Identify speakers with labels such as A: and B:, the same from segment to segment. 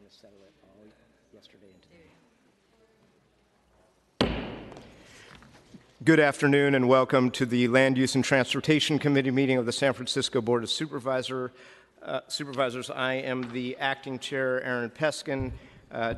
A: to settle it all yesterday and today. Good afternoon and welcome to the Land Use and Transportation Committee meeting of the San Francisco Board of Supervisors. I am the acting chair, Aaron Peskin,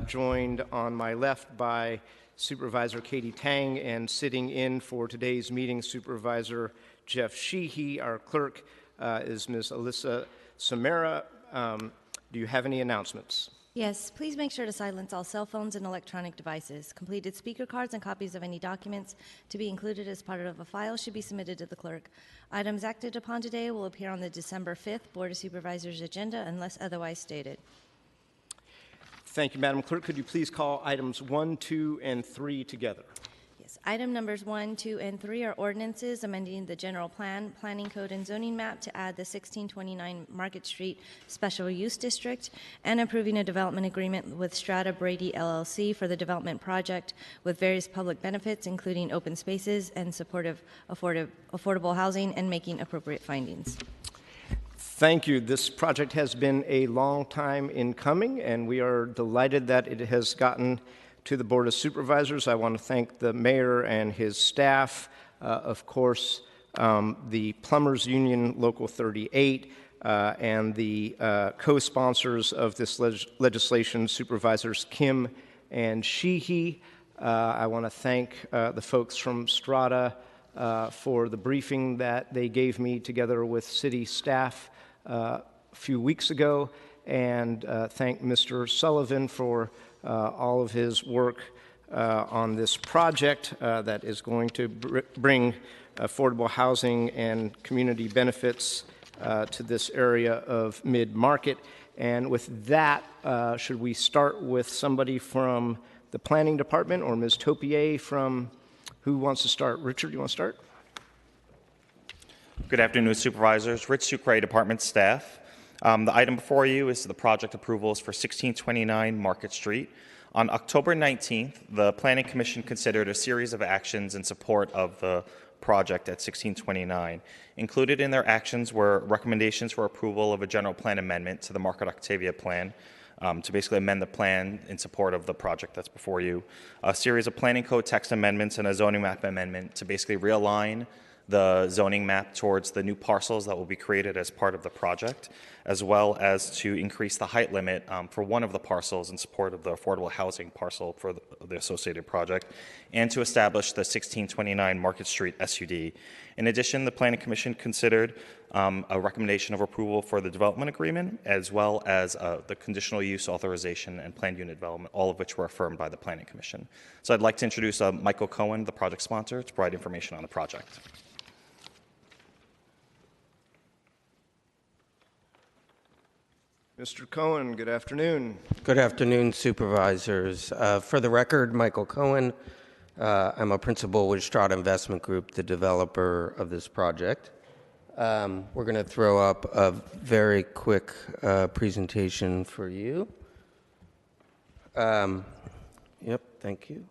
A: joined on my left by Supervisor Katie Tang, and sitting in for today's meeting, Supervisor Jeff Sheehy. Our clerk is Ms. Alyssa Samara. Do you have any announcements?
B: Yes, please make sure to silence all cell phones and electronic devices. Completed speaker cards and copies of any documents to be included as part of a file should be submitted to the clerk. Items acted upon today will appear on the December 5th Board of Supervisors agenda unless otherwise stated.
A: Thank you, Madam Clerk. Could you please call items 1, 2, and 3 together?
B: Yes, item numbers 1, 2, and 3 are ordinances amending the general plan, planning code, and zoning map to add the 1629 Market Street Special Use District and approving a development agreement with Strata Brady LLC for the development project with various public benefits, including open spaces and supportive affordable housing, and making appropriate findings.
A: Thank you. This project has been a long time in coming, and we are delighted that it has gotten to the Board of Supervisors. I want to thank the mayor and his staff, of course, the Plumbers Union Local 38, and the co-sponsors of this legislation, Supervisors Kim and Sheehy. I want to thank the folks from Strata for the briefing that they gave me together with city staff a few weeks ago, and thank Mr. Sullivan for all of his work on this project that is going to bring affordable housing and community benefits to this area of Mid-Market. And with that, should we start with somebody from the Planning Department, or Ms. Topier from, who wants to start? Richard, you want to start?
C: Good afternoon, Supervisors. Rich Sucre, Department staff. The item before you is the project approvals for 1629 Market Street. On October 19th, the Planning Commission considered a series of actions in support of the project at 1629. Included in their actions were recommendations for approval of a general plan amendment to the Market Octavia plan, to basically amend the plan in support of the project that's before you, a series of planning code text amendments, and a zoning map amendment to basically realign the zoning map towards the new parcels that will be created as part of the project, as well as to increase the height limit for one of the parcels in support of the affordable housing parcel for the associated project, and to establish the 1629 Market Street SUD. In addition, the Planning Commission considered a recommendation of approval for the development agreement, as well as the conditional use authorization and planned unit development, all of which were affirmed by the Planning Commission. So I'd like to introduce Michael Cohen, the project sponsor, to provide information on the project.
A: Mr. Cohen, good afternoon.
D: Good afternoon, Supervisors. For the record, Michael Cohen. I'm a principal with Strata Investment Group, the developer of this project. We're going to throw up a very quick presentation for you. Yep, thank you.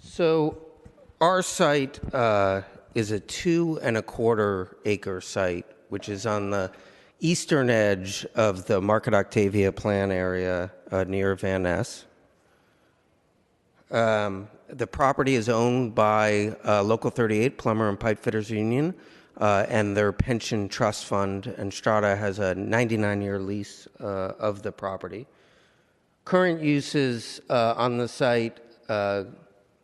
D: So our site is a 2.25 acre site, which is on the eastern edge of the Market Octavia plan area near Van Ness. The property is owned by Local 38 Plumber and Pipe Fitters Union and their pension trust fund, and Strata has a 99-year lease of the property. Current uses on the site,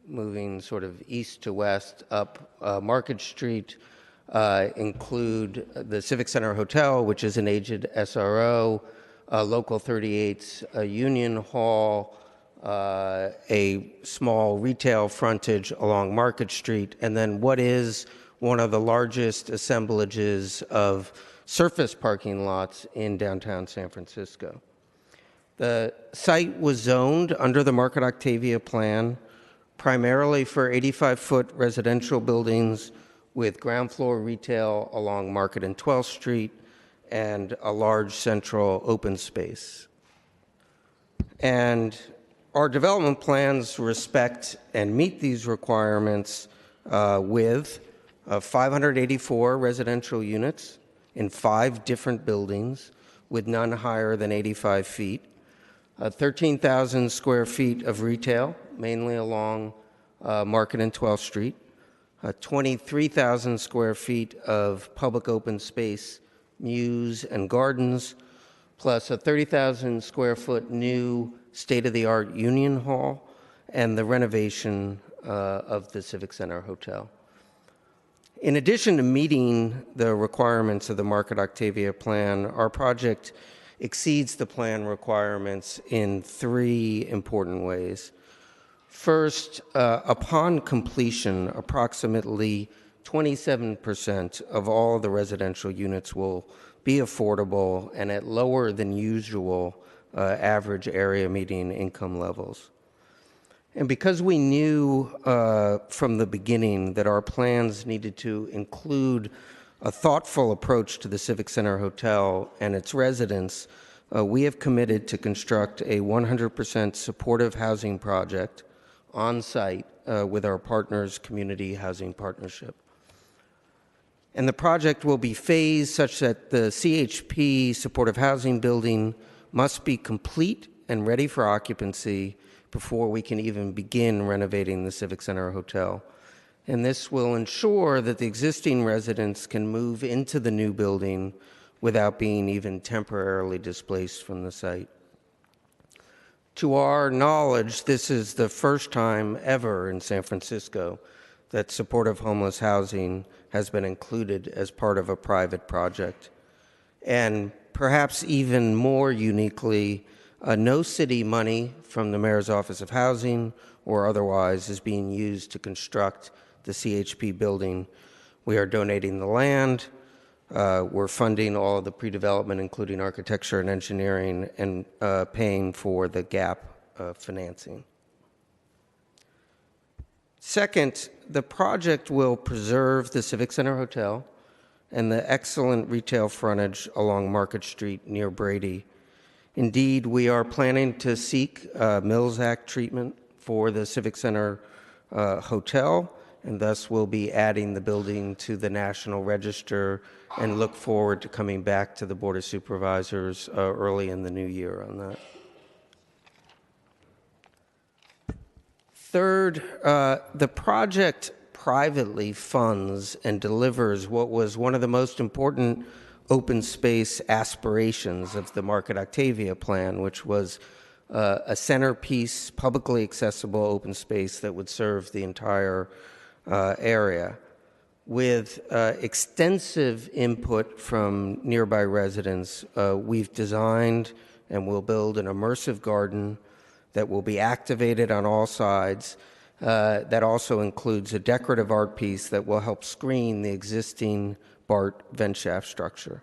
D: moving sort of east to west up Market Street, include the Civic Center Hotel, which is an aged SRO, Local 38's Union Hall, a small retail frontage along Market Street, and then what is one of the largest assemblages of surface parking lots in downtown San Francisco. The site was zoned under the Market Octavia plan primarily for 85-foot residential buildings with ground floor retail along Market and 12th Street and a large central open space. And our development plans respect and meet these requirements with 584 residential units in 5 different buildings with none higher than 85 feet, 13,000 square feet of retail, mainly along Market and 12th Street, 23,000 square feet of public open space, mews and gardens, plus a 30,000 square foot new state-of-the-art Union Hall, and the renovation of the Civic Center Hotel. In addition to meeting the requirements of the Market Octavia plan, our project exceeds the plan requirements in three important ways. First, upon completion, approximately 27% of all the residential units will be affordable and at lower than usual average area median income levels. And because we knew from the beginning that our plans needed to include a thoughtful approach to the Civic Center Hotel and its residents, we have committed to construct a 100% supportive housing project on site with our partners, Community Housing Partnership. And the project will be phased such that the CHP supportive housing building must be complete and ready for occupancy before we can even begin renovating the Civic Center Hotel. And this will ensure that the existing residents can move into the new building without being even temporarily displaced from the site. To our knowledge, this is the first time ever in San Francisco that supportive homeless housing has been included as part of a private project. And perhaps even more uniquely, no city money from the Mayor's Office of Housing or otherwise is being used to construct the CHP building. We are donating the land, we're funding all of the pre-development, including architecture and engineering, and paying for the gap financing. Second, the project will preserve the Civic Center Hotel and the excellent retail frontage along Market Street near Brady. Indeed, we are planning to seek Mills Act treatment for the Civic Center Hotel, and thus we'll be adding the building to the National Register and look forward to coming back to the Board of Supervisors early in the new year on that. Third, the project privately funds and delivers what was one of the most important open space aspirations of the Market Octavia plan, which was a centerpiece, publicly accessible open space that would serve the entire area. With extensive input from nearby residents, we've designed and will build an immersive garden that will be activated on all sides. That also includes a decorative art piece that will help screen the existing BART vent shaft structure.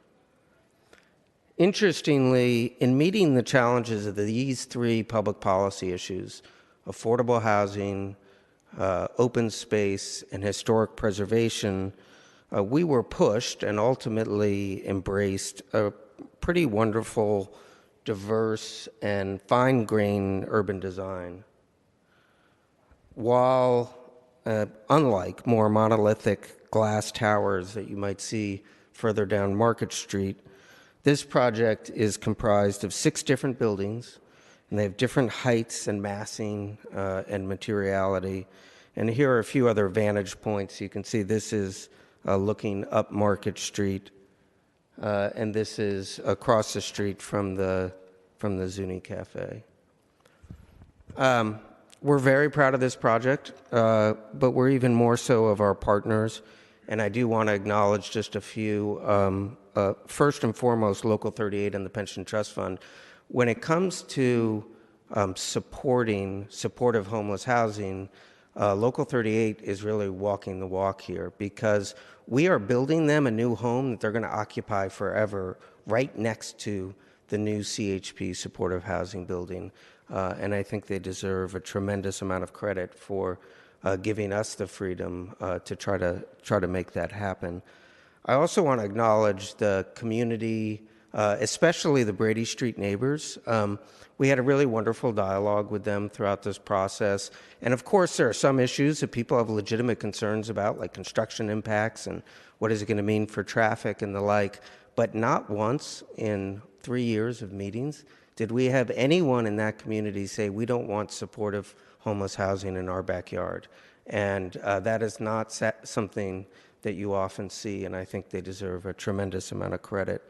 D: Interestingly, in meeting the challenges of these three public policy issues, affordable housing, open space, and historic preservation, we were pushed and ultimately embraced a pretty wonderful, diverse, and fine-grained urban design. While unlike more monolithic glass towers that you might see further down Market Street, this project is comprised of 6 different buildings, and they have different heights and massing and materiality. And here are a few other vantage points. You can see this is looking up Market Street, and this is across the street from the Zuni Cafe. We're very proud of this project, but we're even more so of our partners. And I do want to acknowledge just a few. First and foremost, Local 38 and the Pension Trust Fund. When it comes to supporting supportive homeless housing, Local 38 is really walking the walk here, because we are building them a new home that they're going to occupy forever right next to the new CHP supportive housing building. And I think they deserve a tremendous amount of credit for giving us the freedom to try to make that happen. I also want to acknowledge the community, especially the Brady Street neighbors. We had a really wonderful dialogue with them throughout this process. And of course, there are some issues that people have legitimate concerns about, like construction impacts and what is it going to mean for traffic and the like. But not once in 3 years of meetings Did we have anyone in that community say, we don't want supportive homeless housing in our backyard? And that is not something that you often see, and I think they deserve a tremendous amount of credit.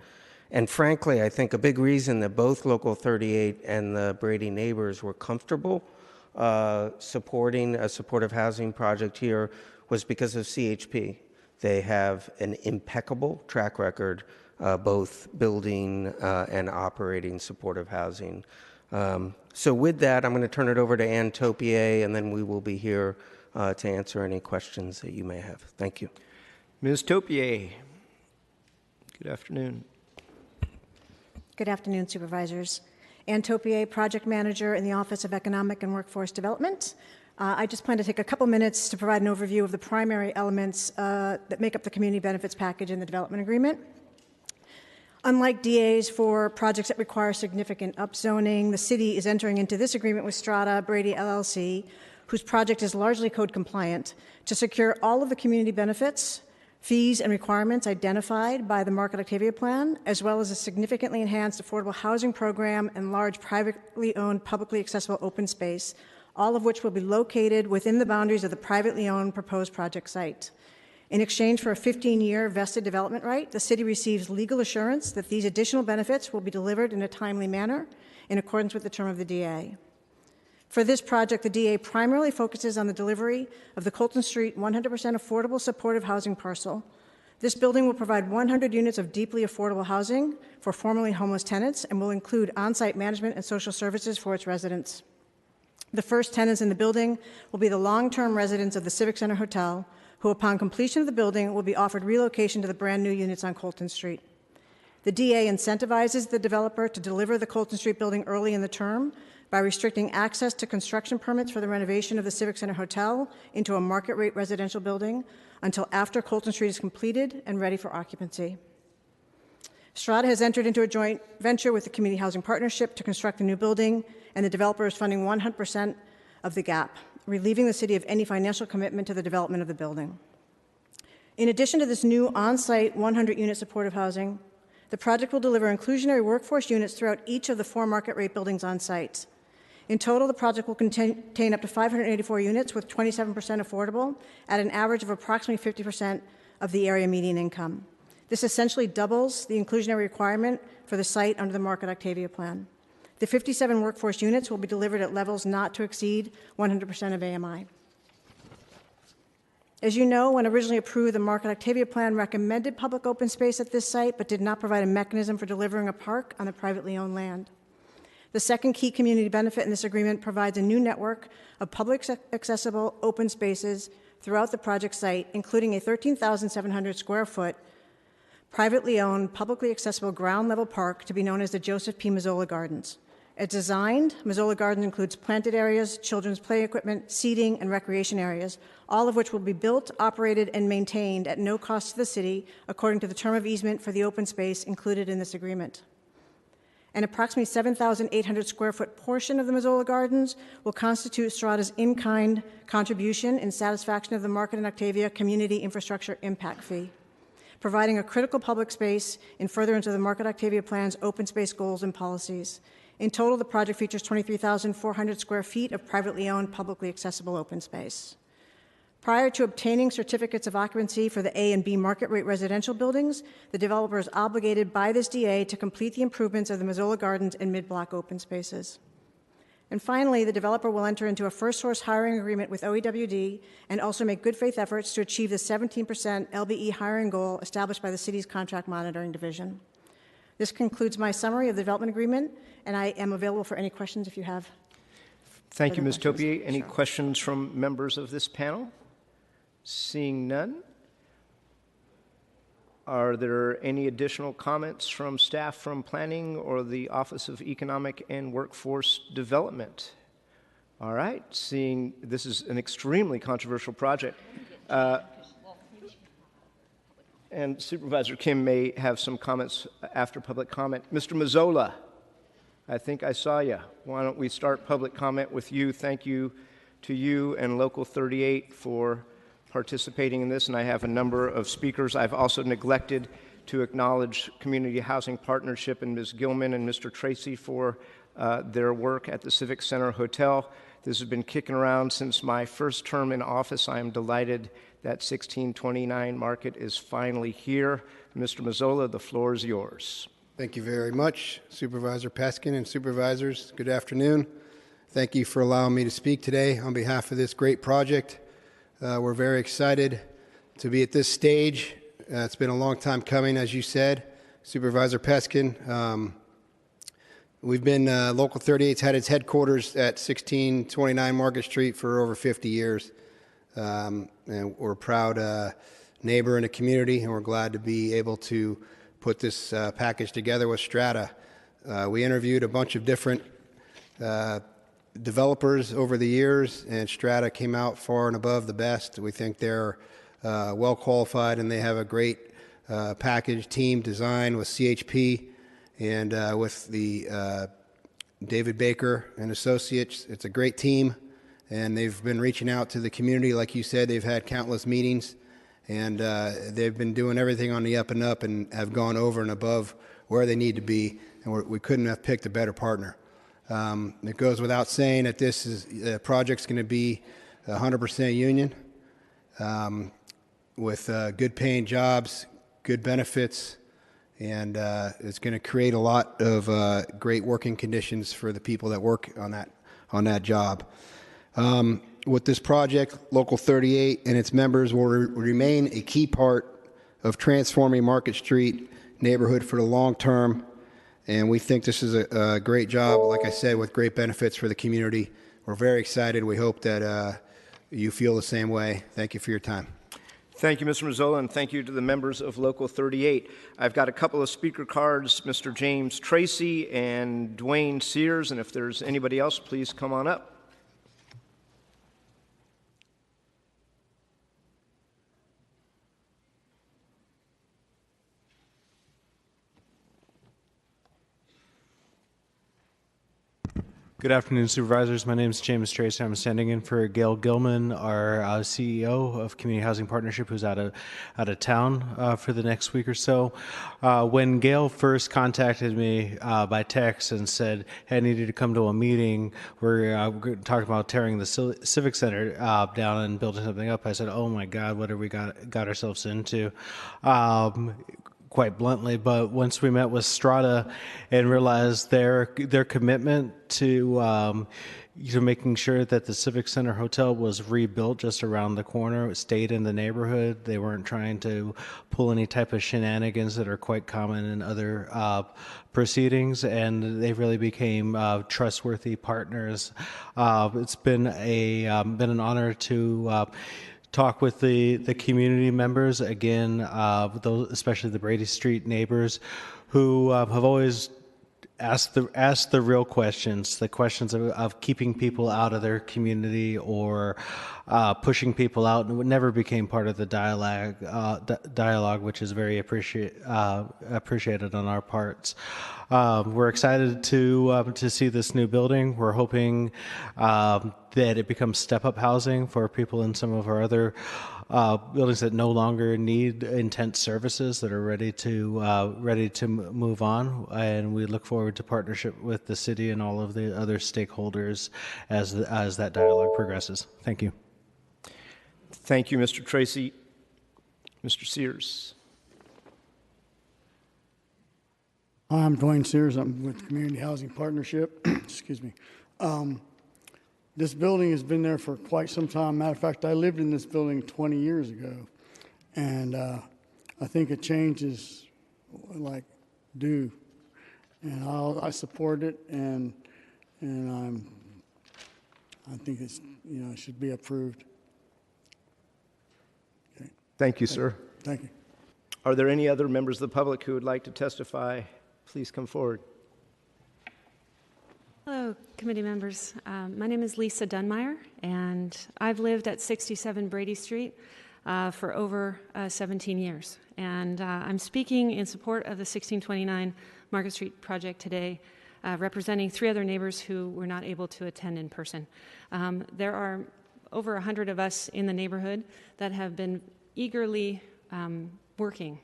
D: And frankly, I think a big reason that both Local 38 and the Brady neighbors were comfortable supporting a supportive housing project here was because of CHP. They have an impeccable track record, both building and operating supportive housing. So with that, I'm going to turn it over to Ann Topier, and then we will be here to answer any questions that you may have. Thank you.
A: Ms. Topier, good afternoon.
E: Good afternoon, Supervisors. Ann Topier, Project Manager in the Office of Economic and Workforce Development. I just plan to take a couple minutes to provide an overview of the primary elements that make up the Community Benefits Package in the Development Agreement. Unlike DAs for projects that require significant upzoning, the City is entering into this agreement with Strata Brady LLC, whose project is largely code compliant, to secure all of the community benefits, fees, and requirements identified by the Market Octavia Plan, as well as a significantly enhanced affordable housing program and large privately owned, publicly accessible open space, all of which will be located within the boundaries of the privately owned proposed project site. In exchange for a 15-year vested development right, the City receives legal assurance that these additional benefits will be delivered in a timely manner in accordance with the term of the DA. For this project, the DA primarily focuses on the delivery of the Colton Street 100% affordable supportive housing parcel. This building will provide 100 units of deeply affordable housing for formerly homeless tenants and will include on-site management and social services for its residents. The first tenants in the building will be the long-term residents of the Civic Center Hotel, who upon completion of the building will be offered relocation to the brand new units on Colton Street. The DA incentivizes the developer to deliver the Colton Street building early in the term by restricting access to construction permits for the renovation of the Civic Center Hotel into a market rate residential building until after Colton Street is completed and ready for occupancy. Strata has entered into a joint venture with the Community Housing Partnership to construct a new building, and the developer is funding 100% of the gap, relieving the City of any financial commitment to the development of the building. In addition to this new on-site 100-unit supportive housing, the project will deliver inclusionary workforce units throughout each of the 4 market rate buildings on site. In total, the project will contain up to 584 units with 27% affordable at an average of approximately 50% of the area median income. This essentially doubles the inclusionary requirement for the site under the Market Octavia Plan. The 57 workforce units will be delivered at levels not to exceed 100% of AMI. As you know, when originally approved, the Market Octavia Plan recommended public open space at this site, but did not provide a mechanism for delivering a park on the privately owned land. The second key community benefit in this agreement provides a new network of public accessible open spaces throughout the project site, including a 13,700 square foot privately owned, publicly accessible ground level park to be known as the Joseph P. Mazzola Gardens. As designed, Mazzola Gardens includes planted areas, children's play equipment, seating, and recreation areas, all of which will be built, operated, and maintained at no cost to the City according to the term of easement for the open space included in this agreement. An approximately 7,800 square foot portion of the Mazzola Gardens will constitute Strata's in-kind contribution in satisfaction of the Market and Octavia Community Infrastructure Impact Fee, providing a critical public space in furtherance of the Market Octavia Plan's open space goals and policies. In total, the project features 23,400 square feet of privately owned, publicly accessible open space. Prior to obtaining certificates of occupancy for the A and B market rate residential buildings, the developer is obligated by this DA to complete the improvements of the Mazzola Gardens and mid-block open spaces. And finally, the developer will enter into a first source hiring agreement with OEWD and also make good faith efforts to achieve the 17% LBE hiring goal established by the City's Contract Monitoring Division. This concludes my summary of the development agreement, and I am available for any questions if you have.
A: Thank you, Ms.
E: questions.
A: Topier. Any
E: Sure.
A: questions from members of this panel? Seeing none. Are there any additional comments from staff from Planning or the Office of Economic and Workforce Development? All right, seeing this is an extremely controversial project. And Supervisor Kim may have some comments after public comment. Mr. Mazzola, I think I saw you. Why don't we start public comment with you? Thank you to you and Local 38 for participating in this, and I have a number of speakers. I've also neglected to acknowledge Community Housing Partnership and Ms. Gilman and Mr. Tracy for their work at the Civic Center Hotel. This has been kicking around since my first term in office. I am delighted that 1629 Market is finally here. Mr. Mazzola, the floor is yours.
F: Thank you very much, Supervisor Peskin and supervisors. Good afternoon. Thank you for allowing me to speak today on behalf of this great project. We're very excited to be at this stage. It's been a long time coming, as you said, Supervisor Peskin. We've been, Local 38's had its headquarters at 1629 Market Street for over 50 years. And we're a proud neighbor in the community, and we're glad to be able to put this package together with Strata. We interviewed a bunch of different developers over the years, and Strata came out far and above the best. We think they're well qualified, and they have a great package team design with CHP and with the David Baker and Associates. It's a great team, and they've been reaching out to the community. Like you said, they've had countless meetings, and they've been doing everything on the up and up and have gone over and above where they need to be, and we couldn't have picked a better partner. It goes without saying that this project's going to be 100% union with good paying jobs, good benefits, and it's going to create a lot of great working conditions for the people that work on that job. With this project, Local 38 and its members will remain a key part of transforming Market Street neighborhood for the long term, and we think this is a great job, like I said, with great benefits for the community. We're very excited. We hope that you feel the same way. Thank you for your time.
A: Thank you, Mr. Mazzola, and thank you to the members of Local 38. I've got a couple of speaker cards, Mr. James Tracy and Dwayne Sears, and if there's anybody else, please come on up.
G: Good afternoon, supervisors. My name is James Tracy. I'm standing in for Gail Gilman, our CEO of Community Housing Partnership, who's out of town for the next week or so. When Gail first contacted me by text and said, hey, I needed to come to a meeting, we're talking about tearing the Civic Center down and building something up, I said, oh my God, what have we got ourselves into? Quite bluntly, but once we met with Strata and realized their commitment to making sure that the Civic Center Hotel was rebuilt just around the corner, it stayed in the neighborhood. They weren't trying to pull any type of shenanigans that are quite common in other proceedings, and they really became trustworthy partners. It's been an honor to talk with the community members again, especially the Brady Street neighbors, who have always asked the real questions, the questions of keeping people out of their community or pushing people out, and it never became part of the dialogue, which is very appreciated on our parts. We're excited to see this new building. We're hoping that it becomes step-up housing for people in some of our other buildings that no longer need intense services, that are ready to move on, and we look forward to partnership with the city and all of the other stakeholders as that dialogue progresses. Thank you.
A: Thank you, Mr. Tracy. Mr. Sears.
H: Hi, I'm Dwayne Sears. I'm with Community Housing Partnership. Excuse me. This building has been there for quite some time. Matter of fact, I lived in this building 20 years ago, and I think a change is like due, and I support it, and I think it's it should be approved. Okay.
A: Thank you, sir.
H: Thank you.
A: Are there any other members of the public who would like to testify? Please come forward.
I: Hello, committee members. My name is Lisa Dunmeyer, and I've lived at 67 Brady Street for over 17 years. And I'm speaking in support of the 1629 Market Street project today, representing 3 other neighbors who were not able to attend in person. There are over 100 of us in the neighborhood that have been eagerly working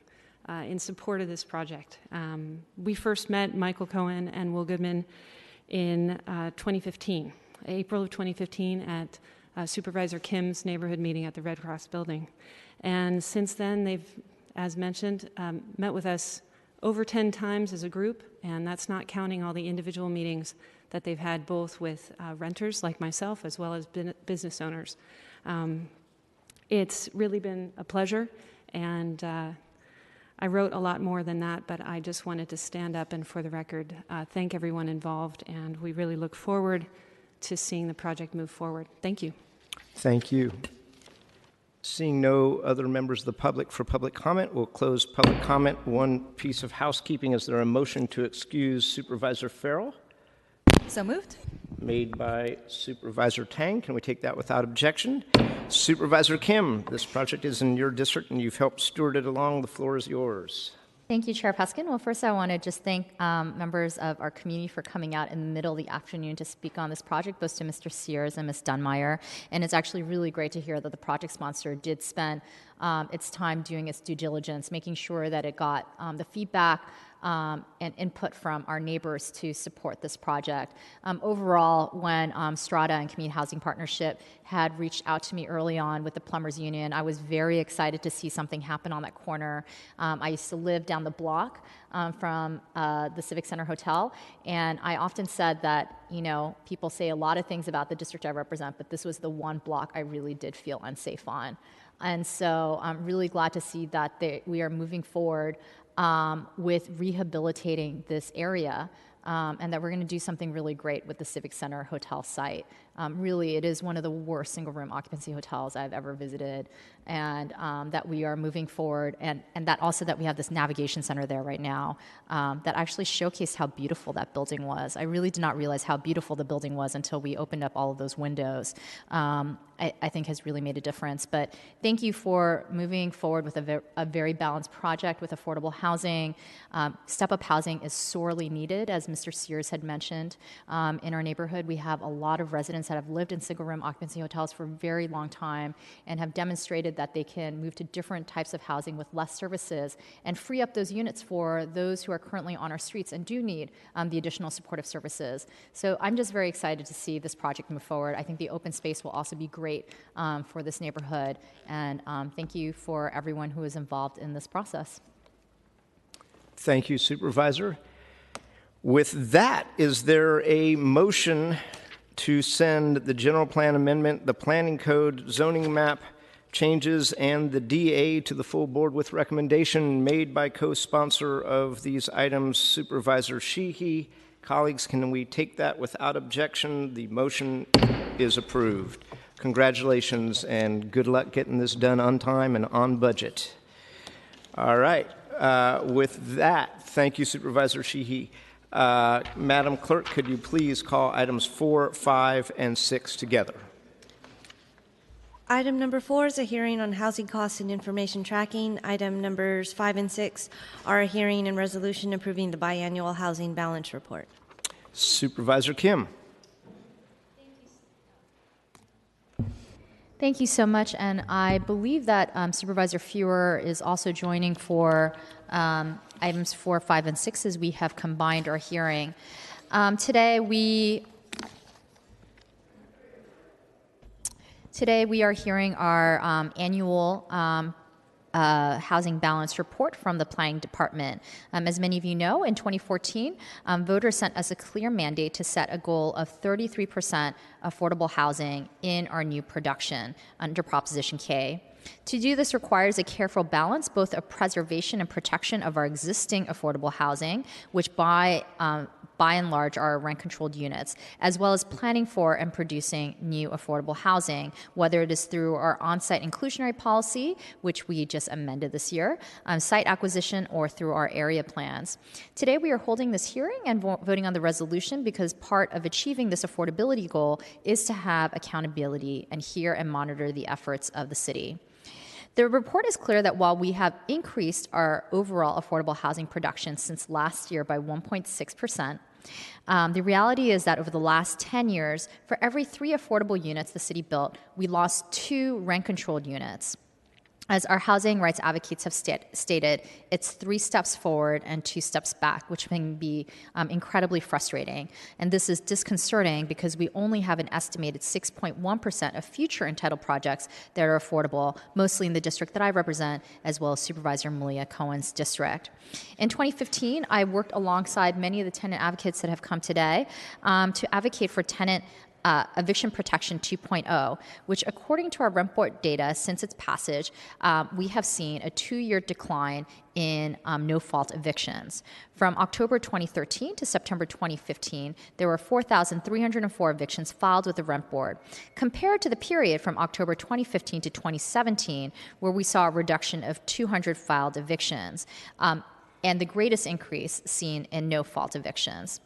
I: in support of this project. We first met Michael Cohen and Will Goodman in 2015, April of 2015 at Supervisor Kim's neighborhood meeting at the Red Cross building. And since then, they've, as mentioned, met with us over 10 times as a group, and that's not counting all the individual meetings that they've had both with renters like myself as well as business owners. It's really been a pleasure, and I wrote a lot more than that, but I just wanted to stand up and, for the record, thank everyone involved, and we really look forward to seeing the project move forward. Thank you.
A: Thank you. Seeing no other members of the public for public comment, we'll close public comment. One piece of housekeeping: is there a motion to excuse Supervisor Farrell?
J: So moved.
A: Made by Supervisor Tang. Can we take that without objection? Supervisor Kim, this project is in your district and you've helped steward it along. The floor is yours.
J: Thank you, Chair Peskin. Well, first I want to just thank members of our community for coming out in the middle of the afternoon to speak on this project, both to Mr. Sears and Ms. Dunmeyer. And it's actually really great to hear that the project sponsor did spend its time doing its due diligence, making sure that it got the feedback and input from our neighbors to support this project. Overall, when Strata and Community Housing Partnership had reached out to me early on with the Plumbers Union, I was very excited to see something happen on that corner. I used to live down the block from the Civic Center Hotel, and I often said that, you know, people say a lot of things about the district I represent, but this was the one block I really did feel unsafe on. And so I'm really glad to see that we are moving forward with rehabilitating this area, and that we're going to do something really great with the Civic Center Hotel site. Really, it is one of the worst single-room occupancy hotels I've ever visited, and that we are moving forward, and that also that we have this navigation center there right now that actually showcased how beautiful that building was. I really did not realize how beautiful the building was until we opened up all of those windows. I think has really made a difference. But thank you for moving forward with a very balanced project with affordable housing. Step-up housing is sorely needed, as Mr. Sears had mentioned. In our neighborhood, we have a lot of residents that have lived in single-room occupancy hotels for a very long time and have demonstrated that they can move to different types of housing with less services and free up those units for those who are currently on our streets and do need the additional supportive services. So I'm just very excited to see this project move forward. I think the open space will also be great for this neighborhood, and thank you for everyone who is involved in this process.
A: Thank you, Supervisor. With that, is there a motion to send the general plan amendment, the planning code, zoning map changes, and the DA to the full board with recommendation made by co-sponsor of these items, Supervisor Sheehy? Colleagues, can we take that without objection? The motion is approved. Congratulations and good luck getting this done on time and on budget. All right. With that, thank you, Supervisor Sheehy. Madam Clerk, could you please call items 4, 5, and 6 together?
B: Item number 4 is a hearing on housing costs and information tracking. Item numbers 5 and 6 are a hearing and resolution approving the biannual housing balance report.
A: Supervisor Kim.
J: Thank you so much, and I believe that Supervisor Fewer is also joining for items 4, 5, and 6 as we have combined our hearing. Today we are hearing our annual housing balance report from the Planning Department. As many of you know, in 2014, voters sent us a clear mandate to set a goal of 33% affordable housing in our new production under Proposition K. To do this requires a careful balance, both of preservation and protection of our existing affordable housing, which by and large are rent-controlled units, as well as planning for and producing new affordable housing, whether it is through our on-site inclusionary policy, which we just amended this year, site acquisition, or through our area plans. Today we are holding this hearing and voting on the resolution because part of achieving this affordability goal is to have accountability and hear and monitor the efforts of the city. The report is clear that while we have increased our overall affordable housing production since last year by 1.6%, the reality is that over the last 10 years, for every 3 affordable units the city built, we lost 2 rent-controlled units. As our housing rights advocates have stated, it's 3 steps forward and 2 steps back, which can be incredibly frustrating. And this is disconcerting because we only have an estimated 6.1% of future entitled projects that are affordable, mostly in the district that I represent, as well as Supervisor Malia Cohen's district. In 2015, I worked alongside many of the tenant advocates that have come today to advocate for tenant Eviction Protection 2.0, which according to our rent board data since its passage, we have seen a 2-year decline in no-fault evictions. From October 2013 to September 2015, there were 4,304 evictions filed with the rent board, compared to the period from October 2015 to 2017, where we saw a reduction of 200 filed evictions, and the greatest increase seen in no-fault evictions.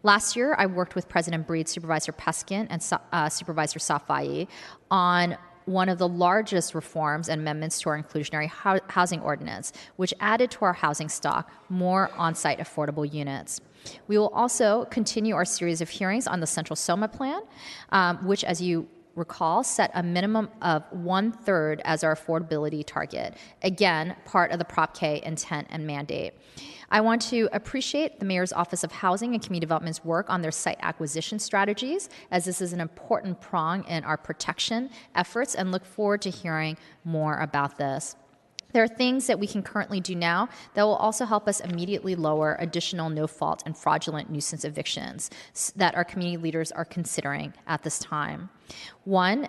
J: Last year, I worked with President Breed, Supervisor Peskin, and Supervisor Safai on one of the largest reforms and amendments to our inclusionary housing ordinance, which added to our housing stock more on-site affordable units. We will also continue our series of hearings on the Central SOMA Plan, which, as you recall, set a minimum of 1/3 as our affordability target. Again, part of the Prop K intent and mandate. I want to appreciate the Mayor's Office of Housing and Community Development's work on their site acquisition strategies, as this is an important prong in our protection efforts, and look forward to hearing more about this. There are things that we can currently do now that will also help us immediately lower additional no-fault and fraudulent nuisance evictions that our community leaders are considering at this time. One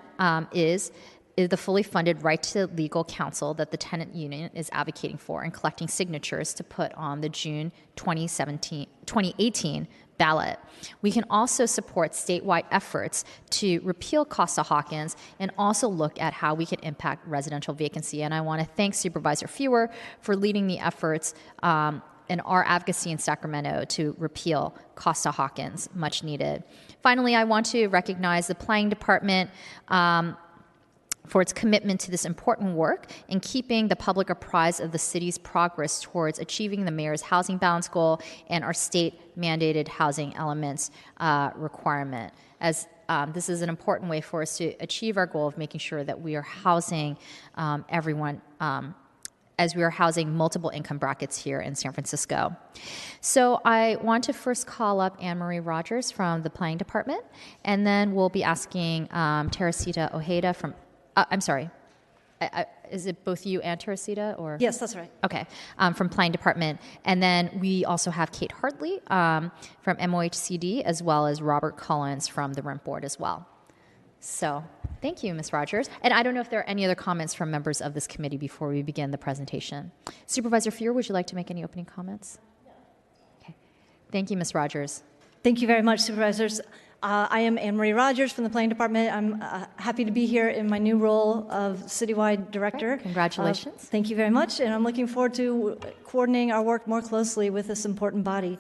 J: is the fully funded right to legal counsel that the tenant union is advocating for and collecting signatures to put on the June 2018 ballot. We can also support statewide efforts to repeal Costa-Hawkins and also look at how we can impact residential vacancy. And I want to thank Supervisor Fewer for leading the efforts in our advocacy in Sacramento to repeal Costa-Hawkins, much needed. Finally, I want to recognize the Planning Department for its commitment to this important work in keeping the public apprised of the city's progress towards achieving the mayor's housing balance goal and our state-mandated housing elements requirement. As this is an important way for us to achieve our goal of making sure that we are housing everyone as we are housing multiple income brackets here in San Francisco. So I want to first call up Anne Marie Rogers from the Planning Department, and then we'll be asking Teresita Ojeda from I'm sorry. Is it both you and Teresita, or?
E: Yes, that's right.
J: Okay, from Planning Department. And then we also have Kate Hartley from MOHCD, as well as Robert Collins from the Rent Board as well. So thank you, Ms. Rogers. And I don't know if there are any other comments from members of this committee before we begin the presentation. Supervisor Fewer, would you like to make any opening comments? Okay. Thank you, Ms. Rogers.
K: Thank you very much, Supervisors. I am Anne Marie Rogers from the Planning Department. I'm happy to be here in my new role of Citywide Director.
J: Great. Congratulations.
K: Thank you very much, and I'm looking forward to coordinating our work more closely with this important body.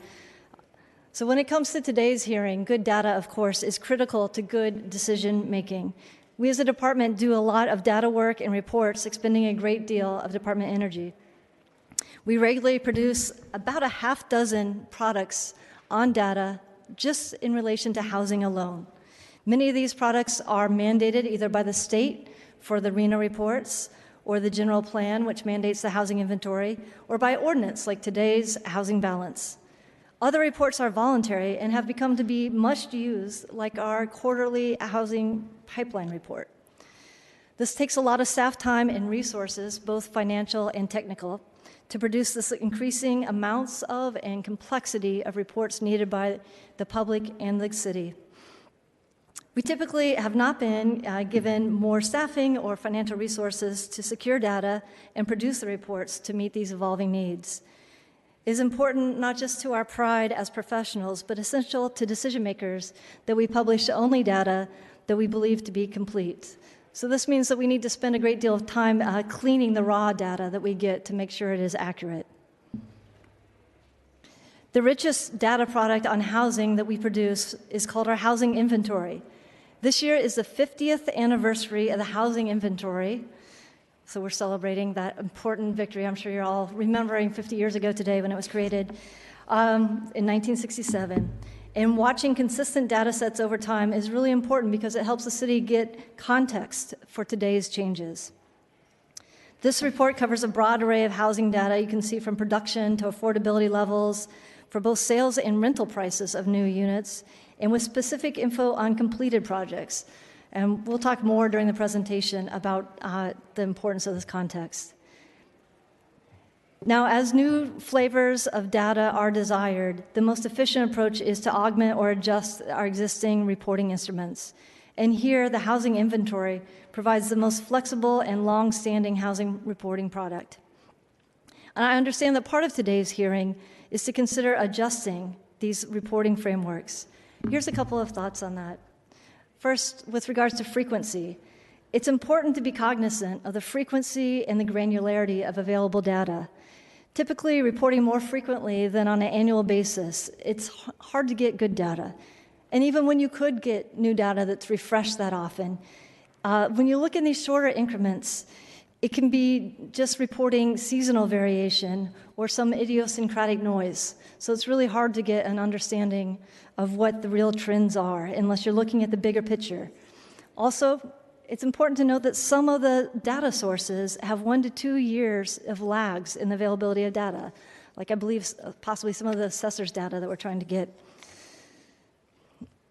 K: So when it comes to today's hearing, good data, of course, is critical to good decision making. We as a department do a lot of data work and reports, expending a great deal of department energy. We regularly produce about a half dozen products on data just in relation to housing alone. Many of these products are mandated either by the state for the RHNA reports or the general plan, which mandates the housing inventory, or by ordinance like today's housing balance. Other reports are voluntary and have become to be much used, like our quarterly housing pipeline report. This takes a lot of staff time and resources, both financial and technical, to produce this increasing amounts of and complexity of reports needed by the public and the city. We typically have not been given more staffing or financial resources to secure data and produce the reports to meet these evolving needs. It is important not just to our pride as professionals, but essential to decision makers that we publish only data that we believe to be complete. So this means that we need to spend a great deal of time cleaning the raw data that we get to make sure it is accurate. The richest data product on housing that we produce is called our housing inventory. This year is the 50th anniversary of the housing inventory, so we're celebrating that important victory. I'm sure you're all remembering 50 years ago today when it was created in 1967. And watching consistent data sets over time is really important because it helps the city get context for today's changes. This report covers a broad array of housing data you can see from production to affordability levels for both sales and rental prices of new units, and with specific info on completed projects. And we'll talk more during the presentation about the importance of this context. Now, as new flavors of data are desired, the most efficient approach is to augment or adjust our existing reporting instruments. And here, the housing inventory provides the most flexible and long-standing housing reporting product. And I understand that part of today's hearing is to consider adjusting these reporting frameworks. Here's a couple of thoughts on that. First, with regards to frequency, it's important to be cognizant of the frequency and the granularity of available data. Typically, reporting more frequently than on an annual basis, it's hard to get good data. And even when you could get new data that's refreshed that often, when you look in these shorter increments, it can be just reporting seasonal variation or some idiosyncratic noise. So it's really hard to get an understanding of what the real trends are unless you're looking at the bigger picture. Also, it's important to note that some of the data sources have 1 to 2 years of lags in the availability of data, like I believe possibly some of the assessor's data that we're trying to get.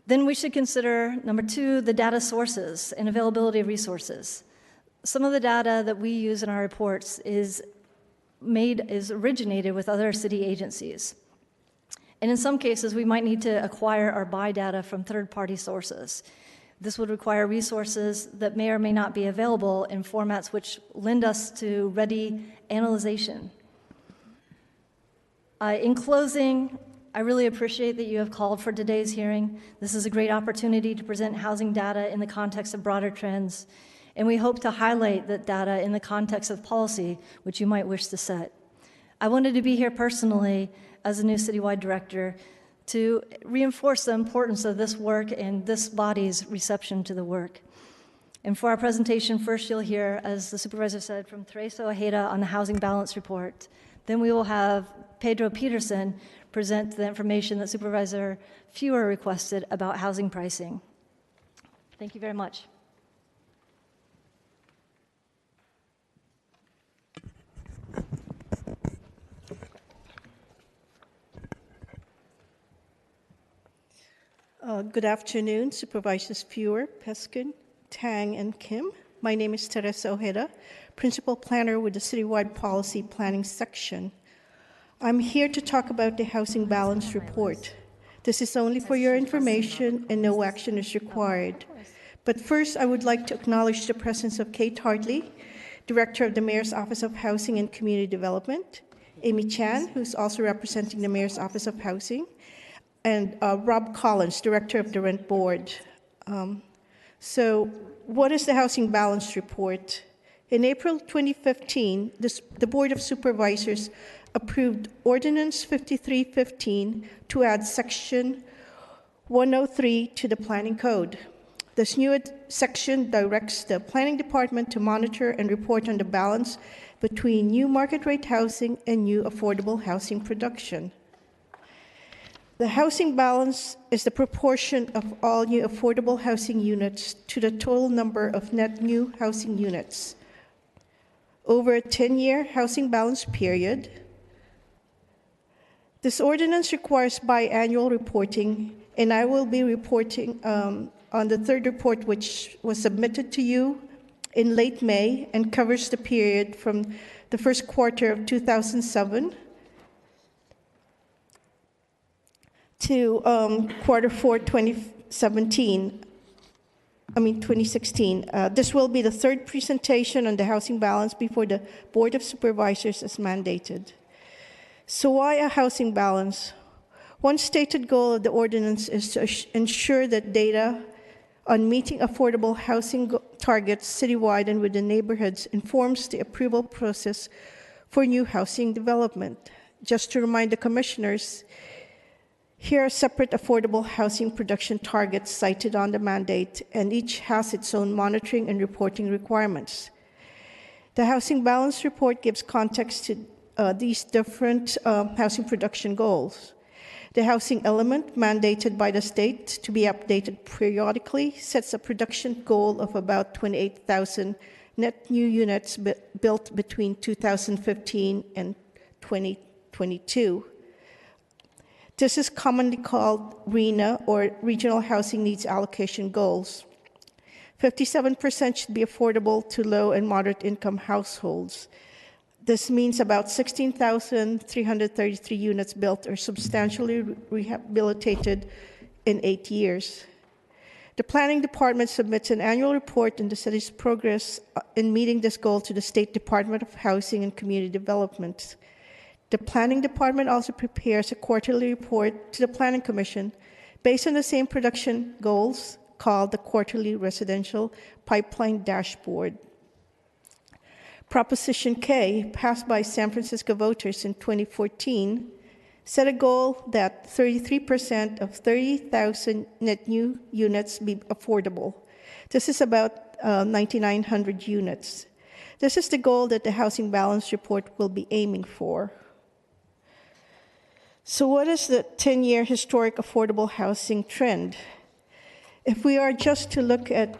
K: Then we should consider, number 2, the data sources and availability of resources. Some of the data that we use in our reports is originated with other city agencies. And in some cases, we might need to acquire or buy data from third-party sources. This would require resources that may or may not be available in formats which lend us to ready analyzation. In closing, I really appreciate that you have called for today's hearing. This is a great opportunity to present housing data in the context of broader trends, and we hope to highlight that data in the context of policy which you might wish to set. I wanted to be here personally as a new citywide director to reinforce the importance of this work and this body's reception to the work. And for our presentation, first you'll hear, as the supervisor said, from Teresa Ojeda on the Housing Balance Report. Then we will have Pedro Peterson present the information that Supervisor Fewer requested about housing pricing. Thank you very much.
L: Good afternoon, Supervisors Fewer, Peskin, Tang, and Kim. My name is Teresa Ojeda, Principal Planner with the Citywide Policy Planning Section. I'm here to talk about the Housing Balance Report. This is only for your information and no action is required. But first, I would like to acknowledge the presence of Kate Hartley, Director of the Mayor's Office of Housing and Community Development, Amy Chan, who's also representing the Mayor's Office of Housing, and Rob Collins, Director of the Rent Board. So what is the Housing Balance Report? In April 2015, the Board of Supervisors approved Ordinance 5315 to add Section 103 to the Planning Code. This new section directs the Planning Department to monitor and report on the balance between new market rate housing and new affordable housing production. The housing balance is the proportion of all new affordable housing units to the total number of net new housing units over a 10-year housing balance period. This ordinance requires biannual reporting, and I will be reporting on the third report, which was submitted to you in late May and covers the period from the first quarter of 2007 to quarter 4 2016. This will be the third presentation on the housing balance before the Board of Supervisors as mandated. So why a housing balance? One stated goal of the ordinance is to ensure that data on meeting affordable housing targets citywide and within neighborhoods informs the approval process for new housing development. Just to remind the commissioners, here are separate affordable housing production targets cited on the mandate, and each has its own monitoring and reporting requirements. The Housing Balance Report gives context to these different housing production goals. The housing element, mandated by the state to be updated periodically, sets a production goal of about 28,000 net new units built between 2015 and 2022. This is commonly called RHNA, or Regional Housing Needs Allocation Goals. 57% should be affordable to low and moderate income households. This means about 16,333 units built or substantially rehabilitated in 8 years. The Planning Department submits an annual report on the city's progress in meeting this goal to the State Department of Housing and Community Development. The Planning Department also prepares a quarterly report to the Planning Commission based on the same production goals, called the Quarterly Residential Pipeline Dashboard. Proposition K, passed by San Francisco voters in 2014, set a goal that 33% of 30,000 net new units be affordable. This is about 9,900 units. This is the goal that the Housing Balance Report will be aiming for. So what is the 10-year historic affordable housing trend? If we are just to look at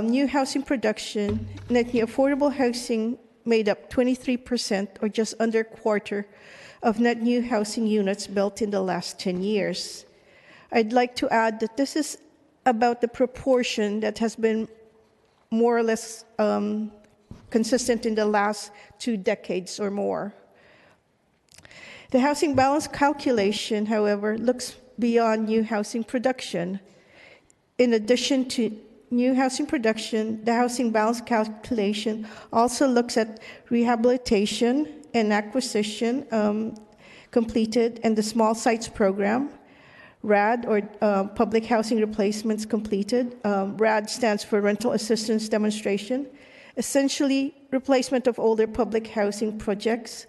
L: new housing production, net new affordable housing made up 23%, or just under a quarter, of net new housing units built in the last 10 years. I'd like to add that this is about the proportion that has been more or less consistent in the last 2 decades or more. The housing balance calculation, however, looks beyond new housing production. In addition to new housing production, the housing balance calculation also looks at rehabilitation and acquisition completed and the small sites program, RAD, or public housing replacements completed. RAD stands for Rental Assistance Demonstration, essentially replacement of older public housing projects.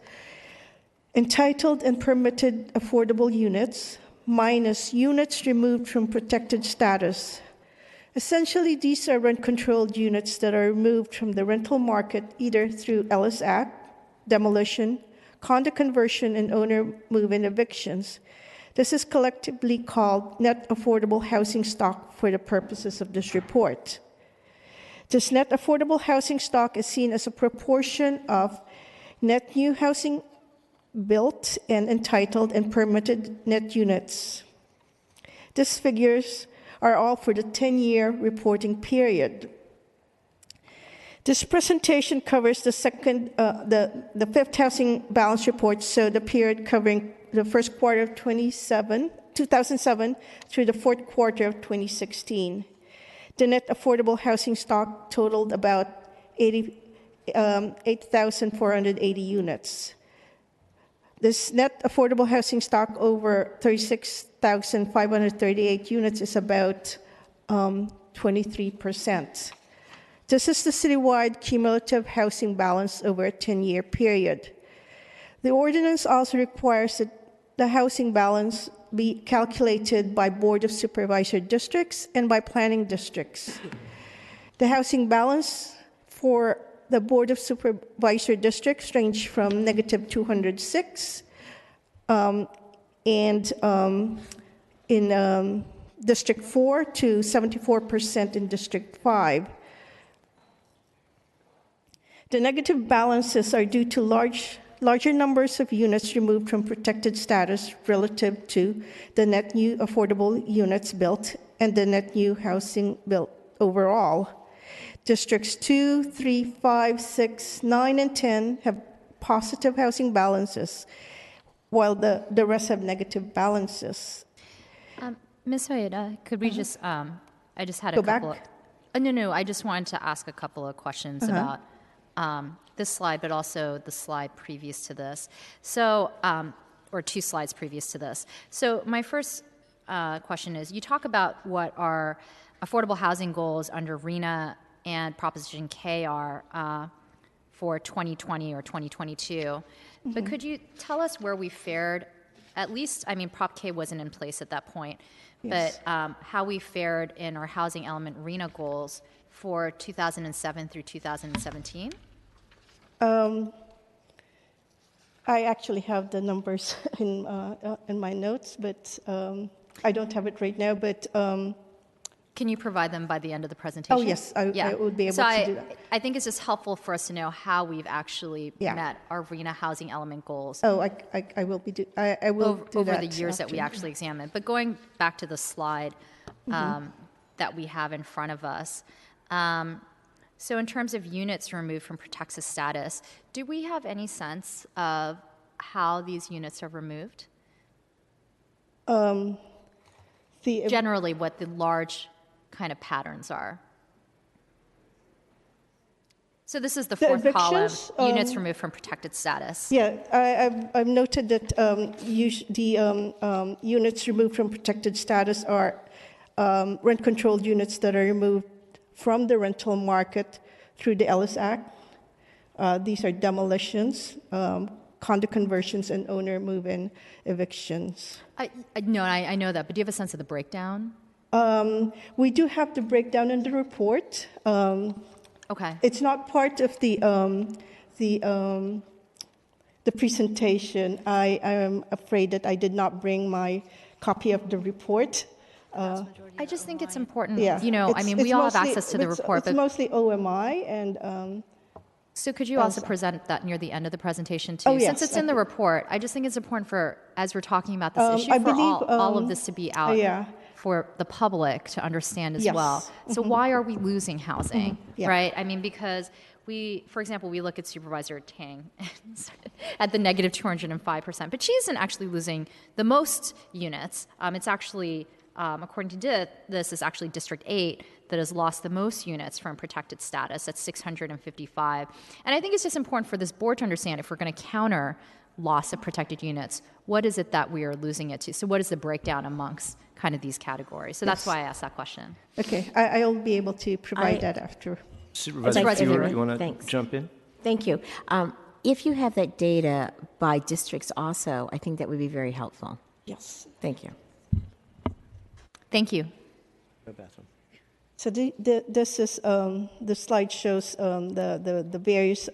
L: Entitled and permitted affordable units minus units removed from protected status. Essentially, these are rent-controlled units that are removed from the rental market either through Ellis Act, demolition, condo conversion, and owner move-in evictions. This is collectively called net affordable housing stock for the purposes of this report. This net affordable housing stock is seen as a proportion of net new housing built and entitled and permitted net units. These figures are all for the 10-year reporting period. This presentation covers the fifth housing balance report, so the period covering the first quarter of 2007 through the fourth quarter of 2016. The net affordable housing stock totaled about 8,480 units. This net affordable housing stock over 36,538 units is about 23%. This is the citywide cumulative housing balance over a 10-year period. The ordinance also requires that the housing balance be calculated by Board of Supervisor districts and by planning districts. The housing balance for the Board of Supervisor districts range from negative 206 and in District 4 to 74% in District 5. The negative balances are due to larger numbers of units removed from protected status relative to the net new affordable units built and the net new housing built overall. Districts 2, 3, 5, 6, 9, and 10 have positive housing balances, while the rest have negative balances.
J: Ms. Hoyeda, could we just, I just had
L: Go
J: a couple
L: back?
J: no, I just wanted to ask a couple of questions about this slide, but also the slide previous to this. So, or 2 slides previous to this. So my first question is, you talk about what our affordable housing goals under RHNA and Proposition K are for 2020 or 2022. But could you tell us where we fared, at least, I mean, Prop K wasn't in place at that point,
L: Yes.
J: but how we fared in our housing element RHNA goals for 2007 through 2017?
L: I actually have the numbers in my notes, but I don't have it right now. But
J: Can you provide them by the end of the presentation?
L: Oh, yes, I would be able to do that.
J: I think it's just helpful for us to know how we've actually met our RHNA housing element goals.
L: Oh, I will do that
J: over the years that we actually examined. But going back to the slide that we have in front of us, so in terms of units removed from protected status, do we have any sense of how these units are removed? Generally, what the large kind of patterns are. So this is the fourth column, units removed from protected status.
L: Yeah, I've noted that the units removed from protected status are rent-controlled units that are removed from the rental market through the Ellis Act. These are demolitions, condo conversions, and owner move-in evictions.
J: I know that, but do you have a sense of the breakdown?
L: We do have the breakdown in the report.
J: Okay.
L: It's not part of the presentation. I am afraid that I did not bring my copy of the report.
J: I just think it's important.
L: Yeah,
J: we all have access to the report.
L: It's mostly OMI and.
J: So could you also present that near the end of the presentation too?
L: Oh, yes,
J: Since it's in the report, I just think it's important for, as we're talking about this issue, all of this to be out for the public to understand as well. So why are we losing housing, right? I mean, because for example, we look at Supervisor Tang at the negative 205%, but she isn't actually losing the most units. It's actually, according to this, is actually District 8 that has lost the most units from protected status at 655. And I think it's just important for this board to understand, if we're going to counter loss of protected units, what is it that we are losing it to? So what is the breakdown amongst kind of these categories? So that's why I asked that question.
L: Okay, I'll be able to provide that after.
A: Supervisor Fewer, you want to jump in?
M: Thank you. If you have that data by districts also, I think that would be very helpful.
L: Yes.
M: Thank you.
J: Thank you.
L: So this is the slide shows the various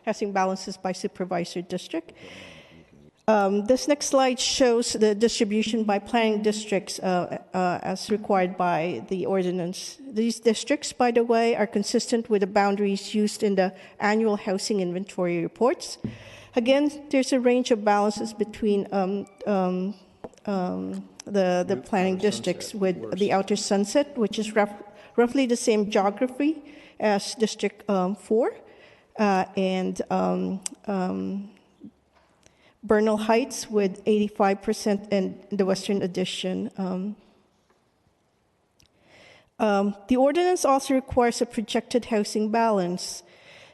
L: housing balances by supervisor district. This next slide shows the distribution by planning districts as required by the ordinance. These districts, by the way, are consistent with the boundaries used in the annual housing inventory reports. Again, there's a range of balances between the planning districts, with the outer Sunset, which is roughly the same geography as District 4, and Bernal Heights with 85%, and the Western Addition. The ordinance also requires a projected housing balance.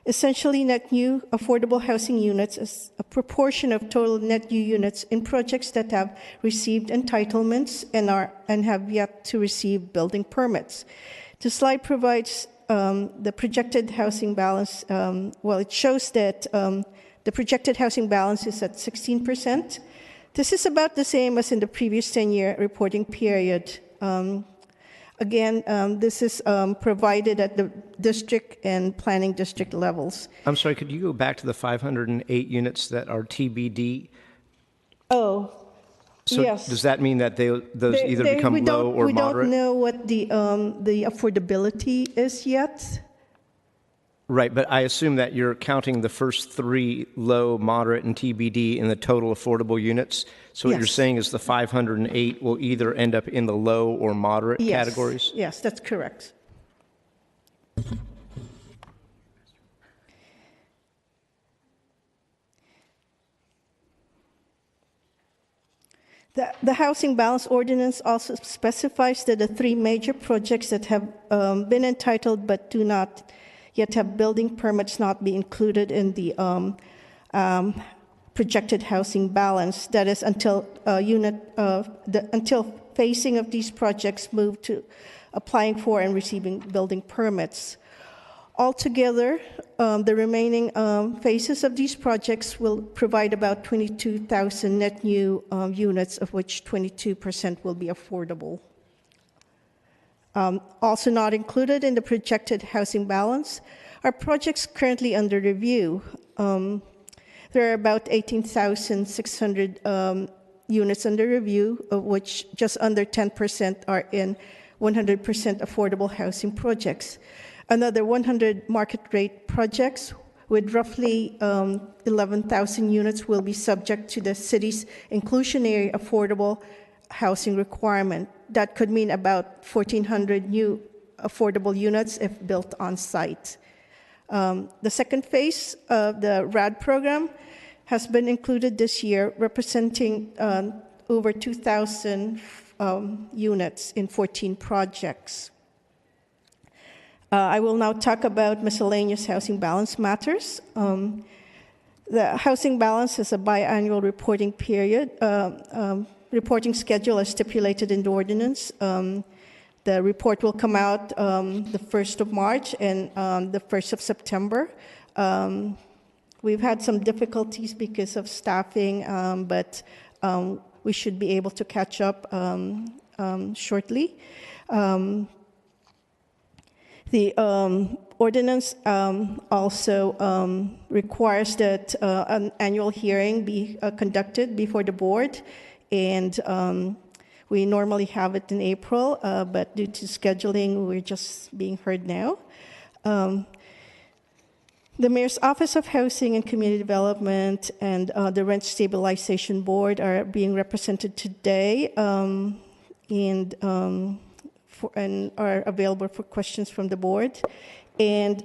L: Essentially, net new affordable housing units is a proportion of total net new units in projects that have received entitlements and have yet to receive building permits. The slide provides the projected housing balance. It shows that the projected housing balance is at 16%. This is about the same as in the previous 10-year reporting period. Again, this is provided at the district and planning district levels.
A: I'm sorry, could you go back to the 508 units that are TBD?
L: Oh,
A: so
L: yes.
A: Does that mean that those either become low or moderate?
L: We don't know what the affordability is yet.
A: Right, but I assume that you're counting the first three, low, moderate, and TBD in the total affordable units. So what you're saying is the 508 will either end up in the low or moderate categories?
L: Yes, that's correct. The Housing Balance Ordinance also specifies that the three major projects that have been entitled but do not yet have building permits not be included in the projected housing balance. That is until until phasing of these projects move to applying for and receiving building permits. Altogether, the remaining phases of these projects will provide about 22,000 net new units, of which 22% will be affordable. Also not included in the projected housing balance are projects currently under review. There are about 18,600 units under review, of which just under 10% are in 100% affordable housing projects. Another 100 market rate projects with roughly 11,000 units will be subject to the city's inclusionary affordable housing requirement. That could mean about 1,400 new affordable units if built on site. The second phase of the RAD program has been included this year, representing over 2,000 units in 14 projects. I will now talk about miscellaneous housing balance matters. The housing balance is a biannual reporting period, reporting schedule as stipulated in the ordinance. The report will come out the 1st of March and the 1st of September. We've had some difficulties because of staffing, but we should be able to catch up shortly. The ordinance also requires that an annual hearing be conducted before the board, and we normally have it in April, but due to scheduling, we're just being heard now. The Mayor's Office of Housing and Community Development and the Rent Stabilization Board are being represented today and are available for questions from the board. And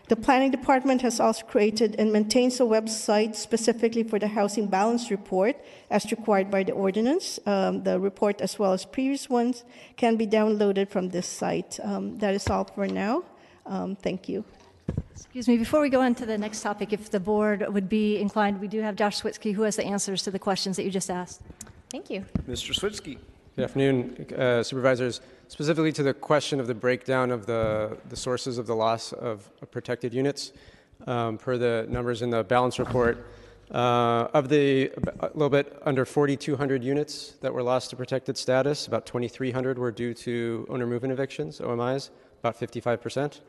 L: the Planning Department has also created and maintains a website specifically for the Housing Balance Report as required by the ordinance. The report, as well as previous ones, can be downloaded from this site. That is all for now. Thank you.
K: Excuse me, before we go on to the next topic, if the board would be inclined, we do have Josh Switsky, who has the answers to the questions that you just asked.
J: Thank you.
A: Mr. Switsky.
N: Good afternoon, Supervisors. Specifically to the question of the breakdown of the sources of the loss of protected units, per the numbers in the balance report, of the a little bit under 4,200 units that were lost to protected status, about 2,300 were due to owner move-in evictions, OMIs, about 55%.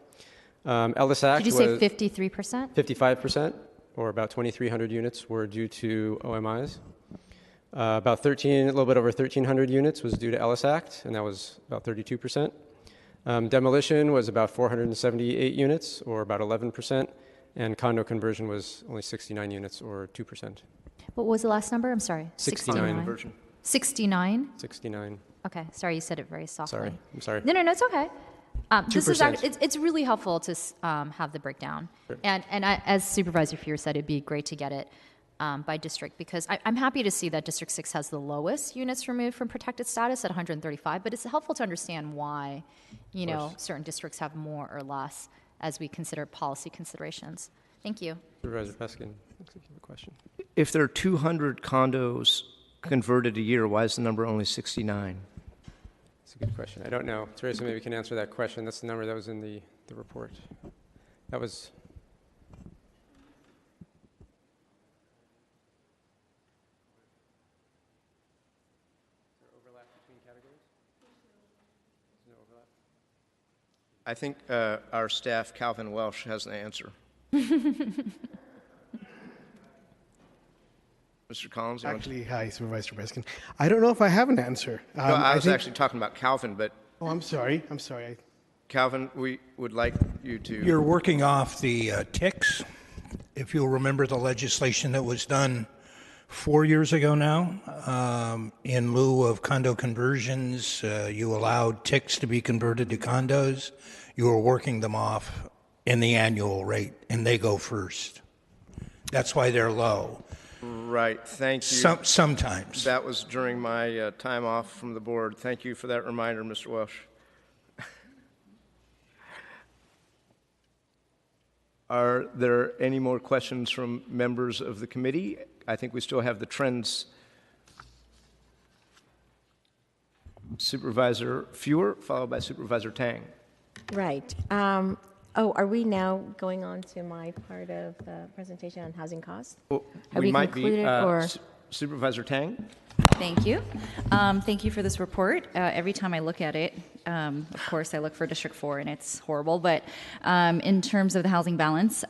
N: Ellis Act
J: Did you say 53%?
N: 55%, or about 2,300 units were due to OMIs. About a little bit over 1,300 units was due to Ellis Act, and that was about 32%. Demolition was about 478 units, or about 11%, and condo conversion was only 69 units, or 2%.
J: What was the last number? I'm sorry.
N: 69.
J: 69?
N: 69.
J: Okay. Sorry, you said it very softly.
N: Sorry. I'm sorry.
J: No, it's okay. This is
N: 2%.
J: it's really helpful to have the breakdown.
N: Sure.
J: And as Supervisor Fuhr said, it'd be great to get it by district, because I'm happy to see that District 6 has the lowest units removed from protected status at 135, but it's helpful to understand why, certain districts have more or less as we consider policy considerations. Thank you.
N: Supervisor Peskin, looks like you have a question.
A: If there are 200 condos converted a year, why is the number only 69?
N: That's a good question. I don't know. Teresa maybe can answer that question. That's the number that was in the report. That was...
A: I think our staff, Calvin Welsh, has the answer. Mr. Collins?
O: Actually, hi, Supervisor Peskin. I don't know if I have an answer.
A: No, I was actually talking about Calvin, but...
O: Oh, I'm sorry.
A: Calvin, we would like you to...
P: You're working off the ticks. If you'll remember the legislation that was done 4 years ago now, in lieu of condo conversions, you allowed ticks to be converted to condos. You were working them off in the annual rate, and they go first. That's why they're low.
A: Right, thank you.
P: Sometimes.
A: That was during my time off from the board. Thank you for that reminder, Mr. Welsh. Are there any more questions from members of the committee? I think we still have the trends. Supervisor Fuhr, followed by Supervisor Tang.
M: Right. Are we now going on to my part of the presentation on housing costs?
A: Well,
M: Have we
A: might
M: concluded,
A: be.
M: or?
A: Supervisor Tang?
Q: Thank you. Thank you for this report. Every time I look at it, of course, I look for District 4, and it's horrible. But in terms of the housing balance,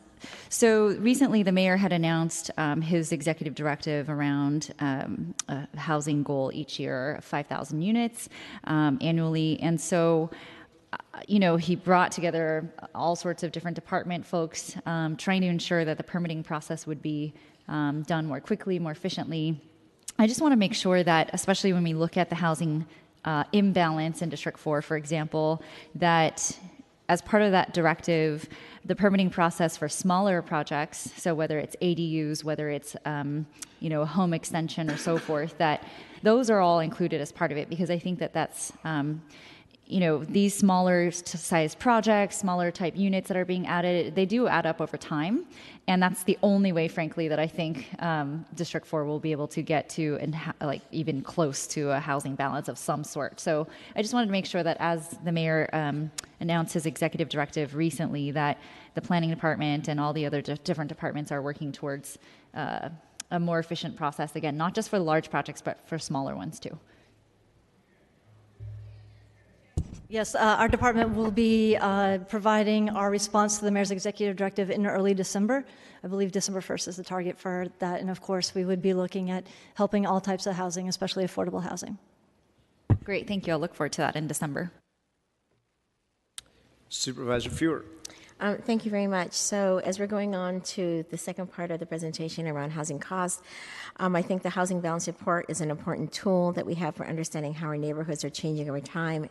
Q: So recently, the mayor had announced his executive directive around a housing goal each year of 5,000 units annually. And so, he brought together all sorts of different department folks trying to ensure that the permitting process would be done more quickly, more efficiently. I just want to make sure that, especially when we look at the housing imbalance in District 4, for example, that as part of that directive, the permitting process for smaller projects, so whether it's ADUs, whether it's a home extension or so forth, that those are all included as part of it, because I think that that's these smaller size projects, smaller type units that are being added, they do add up over time. And that's the only way, frankly, that I think District 4 will be able to get to and even close to a housing balance of some sort. So I just wanted to make sure that as the mayor announced his executive directive recently, that the planning department and all the other different departments are working towards a more efficient process, again, not just for large projects, but for smaller ones too.
K: Yes, our department will be providing our response to the mayor's executive directive in early December. I believe December 1st is the target for that. And of course, we would be looking at helping all types of housing, especially affordable housing.
Q: Great, thank you. I'll look forward to that in December.
A: Supervisor Fewer.
M: Thank you very much. So as we're going on to the second part of the presentation around housing costs, I think the Housing Balance Report is an important tool that we have for understanding how our neighborhoods are changing over time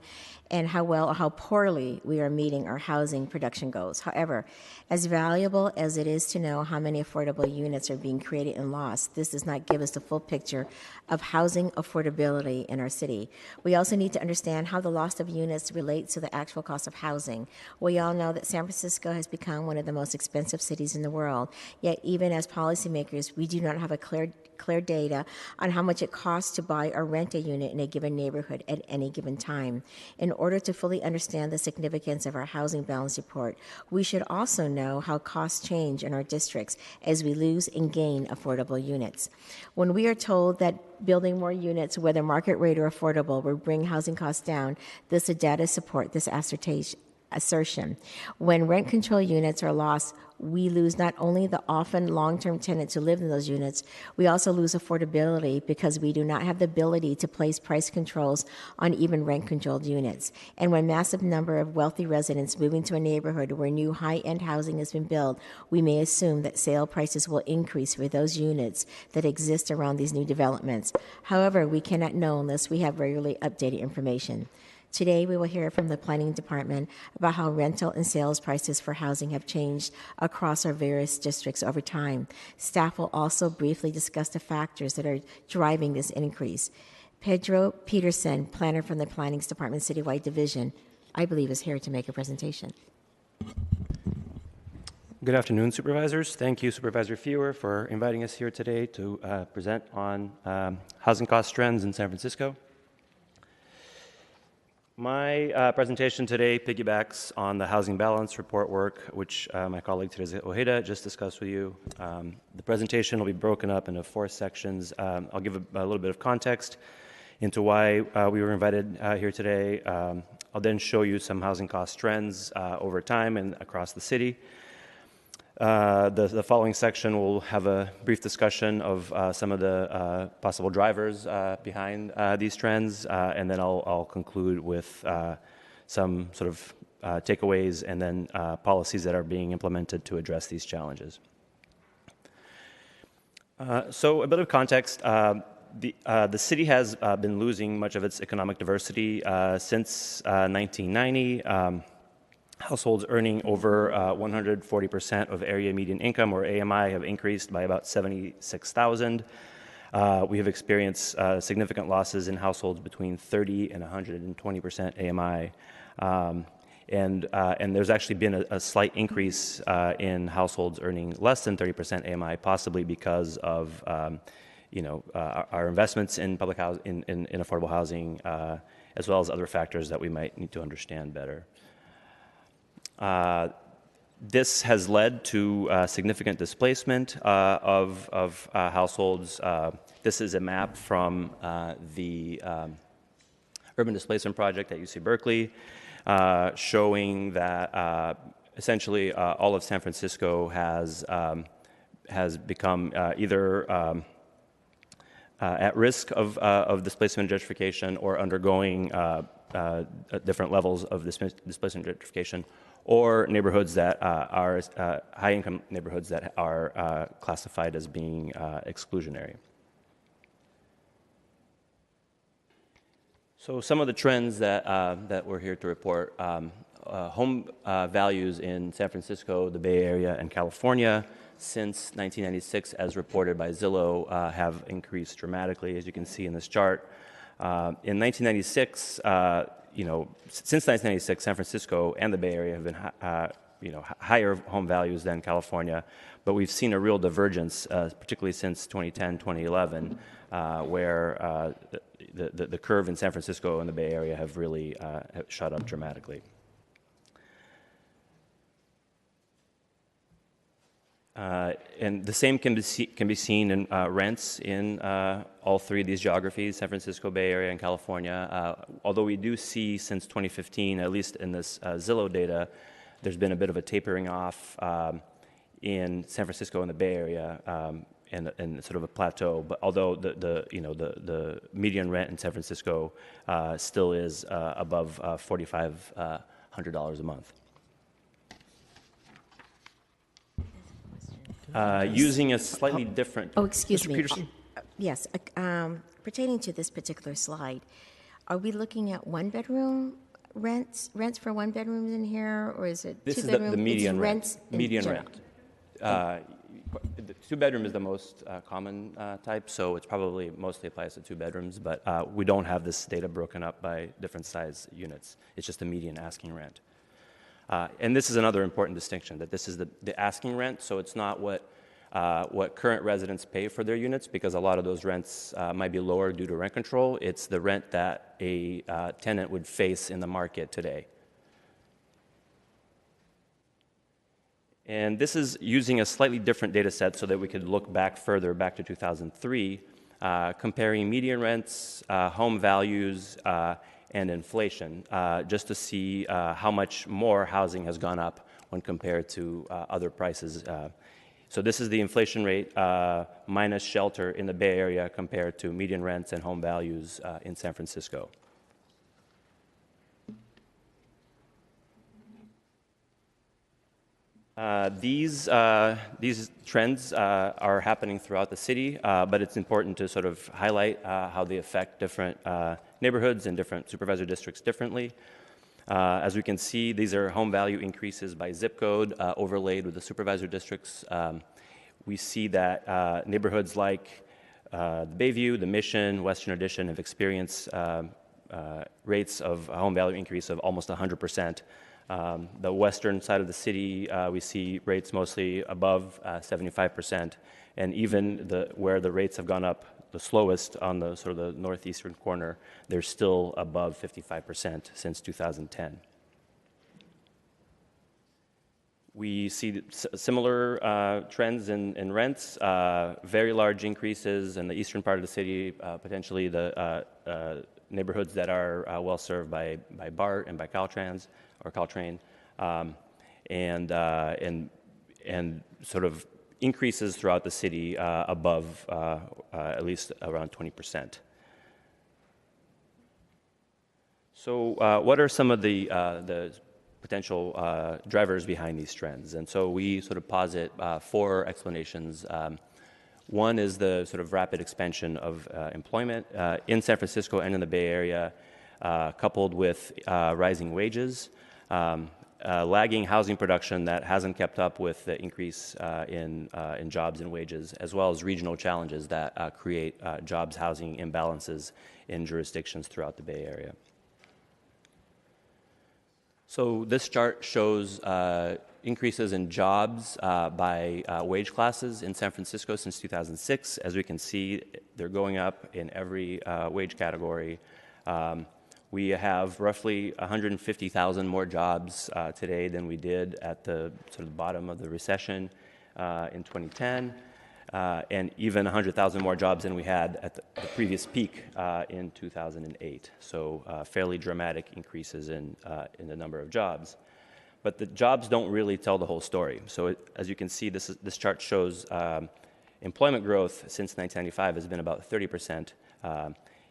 M: and how well or how poorly we are meeting our housing production goals. However, as valuable as it is to know how many affordable units are being created and lost, this does not give us the full picture of housing affordability in our city. We also need to understand how the loss of units relates to the actual cost of housing. We all know that San Francisco has become one of the most expensive cities in the world, yet even as policymakers, we do not have a clear data on how much it costs to buy or rent a unit in a given neighborhood at any given time. In order to fully understand the significance of our Housing Balance Report, we should also know how costs change in our districts as we lose and gain affordable units. When we are told that building more units, whether market rate or affordable, will bring housing costs down, does the data support this assertion? When rent control units are lost, we lose not only the often long-term tenants who live in those units, we also lose affordability because we do not have the ability to place price controls on even rent-controlled units. And when massive number of wealthy residents move into a neighborhood where new high-end housing has been built, we may assume that sale prices will increase for those units that exist around these new developments. However, we cannot know unless we have regularly updated information. Today, we will hear from the Planning Department about how rental and sales prices for housing have changed across our various districts over time. Staff will also briefly discuss the factors that are driving this increase. Pedro Peterson, planner from the Planning Department Citywide Division, I believe is here to make a presentation.
R: Good afternoon, supervisors. Thank you, Supervisor Fewer, for inviting us here today to present on housing cost trends in San Francisco. My presentation today piggybacks on the Housing Balance Report work, which my colleague Teresa Ojeda just discussed with you. The presentation will be broken up into 4 sections. I'll give a little bit of context into why we were invited here today. I'll then show you some housing cost trends over time and across the city. The following section will have a brief discussion of some of the possible drivers behind these trends, and then I'll conclude with some sort of takeaways and then policies that are being implemented to address these challenges. So a bit of context. The city has been losing much of its economic diversity since 1990. Households earning over 140% of area median income, or AMI, have increased by about 76,000. We have experienced significant losses in households between 30 and 120% AMI. And there's actually been a slight increase in households earning less than 30% AMI, possibly because of our investments in public housing, in affordable housing, as well as other factors that we might need to understand better. This has led to significant displacement of households. This is a map from the Urban Displacement Project at UC Berkeley, showing that essentially all of San Francisco has become either at risk of displacement and gentrification or undergoing different levels of displacement and gentrification, or neighborhoods that are high-income neighborhoods that are classified as being exclusionary. So some of the trends that we're here to report, home values in San Francisco, the Bay Area, and California since 1996, as reported by Zillow, have increased dramatically, as you can see in this chart. In 1996, since 1996, San Francisco and the Bay Area have been higher home values than California, but we've seen a real divergence, particularly since 2010, 2011, where the curve in San Francisco and the Bay Area have really shot up dramatically. And the same can be seen in rents in all three of these geographies, San Francisco, Bay Area, and California. Although we do see since 2015, at least in this Zillow data, there's been a bit of a tapering off in San Francisco and the Bay Area, and sort of a plateau. But although the median rent in San Francisco still is above $4,500 a month. Using a slightly different.
M: Oh, excuse
R: Mr.
M: me.
R: Peterson?
M: Yes, pertaining to this particular slide, are we looking at one-bedroom rents for one bedrooms in here, or is it
R: This is
M: two-bedroom?
R: the median rent.
M: Rents in
R: Median
M: general.
R: rent. The two-bedroom is the most common type, so it's probably mostly applies to two bedrooms, but we don't have this data broken up by different size units. It's just the median asking rent. And this is another important distinction, that this is the asking rent, so it's not what current residents pay for their units, because a lot of those rents might be lower due to rent control. It's the rent that a tenant would face in the market today. And this is using a slightly different data set so that we could look back further, back to 2003, comparing median rents, home values, and inflation, just to see how much more housing has gone up when compared to other prices. So this is the inflation rate minus shelter in the Bay Area compared to median rents and home values in San Francisco. These trends are happening throughout the city, but it's important to sort of highlight how they affect different neighborhoods and different supervisor districts differently. As we can see, these are home value increases by zip code overlaid with the supervisor districts. We see that neighborhoods like the Bayview, the Mission, Western Addition have experienced rates of home value increase of almost 100%. The western side of the city, we see rates mostly above 75%, and even where the rates have gone up the slowest on the sort of the northeastern corner, they're still above 55% since 2010. We see similar trends in rents, very large increases in the eastern part of the city, potentially the neighborhoods that are well served by BART and by Caltrans or Caltrain, and sort of increases throughout the city above at least around 20%. So what are some of the potential drivers behind these trends? And so we sort of posit 4 explanations. One is the sort of rapid expansion of employment in San Francisco and in the Bay Area, coupled with rising wages, lagging housing production that hasn't kept up with the increase in jobs and wages, as well as regional challenges that create jobs housing imbalances in jurisdictions throughout the Bay Area. So this chart shows increases in jobs by wage classes in San Francisco since 2006. As we can see, they're going up in every wage category. We have roughly 150,000 more jobs today than we did at the sort of bottom of the recession in 2010, and even 100,000 more jobs than we had at the previous peak in 2008. So fairly dramatic increases in the number of jobs. but the jobs don't really tell the whole story. So as you can see, this chart shows employment growth since 1995 has been about 30%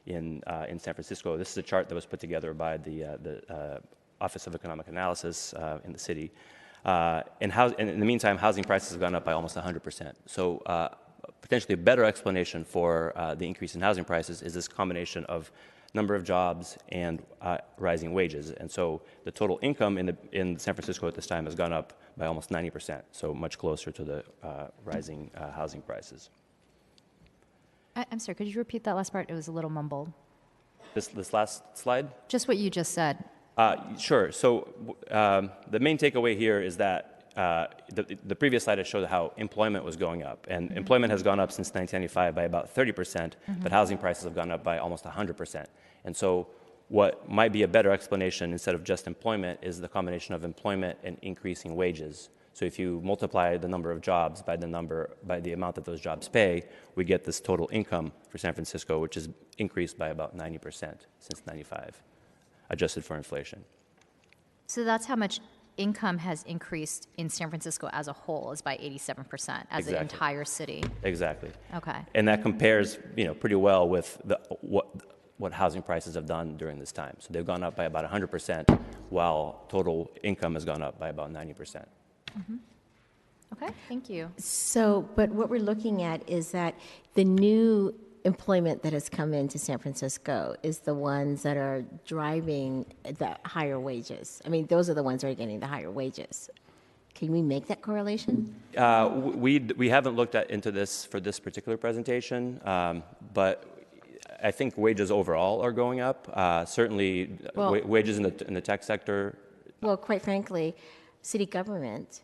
R: in San Francisco. This is a chart that was put together by the Office of Economic Analysis in the city. And in the meantime, housing prices have gone up by almost 100%. So potentially a better explanation for the increase in housing prices is this combination of number of jobs and rising wages. And so the total income in San Francisco at this time has gone up by almost 90%, so much closer to the rising housing prices.
J: I'm sorry, could you repeat that last part? It was a little mumbled.
R: This last slide?
J: Just what you just said.
R: Sure. So the main takeaway here is that the previous slide has showed how employment was going up. And employment has gone up since 1995 by about 30%, but housing prices have gone up by almost 100%. And so what might be a better explanation instead of just employment is the combination of employment and increasing wages. So if you multiply the number of jobs by the amount that those jobs pay, we get this total income for San Francisco, which has increased by about 90% since 95, adjusted for inflation.
J: So that's how much income has increased in San Francisco as a whole, is by 87%, as the entire city.
R: Exactly.
J: Okay.
R: And that compares, pretty well with what housing prices have done during this time. So they've gone up by about 100%, while total income has gone up by about 90%.
J: Okay, thank you.
M: So, but what we're looking at is that the new employment that has come into San Francisco is the ones that are driving the higher wages. I mean, those are the ones that are getting the higher wages. Can we make that correlation?
R: We haven't looked into this for this particular presentation, but I think wages overall are going up. Certainly, wages in the tech sector.
M: Well, quite frankly, city government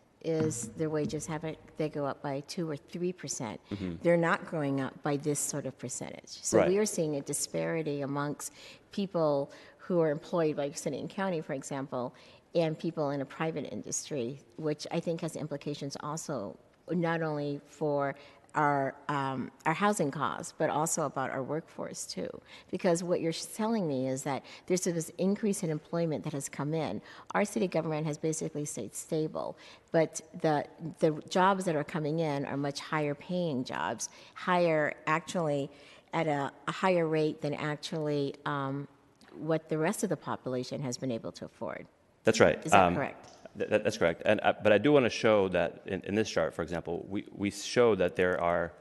M: their wages they go up by 2 or 3%. They're not going up by this sort of percentage. So we are seeing a disparity amongst people who are employed by city and county, for example, and people in a private industry, which I think has implications also not only for our housing costs, but also about our workforce too. Because what you're telling me is that there's this increase in employment that has come in. Our city government has basically stayed stable, but the jobs that are coming in are much higher paying jobs, higher actually at a higher rate than actually what the rest of the population has been able to afford.
R: That's right.
M: Is that correct?
R: That's correct. But I do want to show that in this chart, for example, we show that there are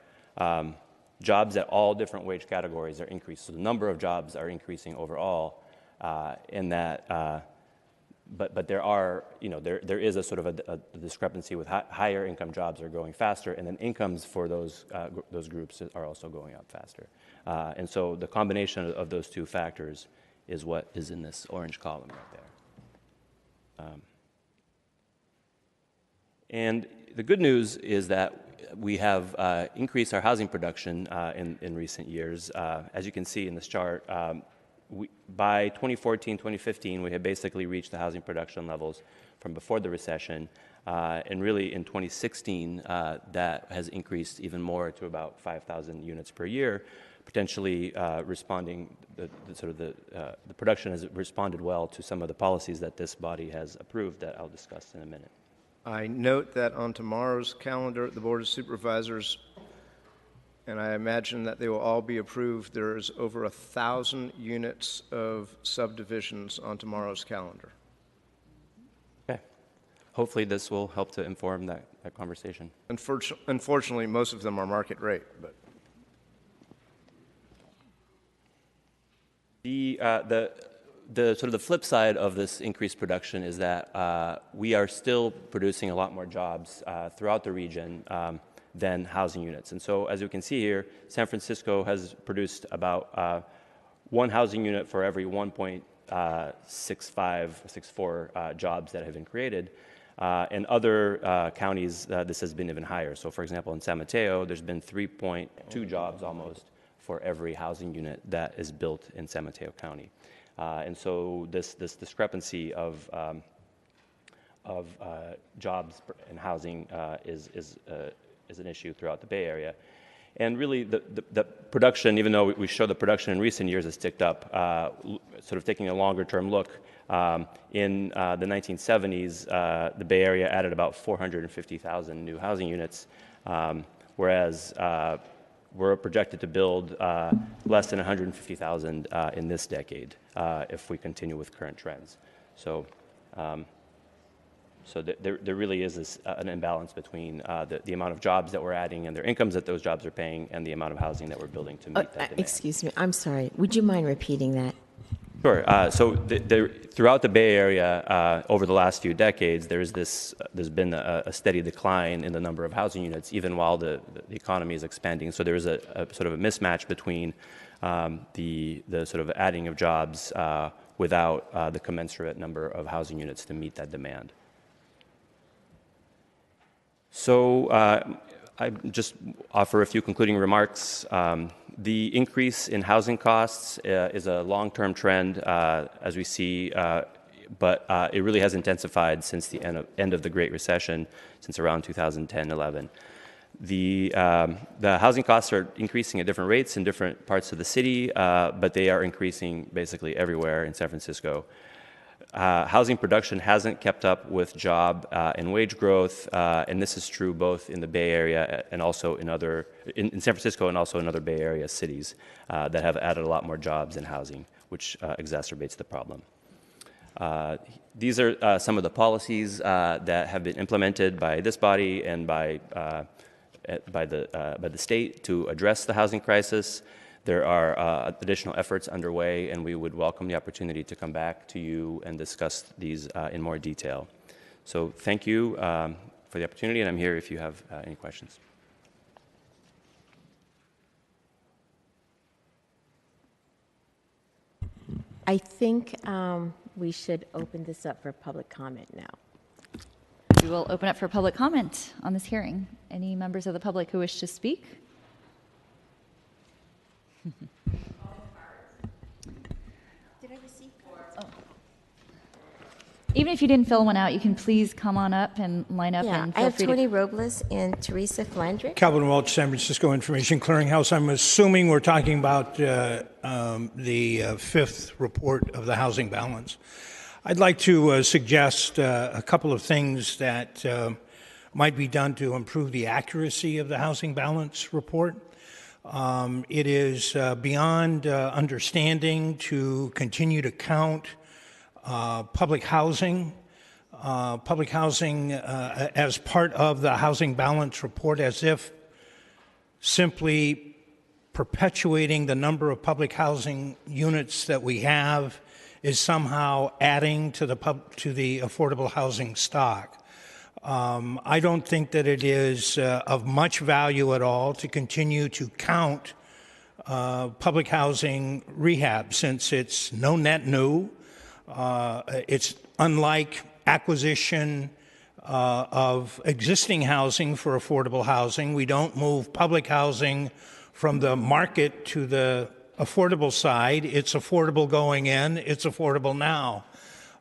R: jobs at all different wage categories are increased. So the number of jobs are increasing overall, in that. But there are, there is a sort of a discrepancy with higher income jobs are going faster, and then incomes for those groups are also going up faster. And so the combination of those two factors is what is in this orange column right there. And the good news is that we have increased our housing production in recent years. As you can see in this chart, by 2014, 2015, we had basically reached the housing production levels from before the recession. And really in 2016, that has increased even more to about 5,000 units per year, potentially responding, the production has responded well to some of the policies that this body has approved that I'll discuss in a minute.
A: I note that on tomorrow's calendar at the Board of Supervisors, and I imagine that they will all be approved, there is over 1,000 units of subdivisions on tomorrow's calendar.
R: Okay. Hopefully this will help to inform that conversation.
A: Unfortunately, most of them are market rate, but
R: the sort of the flip side of this increased production is that we are still producing a lot more jobs throughout the region than housing units. And so as you can see here, San Francisco has produced about one housing unit for every 1.64 jobs that have been created. In other counties, this has been even higher. So for example, in San Mateo, there's been 3.2 jobs almost for every housing unit that is built in San Mateo County. And so this discrepancy of jobs and housing is an issue throughout the Bay Area. And really the production, even though we show the production in recent years has ticked up, sort of taking a longer term look, In the 1970s, the Bay Area added about 450,000 new housing units, whereas we're projected to build less than 150,000 in this decade if we continue with current trends. So, there really is an imbalance between the amount of jobs that we're adding and their incomes that those jobs are paying and the amount of housing that we're building to meet that demand.
M: Excuse me, I'm sorry. Would you mind repeating that?
R: Sure. Throughout the Bay Area, over the last few decades, there's been a steady decline in the number of housing units, even while the economy is expanding. So there is a sort of a mismatch between the sort of adding of jobs without the commensurate number of housing units to meet that demand. So I just offer a few concluding remarks. The increase in housing costs is a long-term trend, as we see, but it really has intensified since the end of the Great Recession, since around 2010-11. The housing costs are increasing at different rates in different parts of the city, but they are increasing basically everywhere in San Francisco. Housing production hasn't kept up with job and wage growth, and this is true both in the Bay Area and also in San Francisco and also in other Bay Area cities that have added a lot more jobs and housing, which exacerbates the problem. These are some of the policies that have been implemented by this body and by the state to address the housing crisis. There are additional efforts underway, and we would welcome the opportunity to come back to you and discuss these in more detail. So thank you for the opportunity, and I'm here if you have any questions.
M: I think we should open this up for public comment now.
Q: We will open up for public comment on this hearing. Any members of the public who wish to speak?
M: Did I receive cards?
Q: Oh. Even if you didn't fill one out, you can please come on up and line up.
M: Yeah,
Q: and
M: I
Q: feel
M: have
Q: free
M: Tony Robles and Teresa Flandrick.
P: Calvin Welch, San Francisco Information Clearinghouse. I'm assuming we're talking about the fifth report of the housing balance. I'd like to suggest a couple of things that might be done to improve the accuracy of the housing balance report. It is beyond understanding to continue to count public housing as part of the housing balance report, as if simply perpetuating the number of public housing units that we have is somehow adding to the affordable housing stock. I don't think that it is of much value at all to continue to count public housing rehab, since it's no net new. It's unlike acquisition of existing housing for affordable housing. We don't move public housing from the market to the affordable side. It's affordable going in, it's affordable now.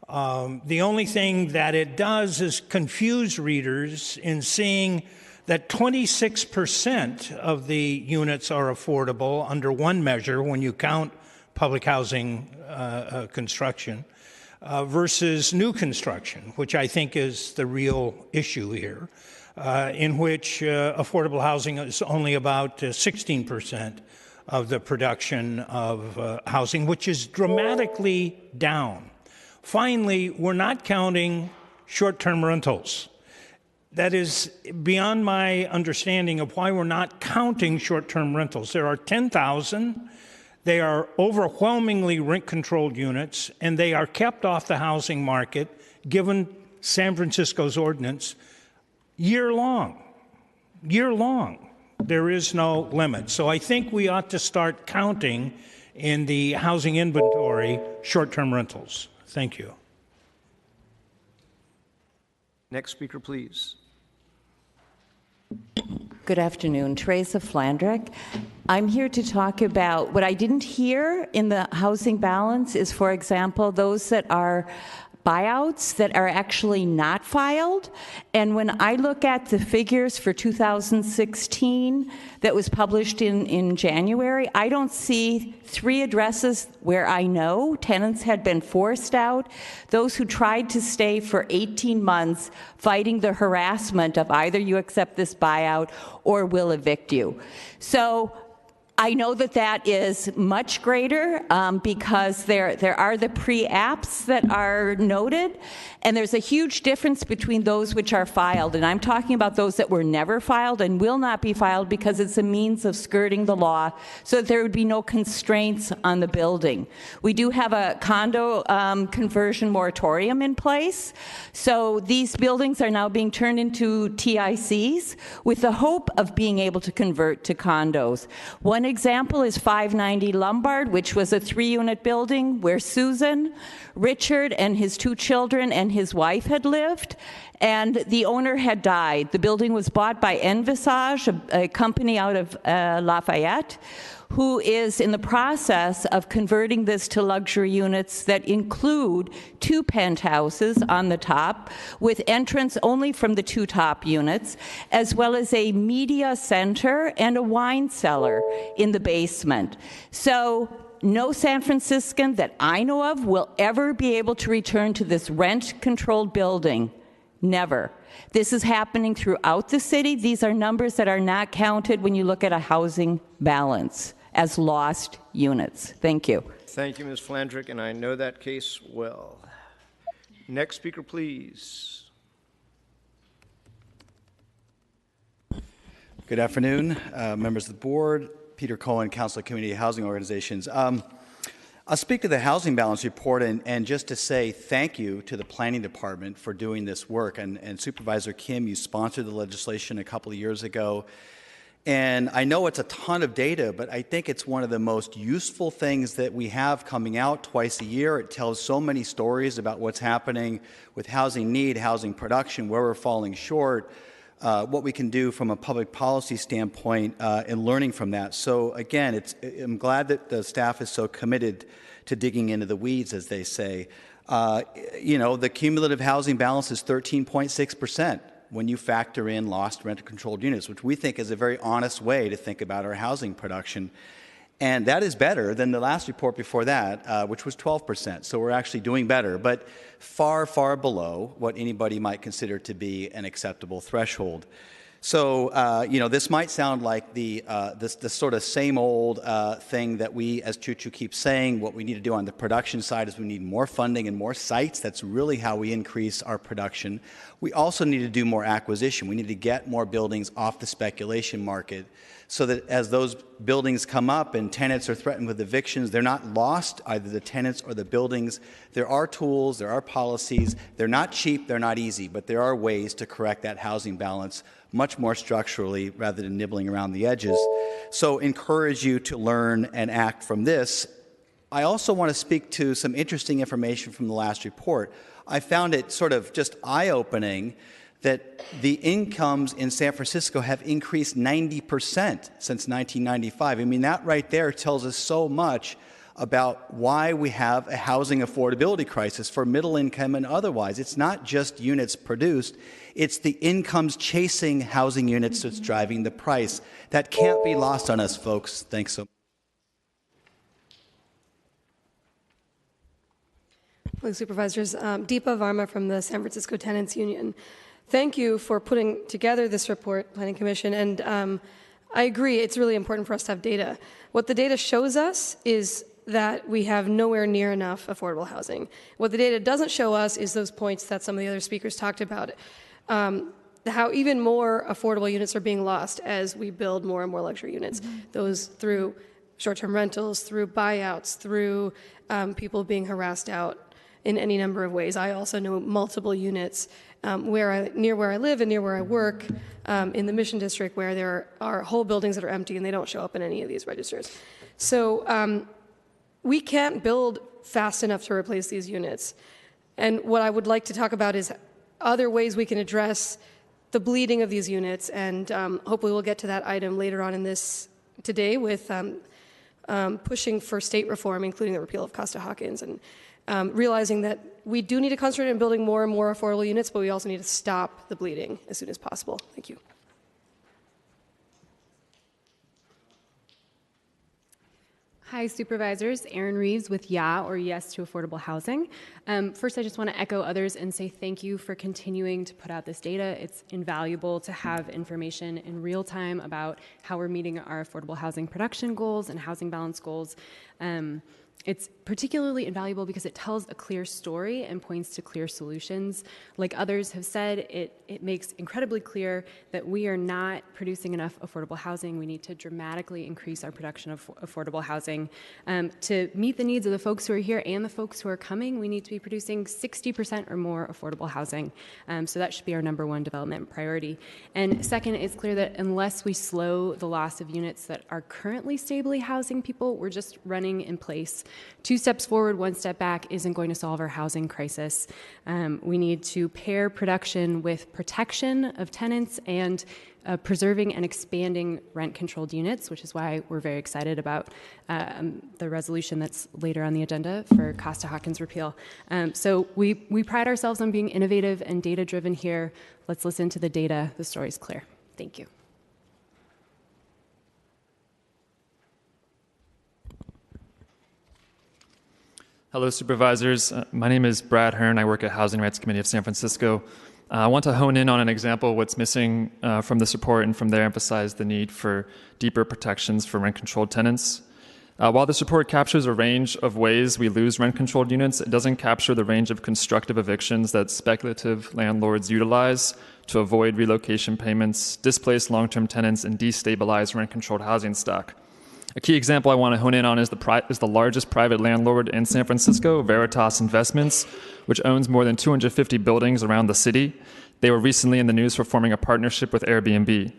P: The only thing that it does is confuse readers in seeing that 26% of the units are affordable under one measure when you count public housing construction versus new construction, which I think is the real issue here, in which affordable housing is only about 16% of the production of housing, which is dramatically down. Finally, we're not counting short-term rentals. That is beyond my understanding of why we're not counting short-term rentals. There are 10,000. They are overwhelmingly rent-controlled units, and they are kept off the housing market, given San Francisco's ordinance, year-long. Year-long. There is no limit. So I think we ought to start counting in the housing inventory short-term rentals. Thank you.
A: Next speaker, please.
S: Good afternoon. Teresa Flandrick. I'm here to talk about what I didn't hear in the housing balance is, for example, those that are buyouts that are actually not filed. And when I look at the figures for 2016 that was published in January, I don't see 3 addresses where I know tenants had been forced out, those who tried to stay for 18 months fighting the harassment of either you accept this buyout or we'll evict you. So I know that that is much greater because there are the pre-apps that are noted, and there's a huge difference between those which are filed. And I'm talking about those that were never filed and will not be filed because it's a means of skirting the law so that there would be no constraints on the building. We do have a condo conversion moratorium in place. So these buildings are now being turned into TICs with the hope of being able to convert to condos. One example is 590 Lombard, which was a 3-unit building where Susan, Richard, and his 2 children and his wife had lived, and the owner had died. The building was bought by Envisage, a company out of Lafayette, who is in the process of converting this to luxury units that include 2 penthouses on the top with entrance only from the 2 top units, as well as a media center and a wine cellar in the basement. So no San Franciscan that I know of will ever be able to return to this rent-controlled building. Never. This is happening throughout the city. These are numbers that are not counted when you look at a housing balance as lost units. Thank you.
A: Thank you, Ms. Flandrick, and I know that case well. Next speaker, please.
T: Good afternoon, members of the board. Peter Cohen, Council of Community Housing Organizations. I'll speak to the Housing Balance Report and just to say thank you to the Planning Department for doing this work. And Supervisor Kim, you sponsored the legislation a couple of years ago. And I know it's a ton of data, but I think it's one of the most useful things that we have coming out twice a year. It tells so many stories about what's happening with housing need, housing production, where we're falling short, what we can do from a public policy standpoint and learning from that. So again, I'm glad that the staff is so committed to digging into the weeds, as they say. The cumulative housing balance is 13.6% when you factor in lost rent-controlled units, which we think is a very honest way to think about our housing production. And that is better than the last report before that, which was 12%. So we're actually doing better, but far, far below what anybody might consider to be an acceptable threshold. So, this might sound like the sort of same old thing that we, as Choo-Choo, keep saying. What we need to do on the production side is we need more funding and more sites. That's really how we increase our production. We also need to do more acquisition. We need to get more buildings off the speculation market so that as those buildings come up and tenants are threatened with evictions, they're not lost, either the tenants or the buildings. There are tools, there are policies. They're not cheap, they're not easy, but there are ways to correct that housing balance much more structurally rather than nibbling around the edges. So encourage you to learn and act from this. I also want to speak to some interesting information from the last report. I found it sort of just eye-opening that the incomes in San Francisco have increased 90% since 1995. I mean, that right there tells us so much about why we have a housing affordability crisis for middle income and otherwise. It's not just units produced, it's the incomes chasing housing units that's driving the price. That can't be lost on us, folks. Thanks so much.
U: Supervisors, Deepa Varma from the San Francisco Tenants Union. Thank you for putting together this report, Planning Commission, and I agree, it's really important for us to have data. What the data shows us is that we have nowhere near enough affordable housing. What the data doesn't show us is those points that some of the other speakers talked about, how even more affordable units are being lost as we build more and more luxury units. Those through short-term rentals, through buyouts, through people being harassed out in any number of ways. I also know multiple units near where I live and near where I work in the Mission District where there are whole buildings that are empty and they don't show up in any of these registers. So we can't build fast enough to replace these units. And what I would like to talk about is other ways we can address the bleeding of these units, and hopefully we'll get to that item later on in this today with pushing for state reform, including the repeal of Costa-Hawkins. And realizing that we do need to concentrate on building more and more affordable units, but we also need to stop the bleeding as soon as possible. Thank you.
C: Hi, Supervisors. Erin Reeves with YA, or Yes to Affordable Housing. First, I just want to echo others and say thank you for continuing to put out this data. It's invaluable to have information in real time about how we're meeting our affordable housing production goals and housing balance goals. It's particularly invaluable because it tells a clear story and points to clear solutions. Like others have said, it makes incredibly clear that we are not producing enough affordable housing. We need to dramatically increase our production of affordable housing. To meet the needs of the folks who are here and the folks who are coming, we need to be producing 60% or more affordable housing. So that should be our #1 development priority. And second, it's clear that unless we slow the loss of units that are currently stably housing people, we're just running in place. 2 steps forward, 1 step back isn't going to solve our housing crisis. We need to pair production with protection of tenants and preserving and expanding rent-controlled units, which is why we're very excited about the resolution that's later on the agenda for Costa-Hawkins repeal. So we pride ourselves on being innovative and data-driven here. Let's listen to the data. The story's clear. Thank you.
V: Hello, Supervisors. My name is Brad Hearn. I work at Housing Rights Committee of San Francisco. I want to hone in on an example of what's missing from this report, and from there emphasize the need for deeper protections for rent-controlled tenants. While this report captures a range of ways we lose rent-controlled units, it doesn't capture the range of constructive evictions that speculative landlords utilize to avoid relocation payments, displace long-term tenants, and destabilize rent-controlled housing stock. A key example I want to hone in on is the largest private landlord in San Francisco, Veritas Investments, which owns more than 250 buildings around the city. They were recently in the news for forming a partnership with Airbnb.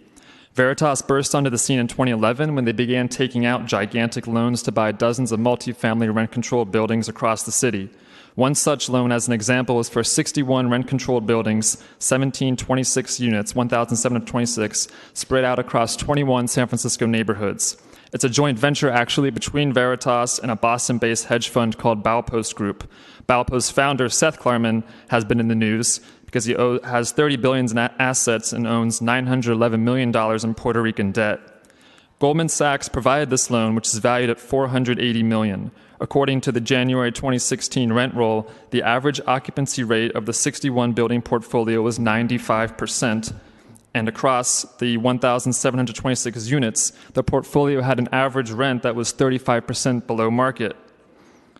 V: Veritas burst onto the scene in 2011 when they began taking out gigantic loans to buy dozens of multifamily rent-controlled buildings across the city. One such loan, as an example, is for 61 rent-controlled buildings, 1,726 units, 1,726, spread out across 21 San Francisco neighborhoods. It's a joint venture, actually, between Veritas and a Boston-based hedge fund called Baupost Group. Baupost founder Seth Klarman has been in the news because he has $30 billion in assets and owns $911 million in Puerto Rican debt. Goldman Sachs provided this loan, which is valued at $480 million. According to the January 2016 rent roll, the average occupancy rate of the 61 building portfolio was 95%. And across the 1,726 units, the portfolio had an average rent that was 35% below market.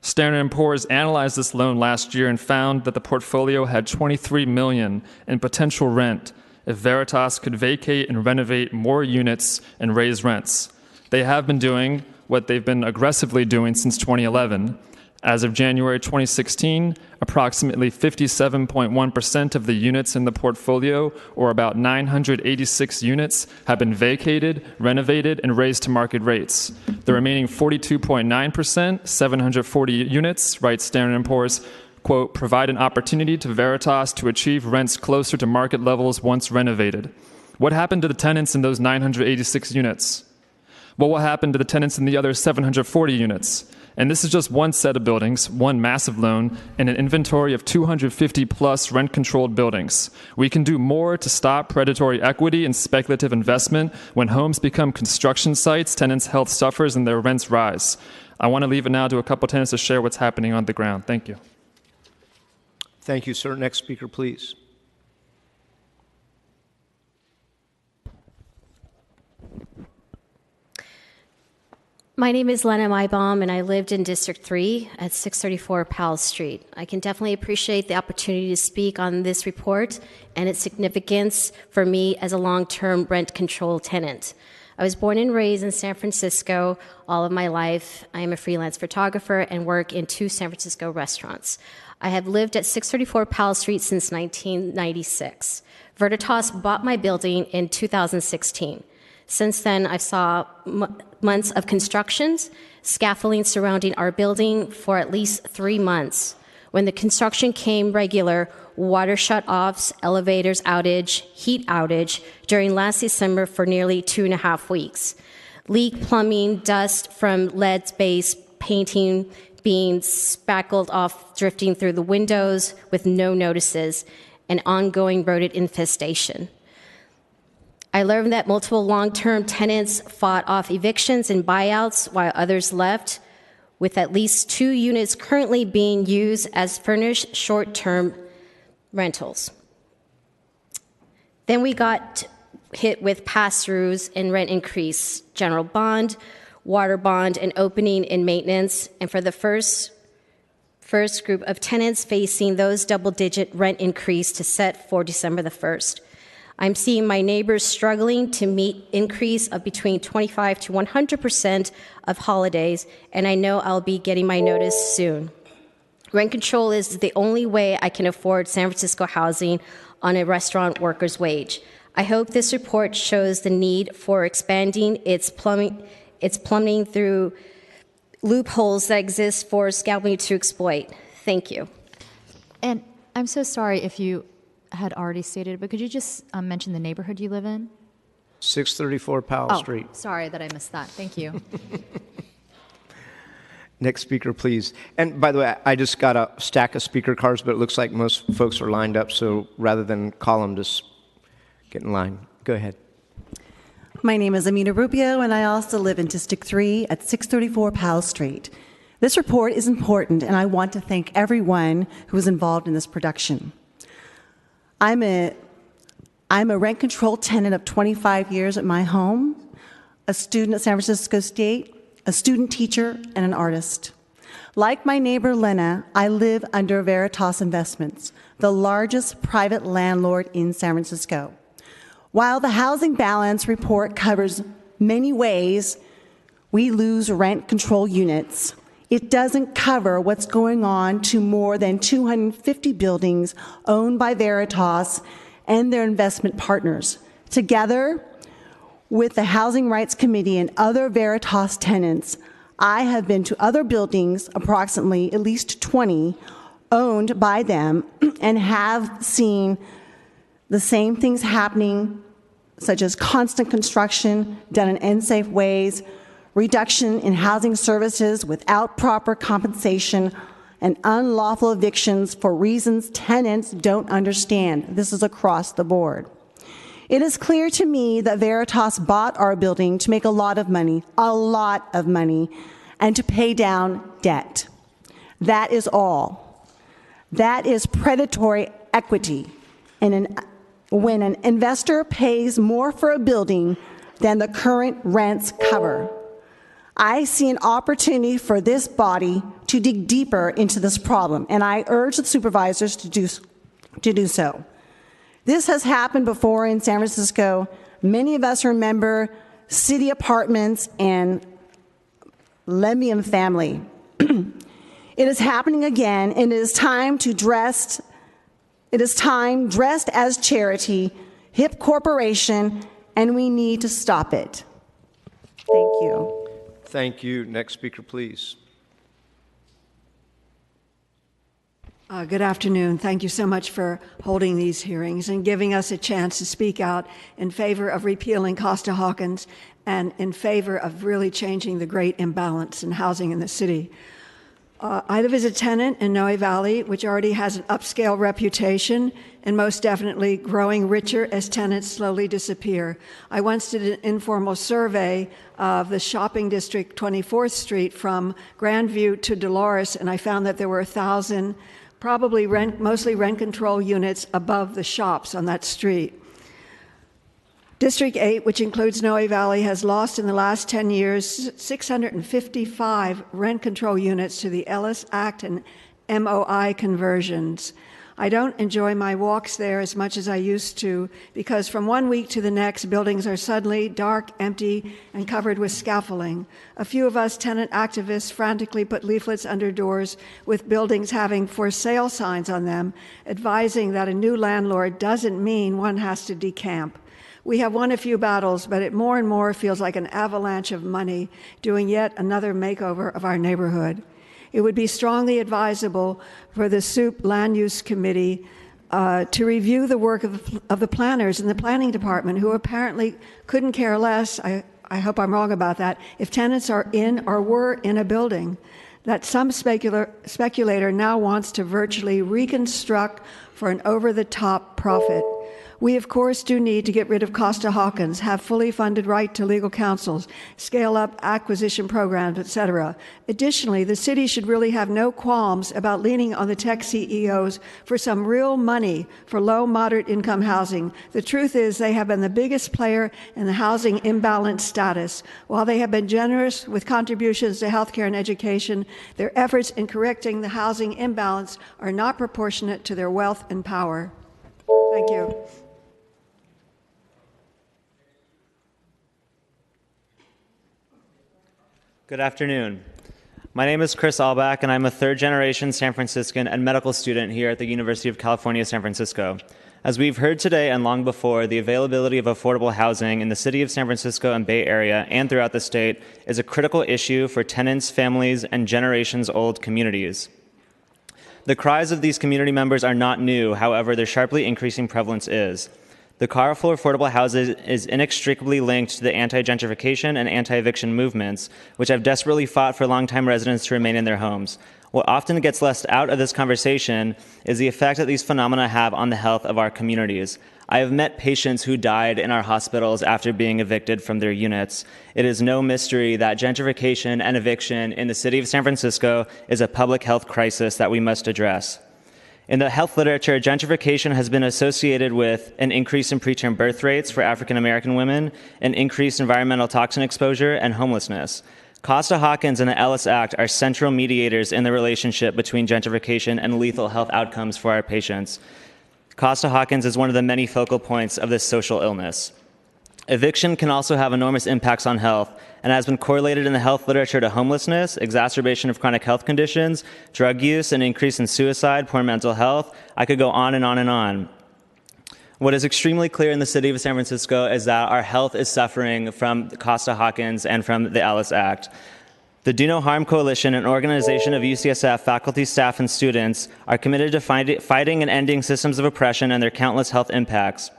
V: Standard & Poor's analyzed this loan last year and found that the portfolio had $23 million in potential rent if Veritas could vacate and renovate more units and raise rents. They have been doing what they've been aggressively doing since 2011. As of January 2016, approximately 57.1% of the units in the portfolio, or about 986 units, have been vacated, renovated, and raised to market rates. The remaining 42.9%, 740 units, writes Standard & Poor's, quote, provide an opportunity to Veritas to achieve rents closer to market levels once renovated. What happened to the tenants in those 986 units? What will happen to the tenants in the other 740 units? And this is just one set of buildings, one massive loan, and an inventory of 250-plus rent-controlled buildings. We can do more to stop predatory equity and speculative investment. When homes become construction sites, tenants' health suffers and their rents rise. I want to leave it now to a couple tenants to share what's happening on the ground. Thank you.
A: Thank you, sir. Next speaker, please.
W: My name is Lena Maibaum, and I lived in District 3 at 634 Powell Street. I can definitely appreciate the opportunity to speak on this report and its significance for me as a long-term rent-controlled tenant. I was born and raised in San Francisco all of my life. I am a freelance photographer and work in 2 San Francisco restaurants. I have lived at 634 Powell Street since 1996. Veritas bought my building in 2016. Since then, I saw months of constructions, scaffolding surrounding our building for at least 3 months. When the construction came regular, water shut-offs, elevators outage, heat outage during last December for nearly 2.5 weeks. Leak plumbing, dust from lead-based painting being spackled off, drifting through the windows with no notices, and ongoing rodent infestation. I learned that multiple long-term tenants fought off evictions and buyouts while others left, with at least 2 units currently being used as furnished short-term rentals. Then we got hit with pass-throughs and rent increase, general bond, water bond, and opening and maintenance. And for the first group of tenants facing those double-digit rent increase to set for December the 1st. I'm seeing my neighbors struggling to meet increase of between 25 to 100% of holidays, and I know I'll be getting my notice soon. Rent control is the only way I can afford San Francisco housing on a restaurant worker's wage. I hope this report shows the need for expanding its plumbing through loopholes that exist for scalping to exploit. Thank you.
J: And I'm so sorry if you had already stated, but could you just mention the neighborhood you live in?
A: 634 Powell Street.
J: Sorry that I missed that. Thank you.
A: Next speaker, please. And by the way, I just got a stack of speaker cards, but it looks like most folks are lined up, so rather than call them, just get in line. Go ahead.
D: My name is Amina Rubio, and I also live in District 3 at 634 Powell Street. This report is important, and I want to thank everyone who was involved in this production. I'm a rent-controlled tenant of 25 years at my home, a student at San Francisco State, a student teacher, and an artist. Like my neighbor Lena, I live under Veritas Investments, the largest private landlord in San Francisco. While the housing balance report covers many ways we lose rent control units, it doesn't cover what's going on to more than 250 buildings owned by Veritas and their investment partners. Together with the Housing Rights Committee and other Veritas tenants, I have been to other buildings, approximately at least 20, owned by them, and have seen the same things happening, such as constant construction done in unsafe ways, reduction in housing services without proper compensation, and unlawful evictions for reasons tenants don't understand. This is across the board. It is clear to me that Veritas bought our building to make a lot of money, and to pay down debt. That is all. That is predatory equity. And when an investor pays more for a building than the current rents cover, I see an opportunity for this body to dig deeper into this problem, and I urge the supervisors to do so. This has happened before in San Francisco. Many of us remember city apartments and Lembium family. It is happening again, and it is time dressed as charity, hip corporation, and we need to stop it. Thank you.
A: Thank you. Next speaker, please.
F: Good afternoon. Thank you so much for holding these hearings and giving us a chance to speak out in favor of repealing Costa-Hawkins and in favor of really changing the great imbalance in housing in the city. I live as a tenant in Noe Valley, which already has an upscale reputation and most definitely growing richer as tenants slowly disappear. I once did an informal survey of the shopping district 24th Street from Grandview to Dolores, and I found that there were 1,000 probably mostly rent control units above the shops on that street. District 8, which includes Noe Valley, has lost in the last 10 years 655 rent control units to the Ellis Act and MOI conversions. I don't enjoy my walks there as much as I used to because from one week to the next, buildings are suddenly dark, empty, and covered with scaffolding. A few of us tenant activists frantically put leaflets under doors with buildings having for sale signs on them, advising that a new landlord doesn't mean one has to decamp. We have won a few battles, but it more and more feels like an avalanche of money doing yet another makeover of our neighborhood. It would be strongly advisable for the SOUP Land Use Committee to review the work of the planners in the planning department, who apparently couldn't care less, I hope I'm wrong about that, if tenants are in or were in a building. that some speculator now wants to virtually reconstruct for an over-the-top profit. We, of course, do need to get rid of Costa-Hawkins, have fully funded right to legal counsels, scale up acquisition programs, etc. Additionally, the city should really have no qualms about leaning on the tech CEOs for some real money for low, moderate income housing. The truth is they have been the biggest player in the housing imbalance status. While they have been generous with contributions to healthcare and education, their efforts in correcting the housing imbalance are not proportionate to their wealth and power. Thank you.
G: Good afternoon. My name is Chris Albach, and I'm a third-generation San Franciscan and medical student here at the University of California, San Francisco. As we've heard today and long before, the availability of affordable housing in the city of San Francisco and Bay Area and throughout the state is a critical issue for tenants, families, and generations-old communities. The cries of these community members are not new, however, their sharply increasing prevalence is. The call for affordable houses is inextricably linked to the anti-gentrification and anti-eviction movements, which have desperately fought for longtime residents to remain in their homes. What often gets left out of this conversation is the effect that these phenomena have on the health of our communities. I have met patients who died in our hospitals after being evicted from their units. It is no mystery that gentrification and eviction in the city of San Francisco is a public health crisis that we must address. In the health literature, gentrification has been associated with an increase in preterm birth rates for African American women, an increased environmental toxin exposure, and homelessness. Costa-Hawkins and the Ellis Act are central mediators in the relationship between gentrification and lethal health outcomes for our patients. Costa-Hawkins is one of the many focal points of this social illness. Eviction can also have enormous impacts on health and has been correlated in the health literature to homelessness, exacerbation of chronic health conditions, drug use, an increase in suicide, poor mental health. I could go on and on and on. What is extremely clear in the city of San Francisco is that our health is suffering from Costa-Hawkins and from the Ellis Act. The Do No Harm Coalition, an organization of UCSF faculty, staff, and students, are committed to fighting and ending systems of oppression and their countless health impacts.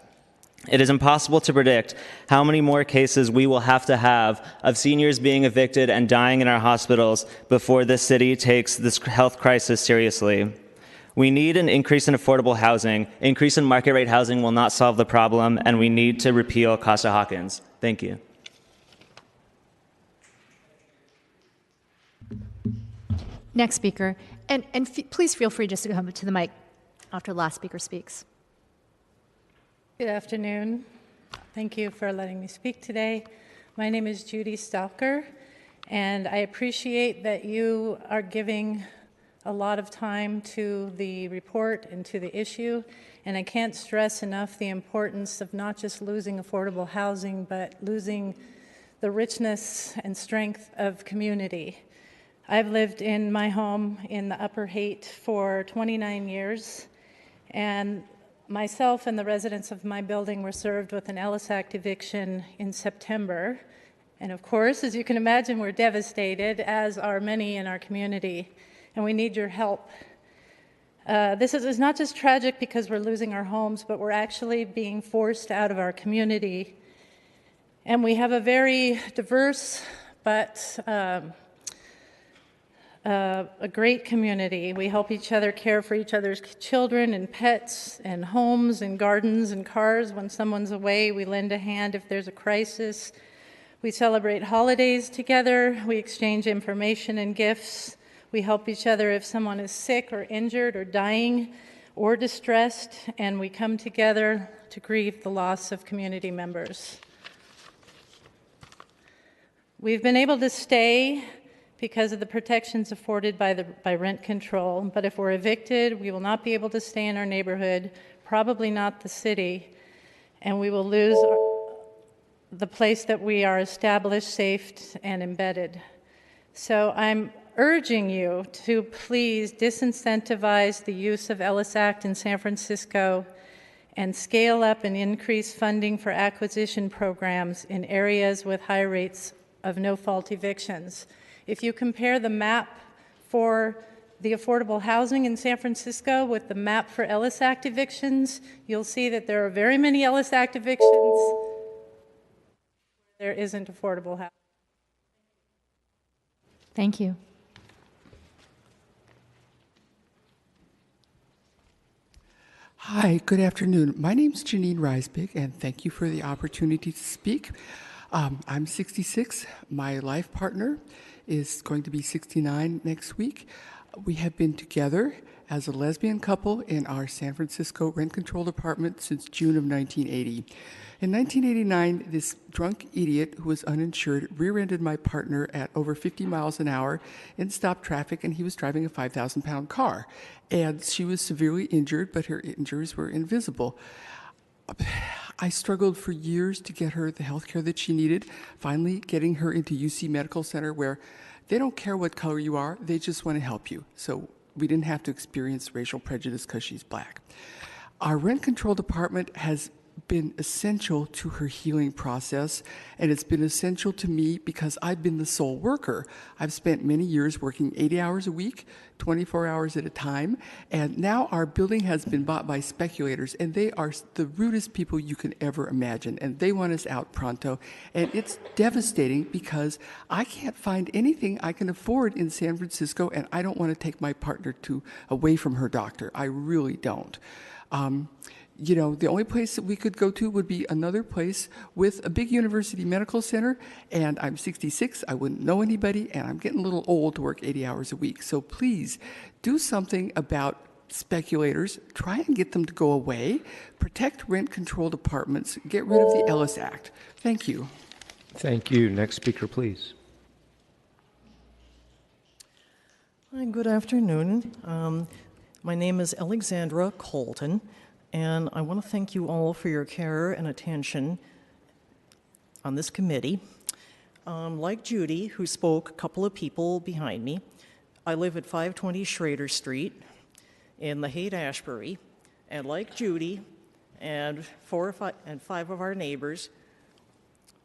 G: It is impossible to predict how many more cases we will have to have of seniors being evicted and dying in our hospitals before this city takes this health crisis seriously. We need an increase in affordable housing. Increase in market rate housing will not solve the problem, and we need to repeal Costa-Hawkins. Thank you.
J: Next speaker. And please feel free just to come to the mic after the last speaker speaks.
H: Good afternoon. Thank you for letting me speak today. My name is Judy Stalker, and I appreciate that you are giving a lot of time to the report and to the issue, and I can't stress enough the importance of not just losing affordable housing, but losing the richness and strength of community. I've lived in my home in the Upper Haight for 29 years, and myself and the residents of my building were served with an Ellis Act eviction in September. And of course, as you can imagine, we're devastated, as are many in our community, and we need your help. This is not just tragic because we're losing our homes, but we're actually being forced out of our community. And we have a very diverse but a great community. We help each other care for each other's children and pets and homes and gardens and cars. When someone's away, we lend a hand if there's a crisis. We celebrate holidays together. We exchange information and gifts. We help each other if someone is sick or injured or dying or distressed, and we come together to grieve the loss of community members. We've been able to stay because of the protections afforded by rent control. But if we're evicted, we will not be able to stay in our neighborhood, probably not the city, and we will lose the place that we are established, safe, and embedded. So I'm urging you to please disincentivize the use of Ellis Act in San Francisco and scale up and increase funding for acquisition programs in areas with high rates of no-fault evictions. If you compare the map for the affordable housing in San Francisco with the map for Ellis Act evictions, you'll see that there are very many Ellis Act evictions. There isn't affordable housing.
J: Thank you.
B: Hi, good afternoon. My name's Janine Reisbig, and thank you for the opportunity to speak. I'm 66. My life partner is going to be 69 next week. We have been together as a lesbian couple in our San Francisco rent-controlled apartment since June of 1980. In 1989, this drunk idiot who was uninsured rear-ended my partner at over 50 miles an hour in stop traffic, and he was driving a 5,000-pound car. And she was severely injured, but her injuries were invisible. I struggled for years to get her the health care that she needed, finally getting her into UC Medical Center, where they don't care what color you are, they just want to help you. So we didn't have to experience racial prejudice because she's black. Our rent-controlled apartment has been essential to her healing process, and it's been essential to me because I've been the sole worker. I've spent many years working 80 hours a week, 24 hours at a time, and now our building has been bought by speculators, and they are the rudest people you can ever imagine, and they want us out pronto, and it's devastating because I can't find anything I can afford in San Francisco, and I don't want to take my partner away from her doctor. I really don't. You know, the only place that we could go to would be another place with a big university medical center, and I'm 66, I wouldn't know anybody, and I'm getting a little old to work 80 hours a week. So please do something about speculators, try and get them to go away, protect rent-controlled apartments, get rid of the Ellis Act. Thank you.
A: Thank you. Next speaker, please.
E: Hi, good afternoon. My name is Alexandra Colton, and I want to thank you all for your care and attention on this committee. Like Judy, who spoke, a couple of people behind me, I live at 520 Schrader Street in the Haight-Ashbury, and like Judy and five of our neighbors,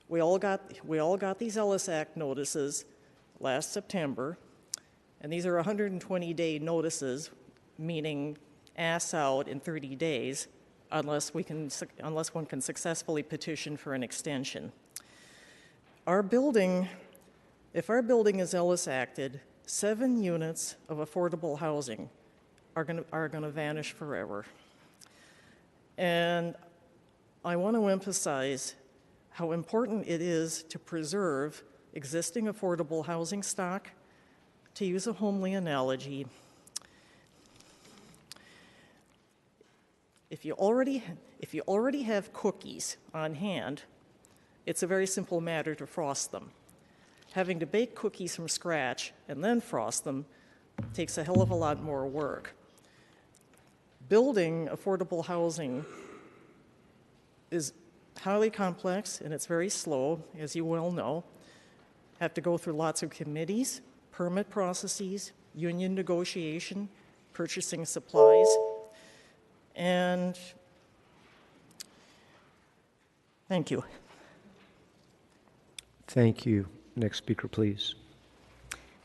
E: we all got these Ellis Act notices last September, and these are 120-day notices, meaning ass out in 30 days unless one can successfully petition for an extension. If our building is Ellis Acted, 7 units of affordable housing are going to vanish forever. And I want to emphasize how important it is to preserve existing affordable housing stock. To use a homely analogy, if you already have cookies on hand, it's a very simple matter to frost them. Having to bake cookies from scratch and then frost them takes a hell of a lot more work. Building affordable housing is highly complex and it's very slow, as you well know. Have to go through lots of committees, permit processes, union negotiation, purchasing supplies, and thank you.
A: Thank you. Next speaker, please.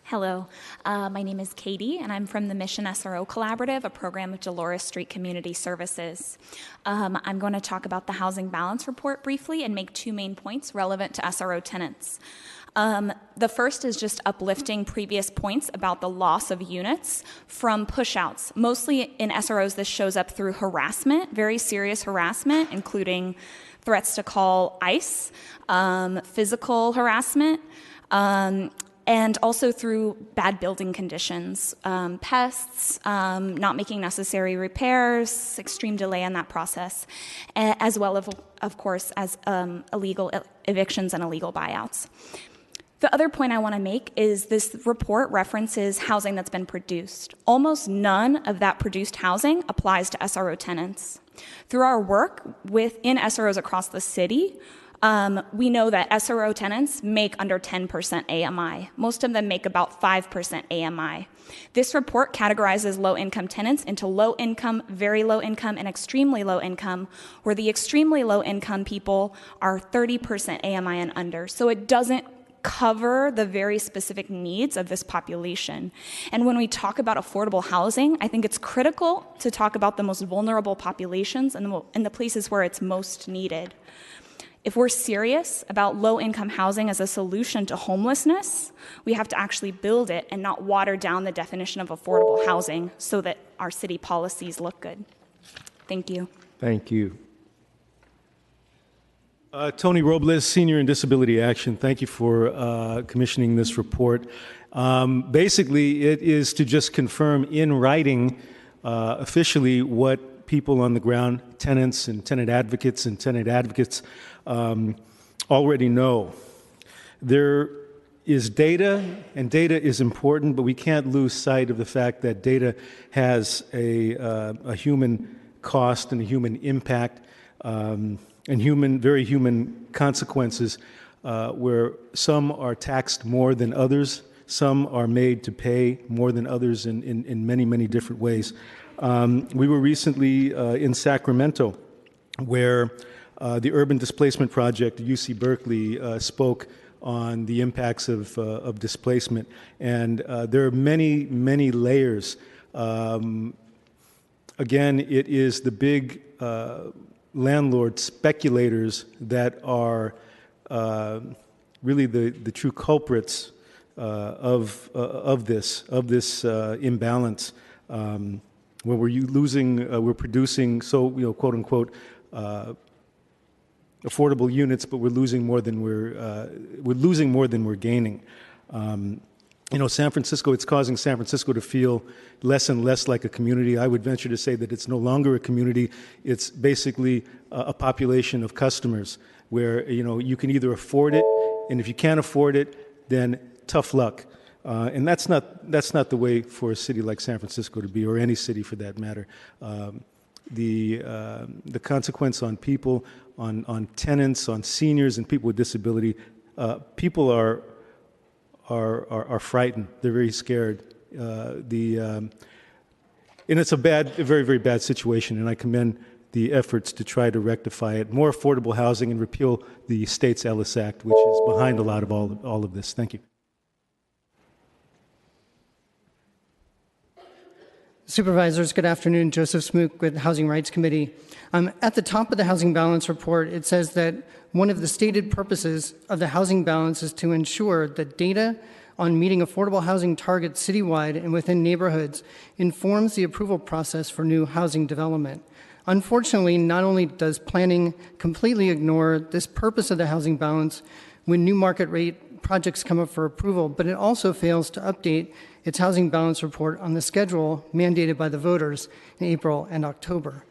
I: Hello, my name is Katie, and I'm from the Mission SRO Collaborative, a program of Dolores Street Community Services. I'm going to talk about the Housing Balance Report briefly and make 2 main points relevant to SRO tenants. The first is just uplifting previous points about the loss of units from pushouts. Mostly in SROs, this shows up through harassment, very serious harassment, including threats to call ICE, physical harassment, and also through bad building conditions, pests, not making necessary repairs, extreme delay in that process, as well as, of course, as illegal evictions and illegal buyouts. The other point I want to make is this report references housing that's been produced. Almost none of that produced housing applies to SRO tenants. Through our work within SROs across the city, we know that SRO tenants make under 10% AMI. Most of them make about 5% AMI. This report categorizes low-income tenants into low-income, very low-income, and extremely low-income, where the extremely low-income people are 30% AMI and under. So it doesn't cover the very specific needs of this population. And when we talk about affordable housing, I think it's critical to talk about the most vulnerable populations and the places where it's most needed. If we're serious about low-income housing as a solution to homelessness, we have to actually build it and not water down the definition of affordable housing so that our city policies look good. Thank you.
A: Thank you.
L: Tony Robles, Senior in Disability Action. Thank you for commissioning this report. Basically, it is to just confirm in writing officially what people on the ground, tenants and tenant advocates already know. There is data, and data is important, but we can't lose sight of the fact that data has a human cost and a human impact and very human consequences, where some are taxed more than others, some are made to pay more than others in many, many different ways. We were recently in Sacramento, where the Urban Displacement Project at UC Berkeley spoke on the impacts of displacement. And there are many, many layers. Again, it is the big landlord speculators that are really the true culprits of this imbalance, where we're producing quote unquote affordable units, but we're losing more than we're gaining. San Francisco, it's causing San Francisco to feel less and less like a community. I would venture to say that it's no longer a community. It's basically a population of customers where, you can either afford it, and if you can't afford it, then tough luck. And that's not the way for a city like San Francisco to be, or any city for that matter. The consequence on people, on tenants, on seniors, and people with disability, people are frightened. They're very scared. And it's a very, very bad situation, and I commend the efforts to try to rectify it. More affordable housing and repeal the state's Ellis Act, which is behind a lot of all of this. Thank you.
N: Supervisors, good afternoon. Joseph Smook with Housing Rights Committee. At the top of the Housing Balance Report, it says that one of the stated purposes of the Housing Balance is to ensure that data on meeting affordable housing targets citywide and within neighborhoods informs the approval process for new housing development. Unfortunately, not only does planning completely ignore this purpose of the Housing Balance when new market rate projects come up for approval, but it also fails to update its Housing Balance Report on the schedule mandated by the voters in April and October.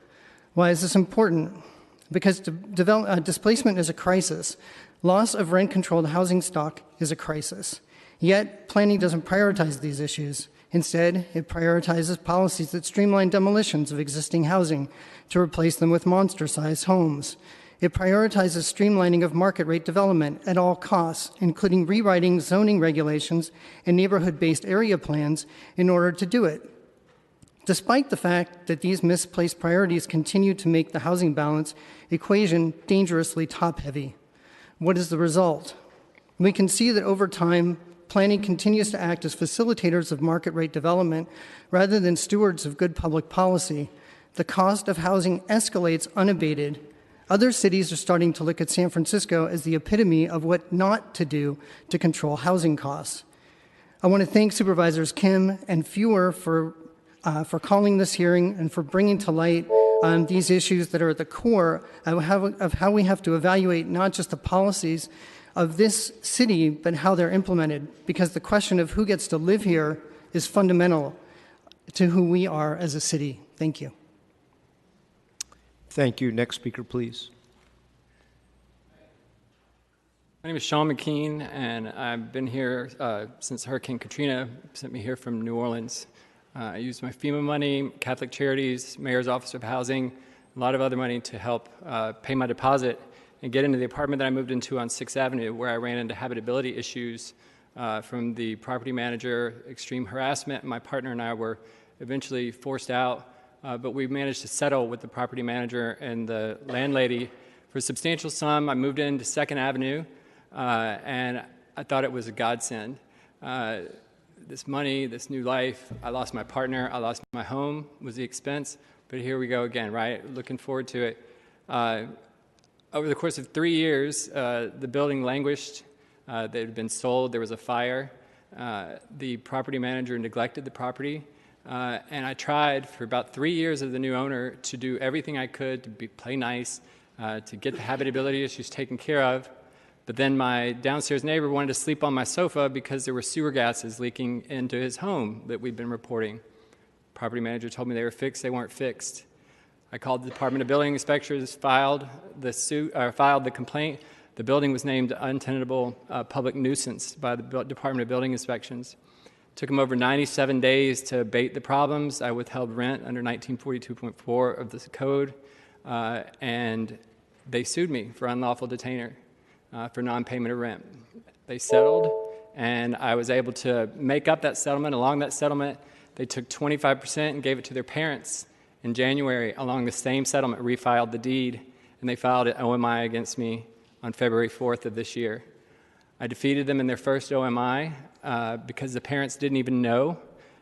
N: Why is this important? Because displacement is a crisis. Loss of rent-controlled housing stock is a crisis. Yet, planning doesn't prioritize these issues. Instead, it prioritizes policies that streamline demolitions of existing housing to replace them with monster-sized homes. It prioritizes streamlining of market rate development at all costs, including rewriting zoning regulations and neighborhood-based area plans in order to do it. Despite the fact that these misplaced priorities continue to make the housing balance equation dangerously top-heavy. What is the result? We can see that over time, planning continues to act as facilitators of market rate development rather than stewards of good public policy. The cost of housing escalates unabated. Other cities are starting to look at San Francisco as the epitome of what not to do to control housing costs. I want to thank Supervisors Kim and Fewer for calling this hearing and for bringing to light these issues that are at the core of how we have to evaluate not just the policies of this city, but how they're implemented, because the question of who gets to live here is fundamental to who we are as a city. Thank you.
A: Thank you. Next speaker, please.
O: My name is Sean McKean, and I've been here since Hurricane Katrina sent me here from New Orleans. I used my FEMA money, Catholic Charities, Mayor's Office of Housing, a lot of other money to help pay my deposit and get into the apartment that I moved into on 6th Avenue, where I ran into habitability issues from the property manager, extreme harassment. My partner and I were eventually forced out, but we managed to settle with the property manager and the landlady for a substantial sum. I moved into 2nd Avenue, and I thought it was a godsend. This money, this new life, I lost my partner, I lost my home, was the expense, but here we go again, right? Looking forward to it. Over the course of 3 years, the building languished. They had been sold. There was a fire. The property manager neglected the property. And I tried for about 3 years as the new owner to do everything I could to play nice, to get the habitability issues taken care of. But then my downstairs neighbor wanted to sleep on my sofa because there were sewer gases leaking into his home that we'd been reporting. Property manager told me they were fixed. They weren't fixed. I called the Department of Building Inspectors, filed the complaint. The building was named untenable public nuisance by the Department of Building Inspections. Took them over 97 days to abate the problems. I withheld rent under 1942.4 of the code, and they sued me for unlawful detainer for non-payment of rent. They settled, and I was able to make up that settlement. Along that settlement, they took 25% and gave it to their parents. In January, along the same settlement, refiled the deed, and they filed an OMI against me on February 4th of this year. I defeated them in their first OMI because the parents didn't even know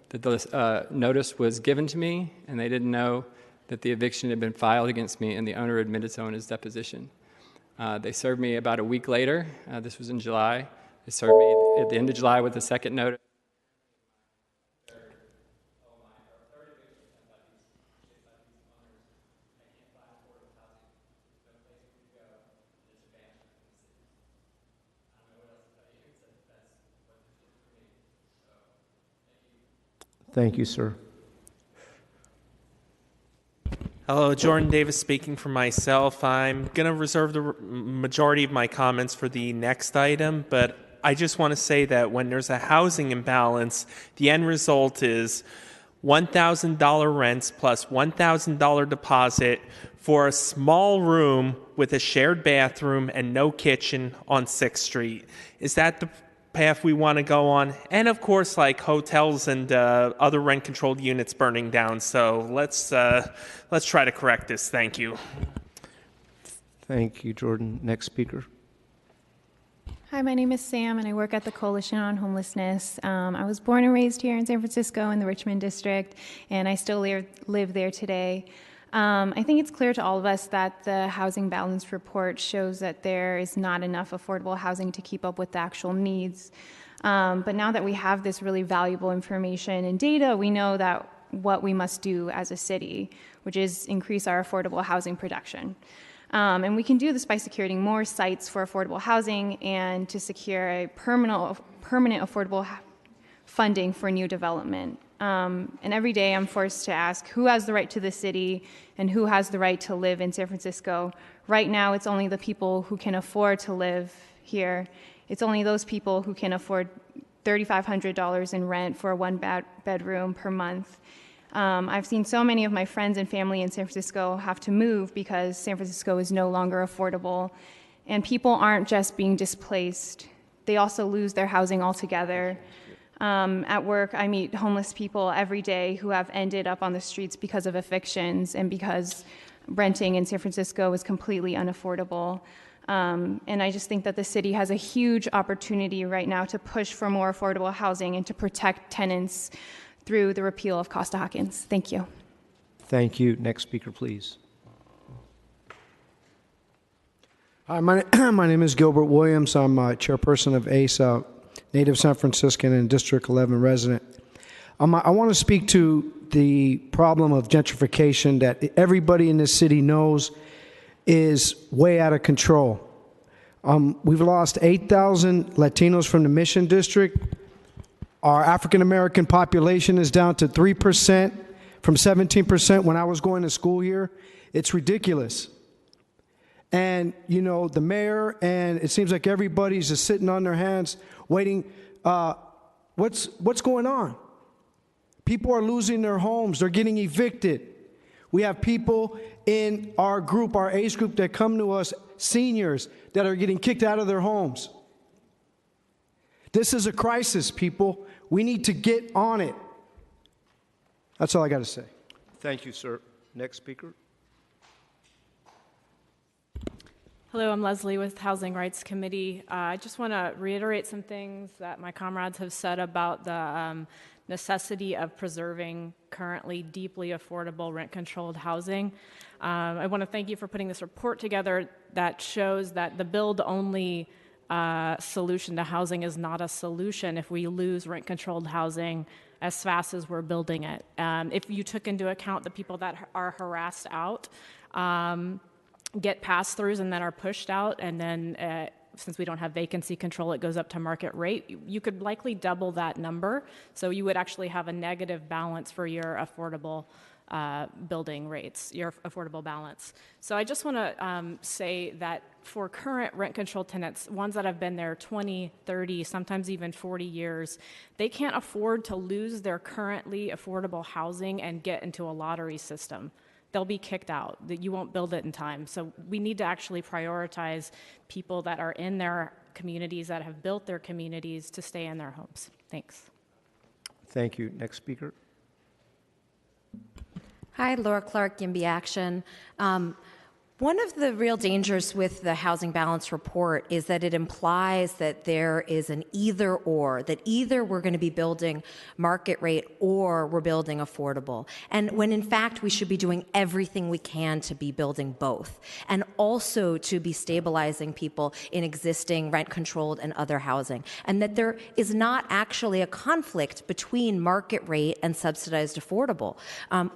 O: that the notice was given to me, and they didn't know that the eviction had been filed against me, and the owner admitted so in his deposition. They served me about a week later. This was in July. They served me at the end of July with a second notice.
A: Thank you, sir.
K: Hello, Jordan Davis speaking for myself. I'm going to reserve the majority of my comments for the next item, but I just want to say that when there's a housing imbalance, the end result is $1,000 rents plus $1,000 deposit for a small room with a shared bathroom and no kitchen on 6th Street. Is that the path we want to go on? And of course, like hotels and other rent-controlled units burning down. So let's try to correct this. Thank you.
A: Thank you, Jordan. Next speaker.
Q: Hi, my name is Sam, and I work at the Coalition on Homelessness. I was born and raised here in San Francisco in the Richmond district, and I still live there today. I think it's clear to all of us that the Housing Balance Report shows that there is not enough affordable housing to keep up with the actual needs. But now that we have this really valuable information and data, we know that what we must do as a city, which is increase our affordable housing production. And we can do this by securing more sites for affordable housing and to secure a permanent affordable funding for new development. And every day I'm forced to ask who has the right to the city and who has the right to live in San Francisco. Right now, it's only the people who can afford to live here. It's only those people who can afford $3,500 in rent for a one-bedroom per month. I've seen so many of my friends and family in San Francisco have to move because San Francisco is no longer affordable. And people aren't just being displaced. They also lose their housing altogether. At work, I meet homeless people every day who have ended up on the streets because of evictions and because renting in San Francisco is completely unaffordable. And I just think that the city has a huge opportunity right now to push for more affordable housing and to protect tenants through the repeal of Costa-Hawkins. Thank you.
A: Thank you. Next speaker, please.
R: Hi, my name is Gilbert Williams. I'm chairperson of ACE, native San Franciscan and District 11 resident. I want to speak to the problem of gentrification that everybody in this city knows is way out of control. We've lost 8,000 Latinos from the Mission District. Our African American population is down to 3% from 17% when I was going to school here. It's ridiculous. And, you know, the mayor and it seems like everybody's just sitting on their hands waiting. What's going on? People are losing their homes. They're getting evicted. We have people in our group, our age group, that come to us, seniors, that are getting kicked out of their homes. This is a crisis, people. We need to get on it. That's all I got to say.
A: Thank you, sir. Next speaker.
X: Hello, I'm Leslie with Housing Rights Committee. I just want to reiterate some things that my comrades have said about the necessity of preserving currently deeply affordable rent-controlled housing. I want to thank you for putting this report together that shows that the build-only solution to housing is not a solution if we lose rent-controlled housing as fast as we're building it. If you took into account the people that are harassed out, get pass-throughs and then are pushed out, and then since we don't have vacancy control, it goes up to market rate, you could likely double that number. So you would actually have a negative balance for your affordable building rates, your affordable balance. So I just want to say that for current rent-controlled tenants, ones that have been there 20, 30, sometimes even 40 years, they can't afford to lose their currently affordable housing and get into a lottery system. They'll be kicked out. You won't build it in time. So we need to actually prioritize people that are in their communities, that have built their communities, to stay in their homes. Thanks.
A: Thank you. Next speaker.
M: Hi, Laura Clark, YIMBY Action. One of the real dangers with the Housing Balance Report is that it implies that there is an either or, that either we're going to be building market rate or we're building affordable. And when in fact we should be doing everything we can to be building both, and also to be stabilizing people in existing rent-controlled and other housing. And that there is not actually a conflict between market rate and subsidized affordable.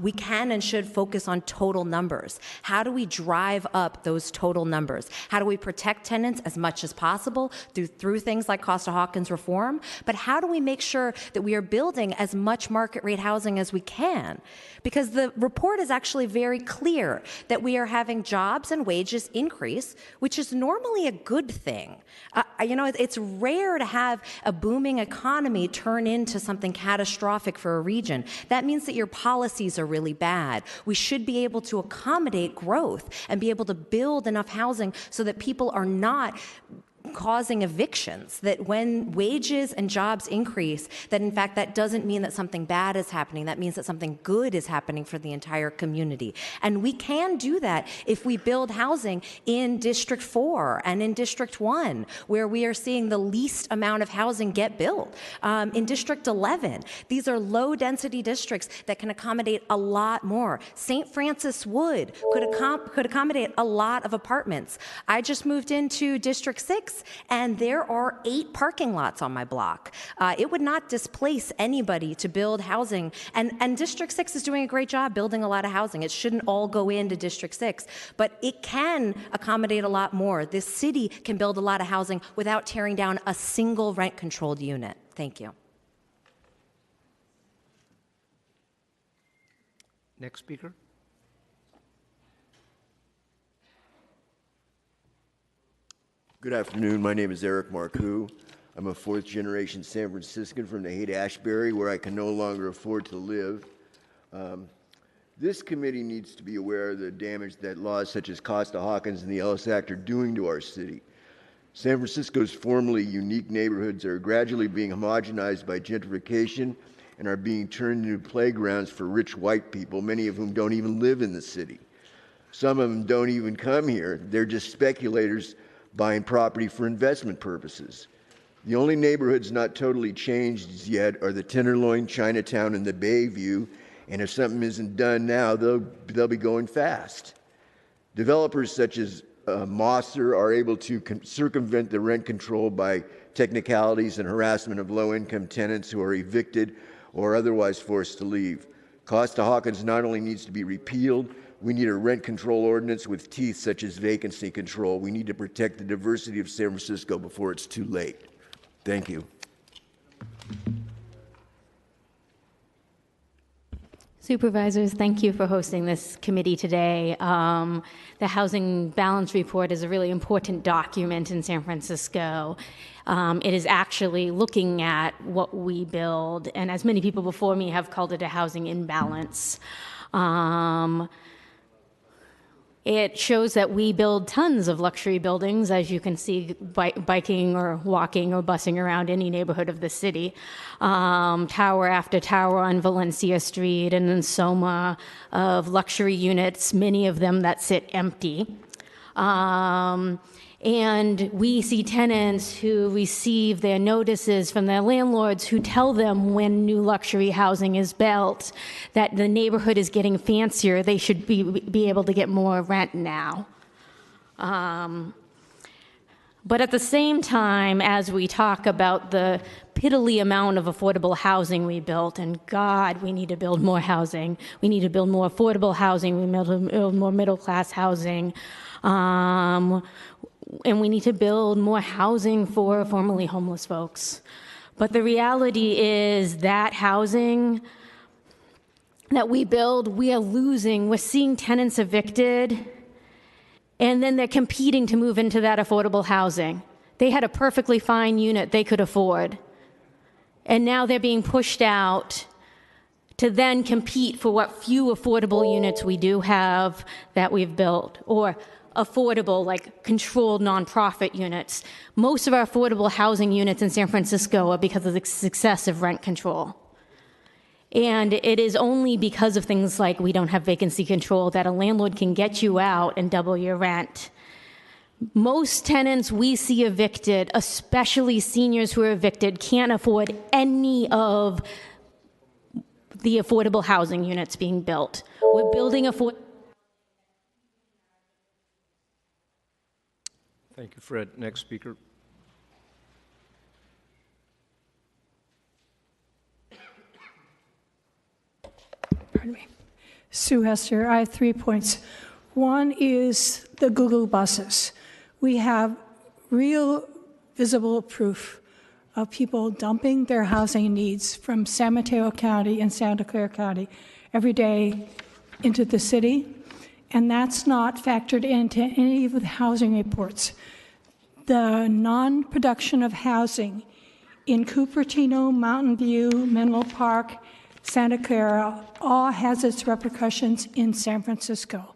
M: We can and should focus on total numbers. How do we drive up those total numbers? How do we protect tenants as much as possible through things like Costa-Hawkins reform? But how do we make sure that we are building as much market rate housing as we can? Because the report is actually very clear that we are having jobs and wages increase, which is normally a good thing. It's rare to have a booming economy turn into something catastrophic for a region. That means that your policies are really bad. We should be able to accommodate growth and be able to build enough housing so that people are not causing evictions, that when wages and jobs increase, that in fact that doesn't mean that something bad is happening. That means that something good is happening for the entire community. And we can do that if we build housing in District 4 and in District 1, where we are seeing the least amount of housing get built. In District 11, these are low-density districts that can accommodate a lot more. St. Francis Wood could accommodate a lot of apartments. I just moved into District 6, and there are 8 parking lots on my block. It would not displace anybody to build housing, and District 6 is doing a great job building a lot of housing. It shouldn't all go into District 6, but it can accommodate a lot more. This city can build a lot of housing without tearing down a single rent-controlled unit. Thank you.
A: Next speaker.
P: Good afternoon. My name is Eric Marcoux. I'm a fourth-generation San Franciscan from the Haight-Ashbury, where I can no longer afford to live. This committee needs to be aware of the damage that laws such as Costa-Hawkins and the Ellis Act are doing to our city. San Francisco's formerly unique neighborhoods are gradually being homogenized by gentrification and are being turned into playgrounds for rich white people, many of whom don't even live in the city. Some of them don't even come here. They're just speculators buying property for investment purposes. The only neighborhoods not totally changed yet are the Tenderloin, Chinatown, and the Bayview, and if something isn't done now, they'll be going fast. Developers such as Mosser are able to circumvent the rent control by technicalities and harassment of low-income tenants who are evicted or otherwise forced to leave. Costa-Hawkins not only needs to be repealed, we need a rent control ordinance with teeth such as vacancy control. We need to protect the diversity of San Francisco before it's too late. Thank you.
S: Supervisors, thank you for hosting this committee today. The Housing Balance Report is a really important document in San Francisco. It is actually looking at what we build, and as many people before me have called it, a housing imbalance. It shows that we build tons of luxury buildings, as you can see biking or walking or busing around any neighborhood of the city. Tower after tower on Valencia Street and in Soma of luxury units, many of them that sit empty. And we see tenants who receive their notices from their landlords who tell them when new luxury housing is built that the neighborhood is getting fancier, they should be able to get more rent now. But at the same time, as we talk about the piddly amount of affordable housing we built, and God, we need to build more housing. We need to build more affordable housing. We need to build more middle-class housing. And we need to build more housing for formerly homeless folks. But the reality is that housing that we build, we are losing. We're seeing tenants evicted, and then they're competing to move into that affordable housing. They had a perfectly fine unit they could afford, and now they're being pushed out to then compete for what few affordable units we do have that we've built, or affordable, like controlled nonprofit units. Most of our affordable housing units in San Francisco are because of the success of rent control. And it is only because of things like we don't have vacancy control that a landlord can get you out and double your rent. Most tenants we see evicted, especially seniors who are evicted, can't afford any of the affordable housing units being built. We're building
A: Thank you, Fred. Next speaker.
C: Pardon me. Sue Hester, I have 3 points. One is the Google buses. We have real visible proof of people dumping their housing needs from San Mateo County and Santa Clara County every day into the city, and that's not factored into any of the housing reports. The non-production of housing in Cupertino, Mountain View, Menlo Park, Santa Clara, all has its repercussions in San Francisco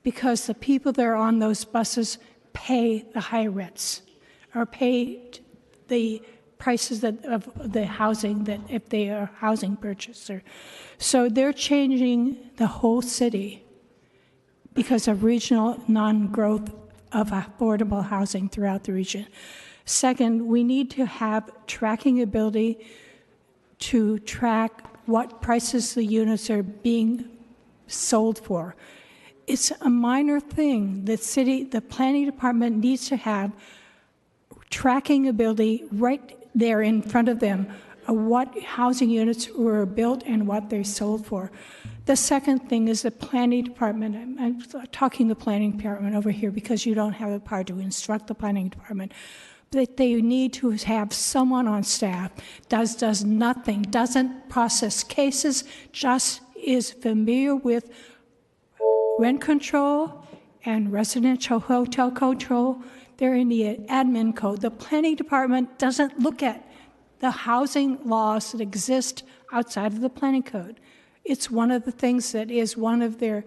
C: because the people that are on those buses pay the high rents or pay the prices of the housing that if they are a housing purchaser. So they're changing the whole city because of regional non-growth of affordable housing throughout the region. Second, we need to have tracking ability to track what prices the units are being sold for. It's a minor thing. The planning department needs to have tracking ability right there in front of them of what housing units were built and what they're sold for. The second thing is the planning department. I'm talking the planning department over here because you don't have the power to instruct the planning department. That they need to have someone on staff does nothing, doesn't process cases, just is familiar with rent control and residential hotel control. They're in the admin code. The planning department doesn't look at the housing laws that exist outside of the planning code. It's one of the things that is one of their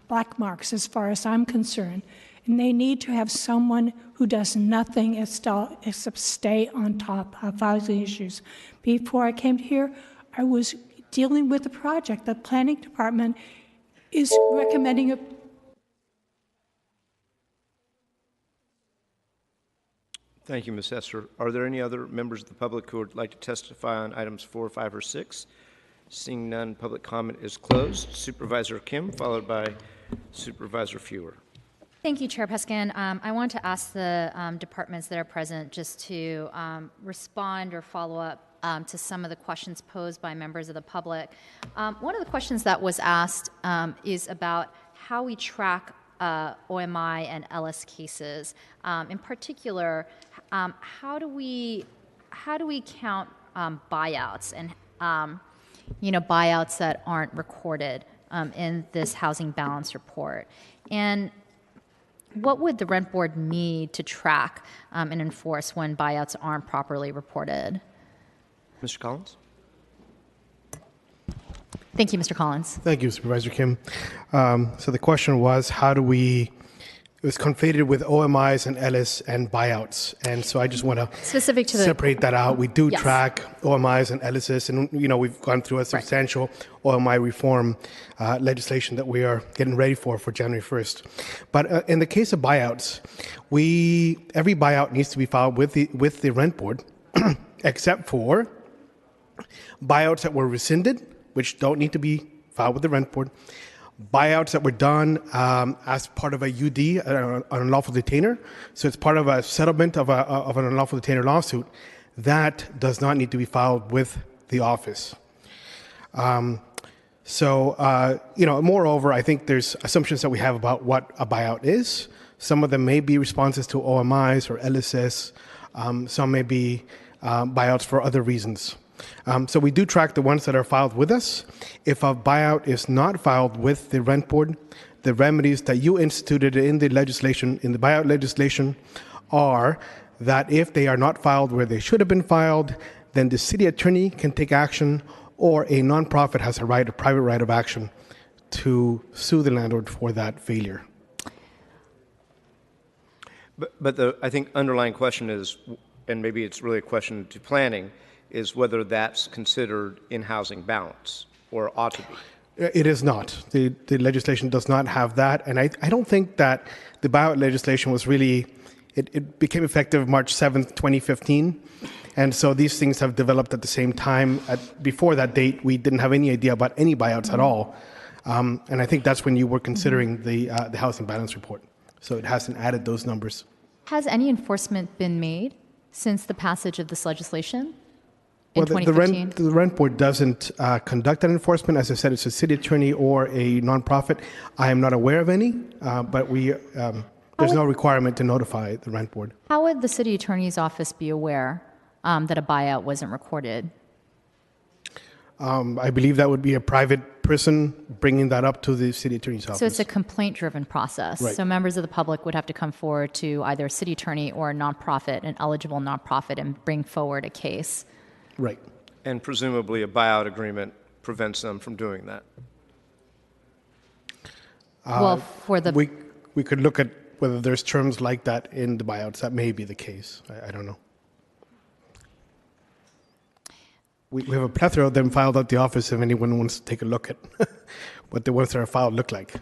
C: black marks as far as I'm concerned. And they need to have someone who does nothing except stay on top of housing issues. Before I came here, I was dealing with a project. The planning department is recommending a
A: Thank you, Ms. Hester. Are there any other members of the public who would like to testify on items 4, 5, or 6? Seeing none, public comment is closed. Supervisor Kim, followed by Supervisor Fewer.
J: Thank you, Chair Peskin. I want to ask the departments that are present just to respond or follow up to some of the questions posed by members of the public. One of the questions that was asked is about how we track OMI and Ellis cases. In particular, how do we count buyouts and buyouts that aren't recorded in this housing balance report? And what would the rent board need to track and enforce when buyouts aren't properly reported?
A: Mr. Collins?
J: Thank you, Mr. Collins.
T: Thank you, Supervisor Kim. So the question was, how do we, it was conflated with OMIs and Ellis and buyouts. And so I just want to separate that out. We do track OMIs and Ellis's, and we've gone through a substantial OMI reform legislation that we are getting ready for January 1st. But in the case of buyouts, every buyout needs to be filed with the rent board, except for buyouts that were rescinded, which don't need to be filed with the rent board, buyouts that were done as part of a UD, an unlawful detainer. So it's part of a settlement of an unlawful detainer lawsuit. That does not need to be filed with the office. Moreover, I think there's assumptions that we have about what a buyout is. Some of them may be responses to OMIs or LSS. Some may be buyouts for other reasons. So we do track the ones that are filed with us. If a buyout is not filed with the rent board, the remedies that you instituted in the legislation, in the buyout legislation, are that if they are not filed where they should have been filed, then the city attorney can take action, or a nonprofit has a private right of action to sue the landlord for that failure.
A: But the, I think, underlying question is, and maybe it's really a question to planning, is whether that's considered in housing balance or ought to be.
T: It is not. The legislation does not have that. And I don't think that the buyout legislation was really, it became effective March 7th, 2015. And so these things have developed at the same time. Before that date, we didn't have any idea about any buyouts at all. And I think that's when you were considering the housing balance report. So it hasn't added those numbers.
J: Has any enforcement been made since the passage of this legislation in
T: Well,
J: 2015?
T: the rent board doesn't conduct that enforcement. As I said, it's a city attorney or a nonprofit. I am not aware of any, but there's no requirement to notify the rent board.
J: How would the city attorney's office be aware that a buyout wasn't recorded?
T: I believe that would be a private person bringing that up to the city attorney's office.
J: So it's a complaint-driven process.
T: Right.
J: So members of the public would have to come forward to either a city attorney or a nonprofit, an eligible nonprofit, and bring forward a case.
T: Right.
A: And presumably a buyout agreement prevents them from doing that.
J: Well, for the...
T: We could look at whether there's terms like that in the buyouts. That may be the case. I don't know. We have a plethora of them filed at the office if anyone wants to take a look at what the ones that are filed look like.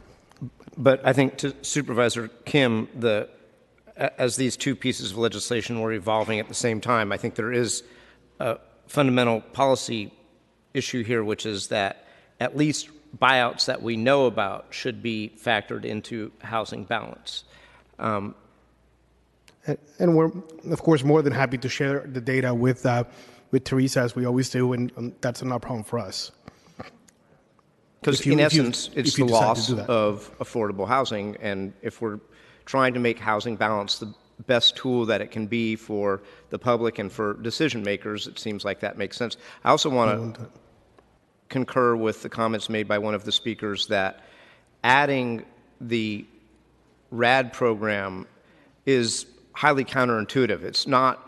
A: But I think to Supervisor Kim, as these two pieces of legislation were evolving at the same time, I think there is a fundamental policy issue here, which is that at least buyouts that we know about should be factored into housing balance.
T: And we're, of course, more than happy to share the data with Teresa, as we always do, and that's not a problem for us.
A: Because in essence, it's the loss of affordable housing, and if we're trying to make housing balance the best tool that it can be for the public and for decision makers, it seems like that makes sense. I also want to concur with the comments made by one of the speakers that adding the RAD program is highly counterintuitive. It's not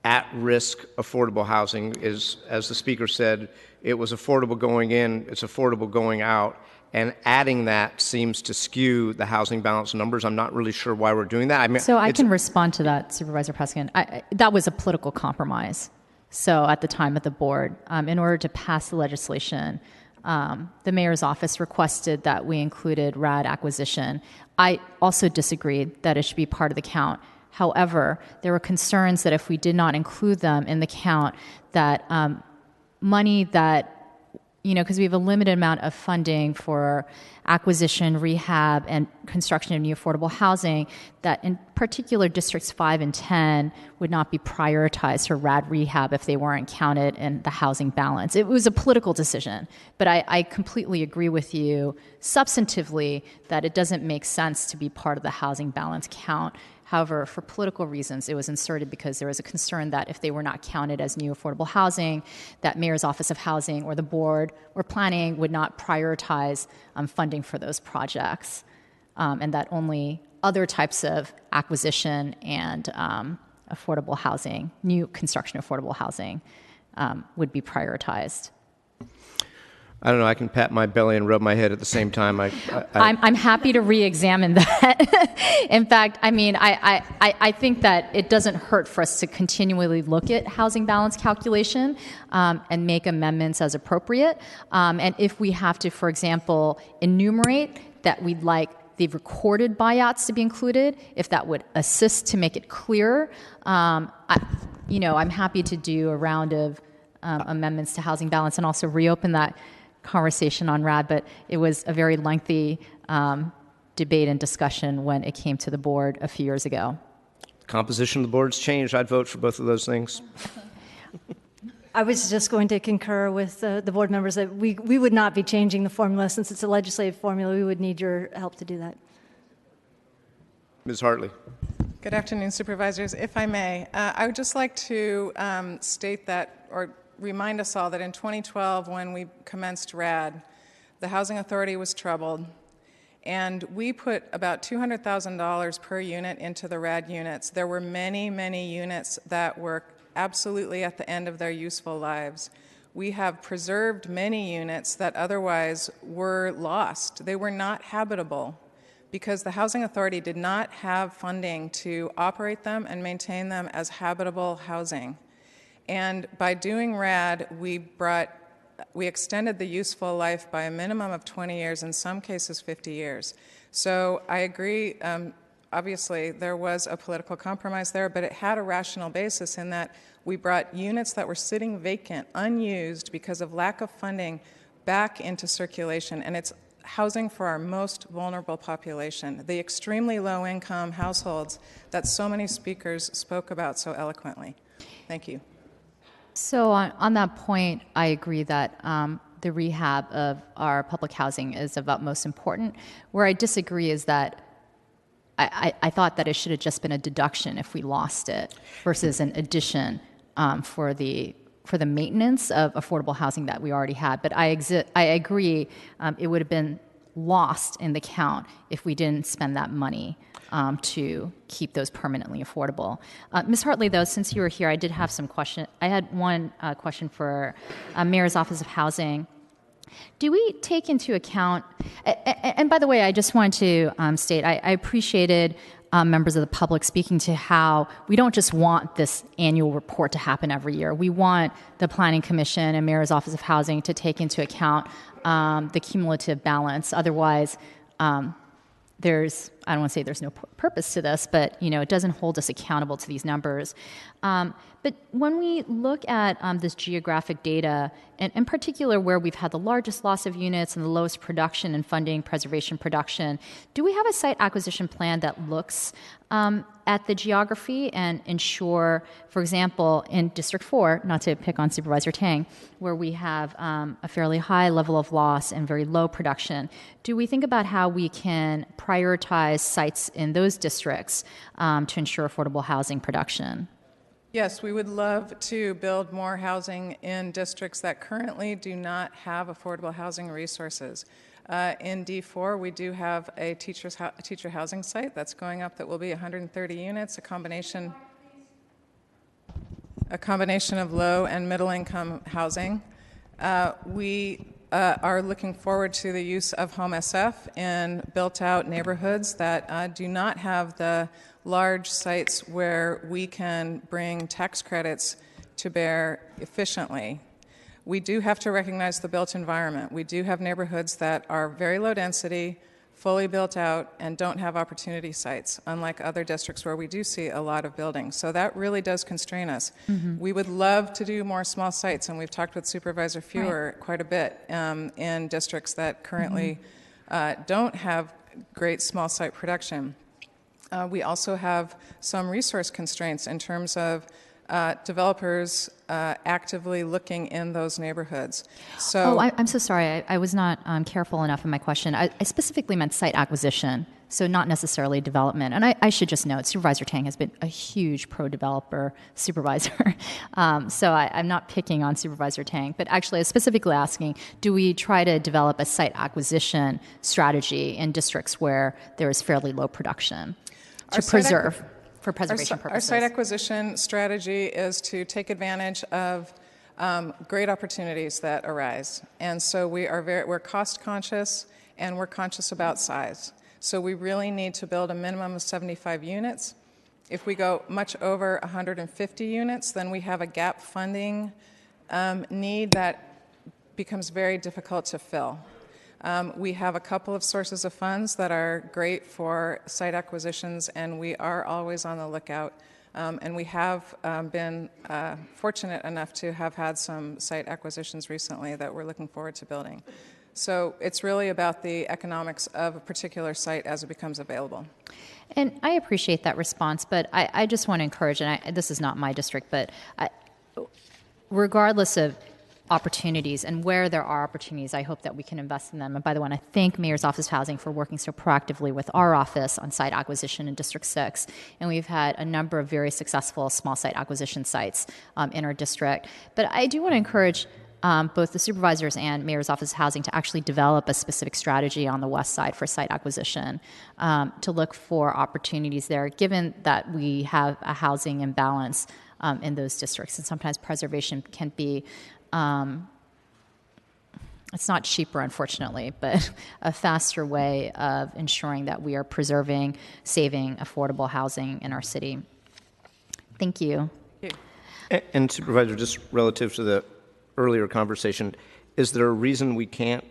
A: at-risk affordable housing. As the speaker said, it was affordable going in, it's affordable going out, and adding that seems to skew the housing balance numbers. I'm not really sure why we're doing that. I mean,
J: so I can respond to that, Supervisor Peskin. That was a political compromise. So at the time at the board, in order to pass the legislation, the mayor's office requested that we included RAD acquisition. I also disagreed that it should be part of the count. However, there were concerns that if we did not include them in the count, that money that, because we have a limited amount of funding for acquisition, rehab, and construction of new affordable housing, that in particular districts 5 and 10 would not be prioritized for RAD rehab if they weren't counted in the housing balance. It was a political decision, but I completely agree with you substantively that it doesn't make sense to be part of the housing balance count. However, for political reasons, it was inserted because there was a concern that if they were not counted as new affordable housing, that Mayor's Office of Housing or the board or planning would not prioritize funding for those projects, and that only other types of acquisition and affordable housing, new construction affordable housing, would be prioritized.
A: I don't know. I can pat my belly and rub my head at the same time.
J: I'm happy to re-examine that. In fact, I mean, I think that it doesn't hurt for us to continually look at housing balance calculation and make amendments as appropriate. And if we have to, for example, enumerate that we'd like the recorded buyouts to be included, if that would assist to make it clearer, I'm happy to do a round of amendments to housing balance and also reopen that conversation on RAD, but it was a very lengthy debate and discussion when it came to the board a few years ago.
A: Composition of the board's changed. I'd vote for both of those things.
D: I was just going to concur with the board members that we would not be changing the formula. Since it's a legislative formula, we would need your help to do that.
A: Ms. Hartley.
U: Good afternoon, supervisors. If I may, I would just like to state that, or remind us all that in 2012, when we commenced RAD, the Housing Authority was troubled, and we put about $200,000 per unit into the RAD units. There were many, many units that were absolutely at the end of their useful lives. We have preserved many units that otherwise were lost. They were not habitable because the Housing Authority did not have funding to operate them and maintain them as habitable housing. And by doing RAD, we extended the useful life by a minimum of 20 years, in some cases 50 years. So I agree, obviously there was a political compromise there, but it had a rational basis in that we brought units that were sitting vacant, unused because of lack of funding, back into circulation. And it's housing for our most vulnerable population, the extremely low-income households that so many speakers spoke about so eloquently. Thank you.
J: So on that point, I agree that the rehab of our public housing is of utmost importance. Where I disagree is that I thought that it should have just been a deduction if we lost it versus an addition for the maintenance of affordable housing that we already had. But I agree it would have been lost in the count if we didn't spend that money to keep those permanently affordable. Ms. Hartley, though, since you were here, I did have some question. I had one question for Mayor's Office of Housing. Do we take into account, and by the way, I just wanted to state, I appreciated members of the public speaking to how we don't just want this annual report to happen every year. We want the Planning Commission and Mayor's Office of Housing to take into account the cumulative balance. Otherwise, I don't want to say there's no purpose to this, but it doesn't hold us accountable to these numbers. But when we look at this geographic data, and in particular where we've had the largest loss of units and the lowest production and funding preservation production, do we have a site acquisition plan that looks at the geography and ensure, for example, in District 4, not to pick on Supervisor Tang, where we have a fairly high level of loss and very low production, do we think about how we can prioritize sites in those districts to ensure affordable housing production?
U: Yes, we would love to build more housing in districts that currently do not have affordable housing resources. In D4, we do have a teacher housing site that's going up that will be 130 units, a combination of low and middle income housing. We are looking forward to the use of Home SF in built out neighborhoods that do not have the large sites where we can bring tax credits to bear efficiently. We do have to recognize the built environment. We do have neighborhoods that are very low density, fully built out, and don't have opportunity sites, unlike other districts where we do see a lot of buildings. So that really does constrain us. Mm-hmm. We would love to do more small sites, and we've talked with Supervisor Fewer quite a bit in districts that currently don't have great small site production. We also have some resource constraints in terms of developers actively looking in those neighborhoods. So,
J: I'm so sorry. I was not careful enough in my question. I specifically meant site acquisition, so not necessarily development. And I should just note, Supervisor Tang has been a huge pro-developer supervisor. So I'm not picking on Supervisor Tang, but actually I was specifically asking, do we try to develop a site acquisition strategy in districts where there is fairly low production to preserve? For preservation purposes.
U: Our site acquisition strategy is to take advantage of great opportunities that arise. And so we're cost conscious and we're conscious about size. So we really need to build a minimum of 75 units. If we go much over 150 units, then we have a gap funding need that becomes very difficult to fill. We have a couple of sources of funds that are great for site acquisitions, and we are always on the lookout And we have been fortunate enough to have had some site acquisitions recently that we're looking forward to building. So it's really about the economics of a particular site as it becomes available.
J: And I appreciate that response, but I just want to encourage, and this is not my district, but regardless of opportunities and where there are opportunities, I hope that we can invest in them. And by the way, I thank Mayor's Office of Housing for working so proactively with our office on site acquisition in District 6. And we've had a number of very successful small site acquisition sites in our district. But I do want to encourage both the supervisors and Mayor's Office of Housing to actually develop a specific strategy on the west side for site acquisition, to look for opportunities there, given that we have a housing imbalance in those districts. And sometimes preservation can be, it's not cheaper, unfortunately, but a faster way of ensuring that we are preserving, saving affordable housing in our city. Thank you.
A: And Supervisor, just relative to the earlier conversation, is there a reason we can't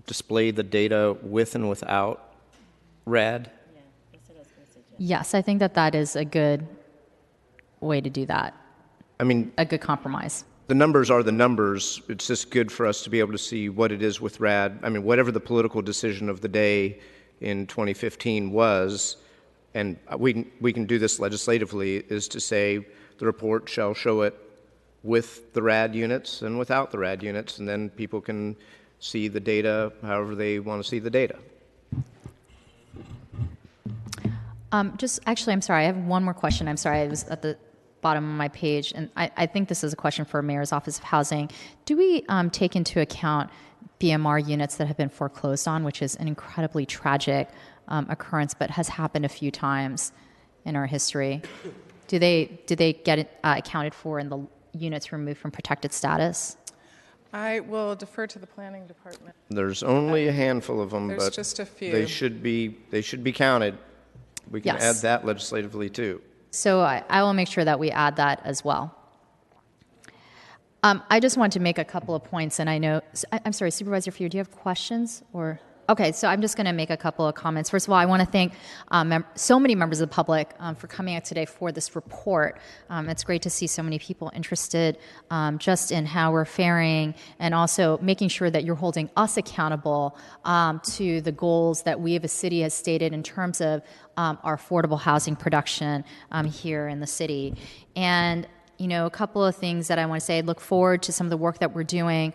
A: display the data with and without RAD?
J: Yes, I think that that is a good way to do that.
A: I mean,
J: a good compromise.
A: The numbers are the numbers. It's just good for us to be able to see what it is with RAD. I mean, whatever the political decision of the day in 2015 was, and we can do this legislatively, is to say the report shall show it with the RAD units and without the RAD units, and then people can see the data however they want to see the data.
J: Actually, I'm sorry, I have one more question. I'm sorry, I was at the bottom of my page, and I think this is a question for Mayor's Office of Housing. Do we take into account BMR units that have been foreclosed on, which is an incredibly tragic occurrence, but has happened a few times in our history? Do they get accounted for in the units removed from protected status?
U: I will defer to the planning department.
A: There's only a handful of them,
U: There's
A: but
U: just a few.
A: They should be counted. We can
J: Yes.
A: add that legislatively too.
J: So I will make sure that we add that as well. I just want to make a couple of points, and I know, I'm sorry, Supervisor Few, do you have questions? Or okay, so I'm just going to make a couple of comments. First of all, I want to thank so many members of the public for coming out today for this report. It's great to see so many people interested just in how we're faring, and also making sure that you're holding us accountable to the goals that we as a city has stated in terms of our affordable housing production here in the city. And you know, a couple of things that I want to say. I look forward to some of the work that we're doing.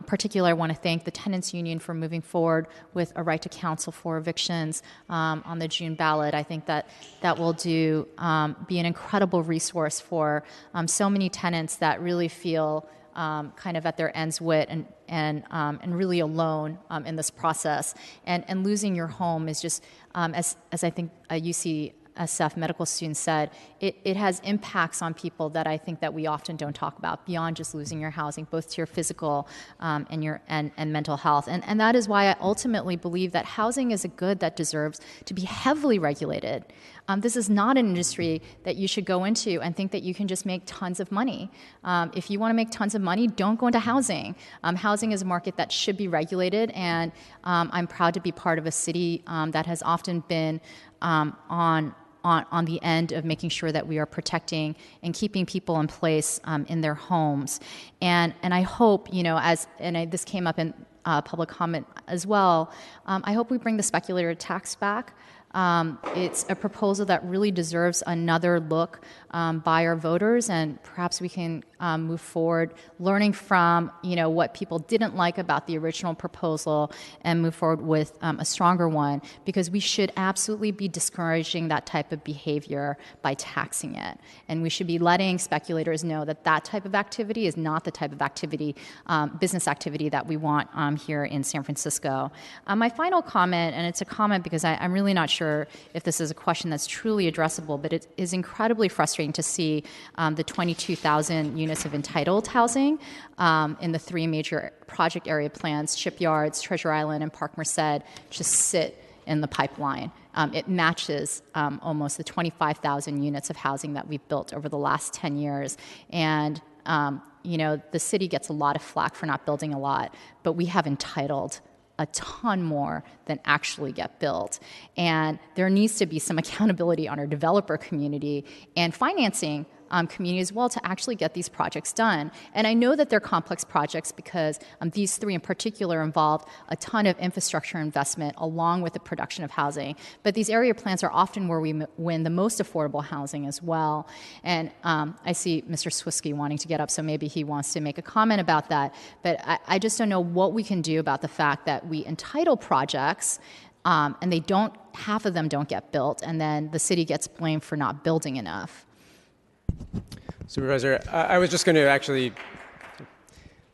J: Particularly, I want to thank the Tenants Union for moving forward with a right to counsel for evictions on the June ballot. I think that that will be an incredible resource for so many tenants that really feel kind of at their ends wit and really alone in this process. And losing your home is just, as I think UCSF medical students said, it has impacts on people that I think that we often don't talk about, beyond just losing your housing, both to your physical and mental health. And that is why I ultimately believe that housing is a good that deserves to be heavily regulated. This is not an industry that you should go into and think that you can just make tons of money. If you want to make tons of money, don't go into housing. Housing is a market that should be regulated, and I'm proud to be part of a city that has often been on the end of making sure that we are protecting and keeping people in place in their homes. And I hope, you know, this came up in public comment as well, I hope we bring the speculator tax back. It's a proposal that really deserves another look by our voters, and perhaps we can move forward, learning from what people didn't like about the original proposal, and move forward with a stronger one, because we should absolutely be discouraging that type of behavior by taxing it, and we should be letting speculators know that that type of activity is not the type of activity, business activity that we want here in San Francisco. My final comment, and it's a comment because I'm really not sure if this is a question that's truly addressable, but it is incredibly frustrating to see the 22,000 units of entitled housing in the three major project area plans, Shipyards, Treasure Island, and Park Merced, just sit in the pipeline. It matches almost the 25,000 units of housing that we've built over the last 10 years. And the city gets a lot of flack for not building a lot, but we have entitled a ton more than actually get built. And there needs to be some accountability on our developer community and financing community as well to actually get these projects done. And I know that they're complex projects because these three in particular involved a ton of infrastructure investment along with the production of housing. But these area plans are often where we win the most affordable housing as well. And I see Mr. Swiskey wanting to get up, so maybe he wants to make a comment about that. But I just don't know what we can do about the fact that we entitle projects and half of them don't get built, and then the city gets blamed for not building enough.
F: Supervisor, I was just going to actually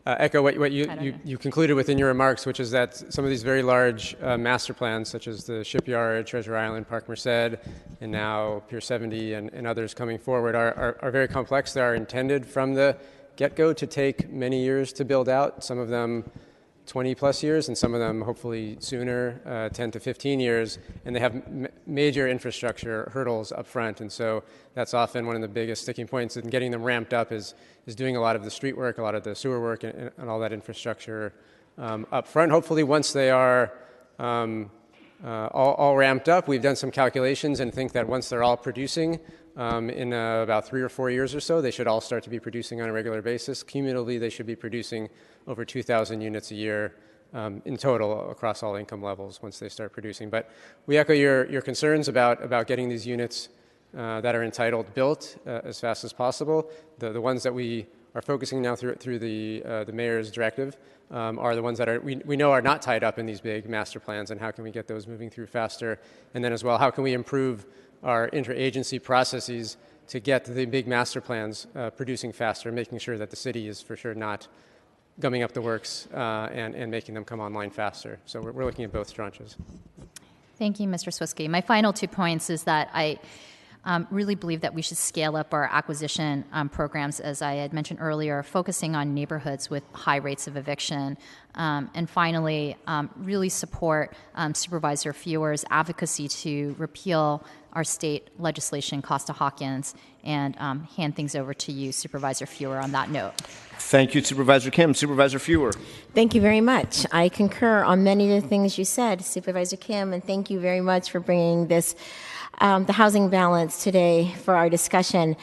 F: echo what you concluded within your remarks, which is that some of these very large master plans, such as the Shipyard, Treasure Island, Park Merced, and now Pier 70 and others coming forward, are very complex. They are intended from the get-go to take many years to build out, some of them 20 plus years, and some of them hopefully sooner, 10 to 15 years, and they have major infrastructure hurdles up front. And so that's often one of the biggest sticking points in getting them ramped up is doing a lot of the street work, a lot of the sewer work, and all that infrastructure up front. Hopefully once they are all ramped up, we've done some calculations and think that once they're all producing in about 3 or 4 years or so, they should all start to be producing on a regular basis. Cumulatively, they should be producing over 2,000 units a year in total across all income levels once they start producing. But we echo your concerns about getting these units that are entitled built as fast as possible. The ones that we are focusing now through the mayor's directive are the ones that we know are not tied up in these big master plans, and how can we get those moving through faster? And then as well, how can we improve our interagency processes to get the big master plans producing faster, making sure that the city is for sure not gumming up the works and making them come online faster. So we're looking at both tranches.
J: Thank you, Mr. Swiskey. My final 2 points is that I really believe that we should scale up our acquisition programs, as I had mentioned earlier, focusing on neighborhoods with high rates of eviction. And finally, really support Supervisor Fewer's advocacy to repeal our state legislation, Costa-Hawkins, and hand things over to you, Supervisor Fewer, on that note.
A: Thank you, Supervisor Kim. Supervisor Fewer.
G: Thank you very much. I concur on many of the things you said, Supervisor Kim, and thank you very much for bringing this, the housing balance today for our discussion.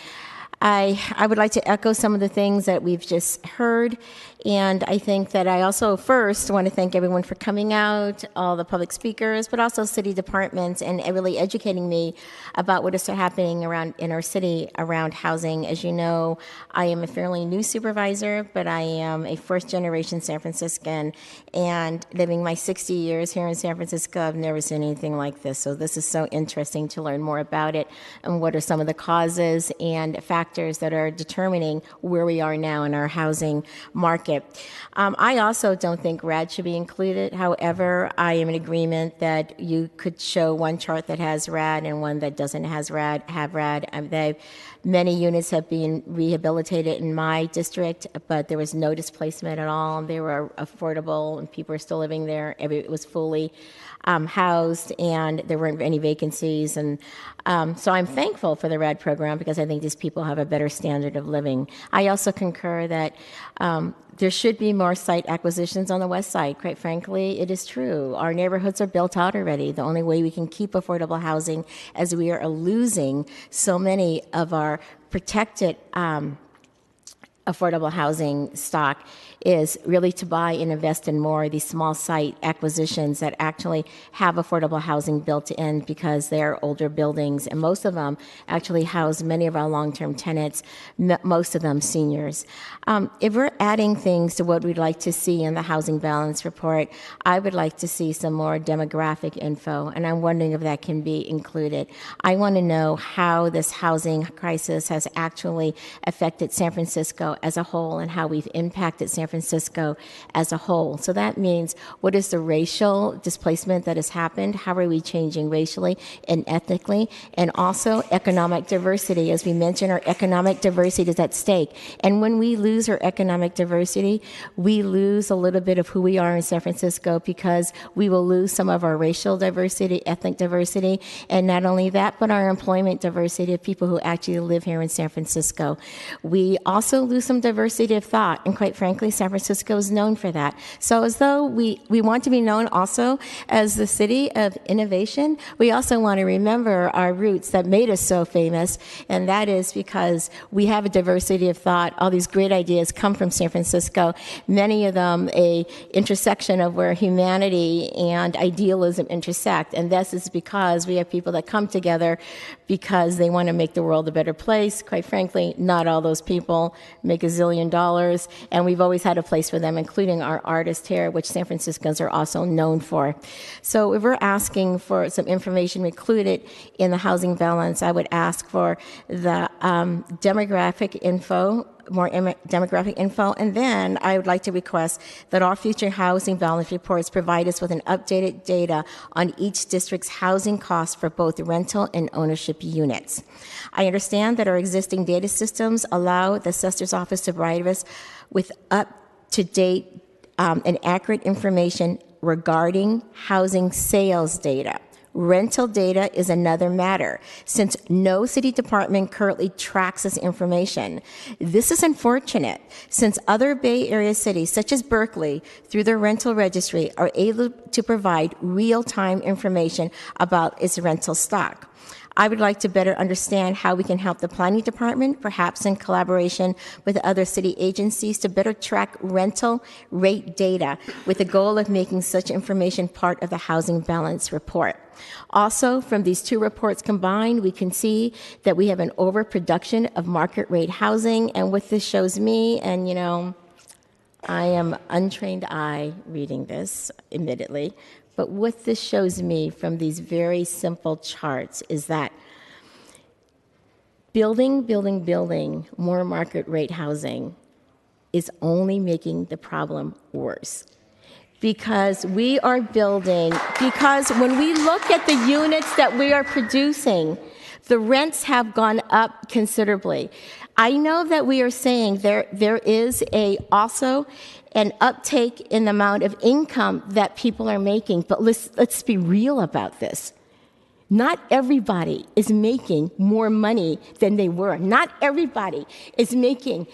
G: I would like to echo some of the things that we've just heard, and I think that I also first want to thank everyone for coming out, all the public speakers, but also city departments, and really educating me about what is happening around in our city around housing. As you know, I am a fairly new supervisor, but I am a first-generation San Franciscan, and living my 60 years here in San Francisco, I've never seen anything like this. So this is so interesting to learn more about it and what are some of the causes and factors that are determining where we are now in our housing market. I also don't think RAD should be included. However, I am in agreement that you could show one chart that has RAD and one that doesn't have RAD. Many units have been rehabilitated in my district, but there was no displacement at all. They were affordable, and people are still living there. It was fully housed, and there weren't any vacancies. And so I'm thankful for the RAD program because I think these people have a better standard of living. I also concur that there should be more site acquisitions on the west side. Quite frankly, it is true. Our neighborhoods are built out already. The only way we can keep affordable housing, as we are losing so many of our protected affordable housing stock, is really to buy and invest in more of these small site acquisitions that actually have affordable housing built in, because they're older buildings, and most of them actually house many of our long-term tenants, most of them seniors. If we're adding things to what we'd like to see in the housing balance report, I would like to see some more demographic info, and I'm wondering if that can be included. I want to know how this housing crisis has actually affected San Francisco as a whole and how we've impacted San Francisco as a whole. So that means, what is the racial displacement that has happened? How are we changing racially and ethnically? And also economic diversity. As we mentioned, our economic diversity is at stake. And when we lose our economic diversity, we lose a little bit of who we are in San Francisco, because we will lose some of our racial diversity, ethnic diversity, and not only that, but our employment diversity of people who actually live here in San Francisco. We also lose some diversity of thought, and quite frankly, San Francisco is known for that. So as though we want to be known also as the city of innovation, we also want to remember our roots that made us so famous, and that is because we have a diversity of thought. All these great ideas come from San Francisco, many of them a intersection of where humanity and idealism intersect, and this is because we have people that come together because they want to make the world a better place. Quite frankly, not all those people make $1 zillion, and we've always had a place for them, including our artists here, which San Franciscans are also known for. So if we're asking for some information included in the housing balance, I would ask for the demographic info, more demographic info, and then I would like to request that all future housing balance reports provide us with an updated data on each district's housing costs for both rental and ownership units. I understand that our existing data systems allow the assessor's office to provide us with up-to-date and accurate information regarding housing sales data. Rental data is another matter, since no city department currently tracks this information. This is unfortunate, since other Bay Area cities, such as Berkeley, through their rental registry, are able to provide real-time information about its rental stock. I would like to better understand how we can help the planning department, perhaps in collaboration with other city agencies, to better track rental rate data with the goal of making such information part of the housing balance report. Also, from these two reports combined, we can see that we have an overproduction of market rate housing, and what this shows me, and you know, I am untrained eye reading this, admittedly, but what this shows me from these very simple charts is that building more market rate housing is only making the problem worse. Because we are building, because when we look at the units that we are producing, the rents have gone up considerably. I know that we are saying there is also an uptake in the amount of income that people are making, but let's be real about this. Not everybody is making more money than they were. Not everybody is making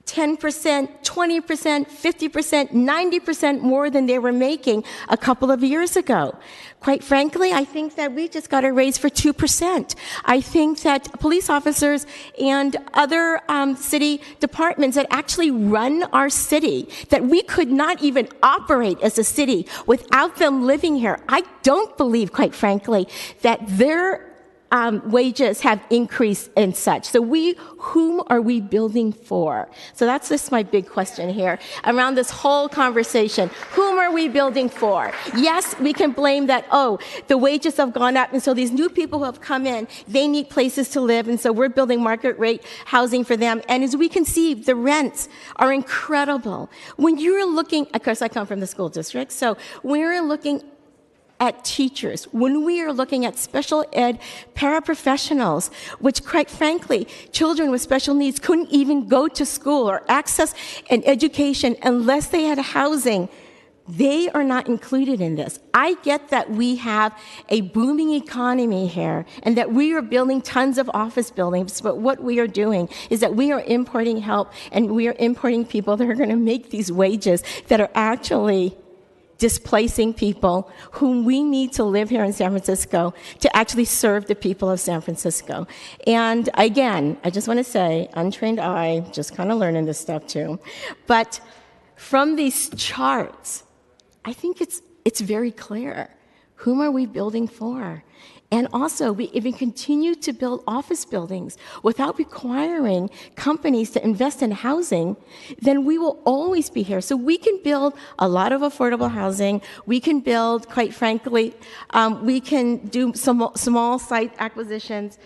G: 10%, 20%, 50%, 90% more than they were making a couple of years ago. Quite frankly, I think that we just got a raise for 2%. I think that police officers and other city departments that actually run our city, that we could not even operate as a city without them living here. I don't believe, quite frankly, that their wages have increased and such. So whom are we building for? So that's just my big question here around this whole conversation. Whom are we building for? Yes, we can blame that, oh, the wages have gone up, and so these new people who have come in, they need places to live, and so we're building market rate housing for them. And as we can see, the rents are incredible. When you're looking, of course, I come from the school district, so we're looking at teachers, when we are looking at special ed paraprofessionals, which quite frankly, children with special needs couldn't even go to school or access an education unless they had housing, they are not included in this. I get that we have a booming economy here and that we are building tons of office buildings, but what we are doing is that we are importing help and we are importing people that are going to make these wages that are actually displacing people whom we need to live here in San Francisco to actually serve the people of San Francisco. And again, I just want to say, untrained eye, just kind of learning this stuff too. But from these charts, I think it's very clear. Whom are we building for? And also, if we continue to build office buildings without requiring companies to invest in housing, then we will always be here. So we can build a lot of affordable housing. We can build, quite frankly, we can do some small site acquisitions.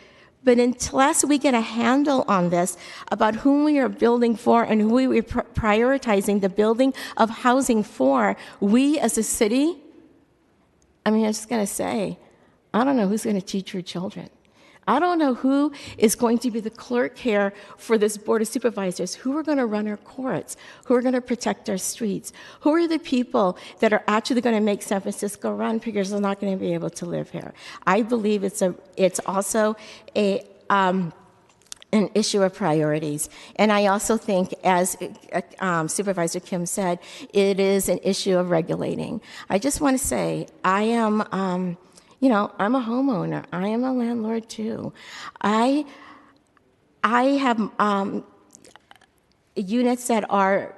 G: But unless we get a handle on this about whom we are building for and who we are prioritizing the building of housing for, we as a city, I'm just going to say, I don't know who's going to teach your children. I don't know who is going to be the clerk here for this Board of Supervisors, who are going to run our courts, who are going to protect our streets, who are the people that are actually going to make San Francisco run because they're not going to be able to live here. I believe it's also a an issue of priorities. And I also think, as Supervisor Kim said, it is an issue of regulating. I just want to say, I am, I'm a homeowner. I am a landlord too. I have units that are,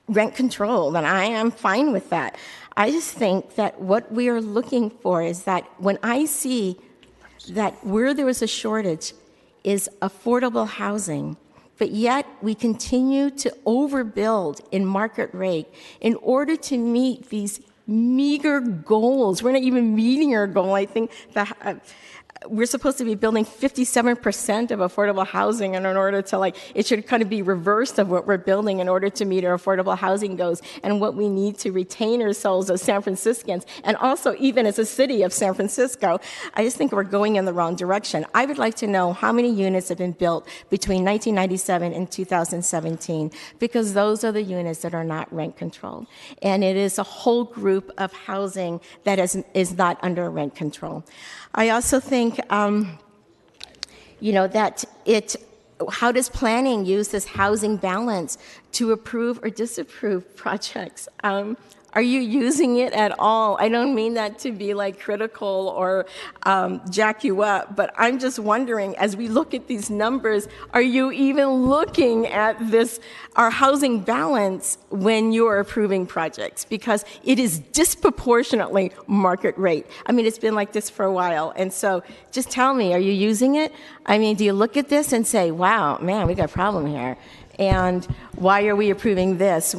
G: rent controlled, and I am fine with that. I just think that what we are looking for is that when I see that where there is a shortage is affordable housing, but yet we continue to overbuild in market rate in order to meet these meager goals. We're not even meeting our goal. I think that we're supposed to be building 57% of affordable housing, and in order to it should kind of be reversed of what we're building in order to meet our affordable housing goals and what we need to retain ourselves as San Franciscans, and also even as a city of San Francisco. I just think we're going in the wrong direction. I would like to know how many units have been built between 1997 and 2017, because those are the units that are not rent controlled. And it is a whole group of housing that is not under rent control. I also think, that how does planning use this housing balance to approve or disapprove projects? Are you using it at all? I don't mean that to be critical or jack you up, but I'm just wondering, as we look at these numbers, are you even looking at our housing balance when you're approving projects? Because it is disproportionately market rate. I mean, it's been like this for a while. And so just tell me, are you using it? I mean, do you look at this and say, wow, man, we got a problem here? And why are we approving this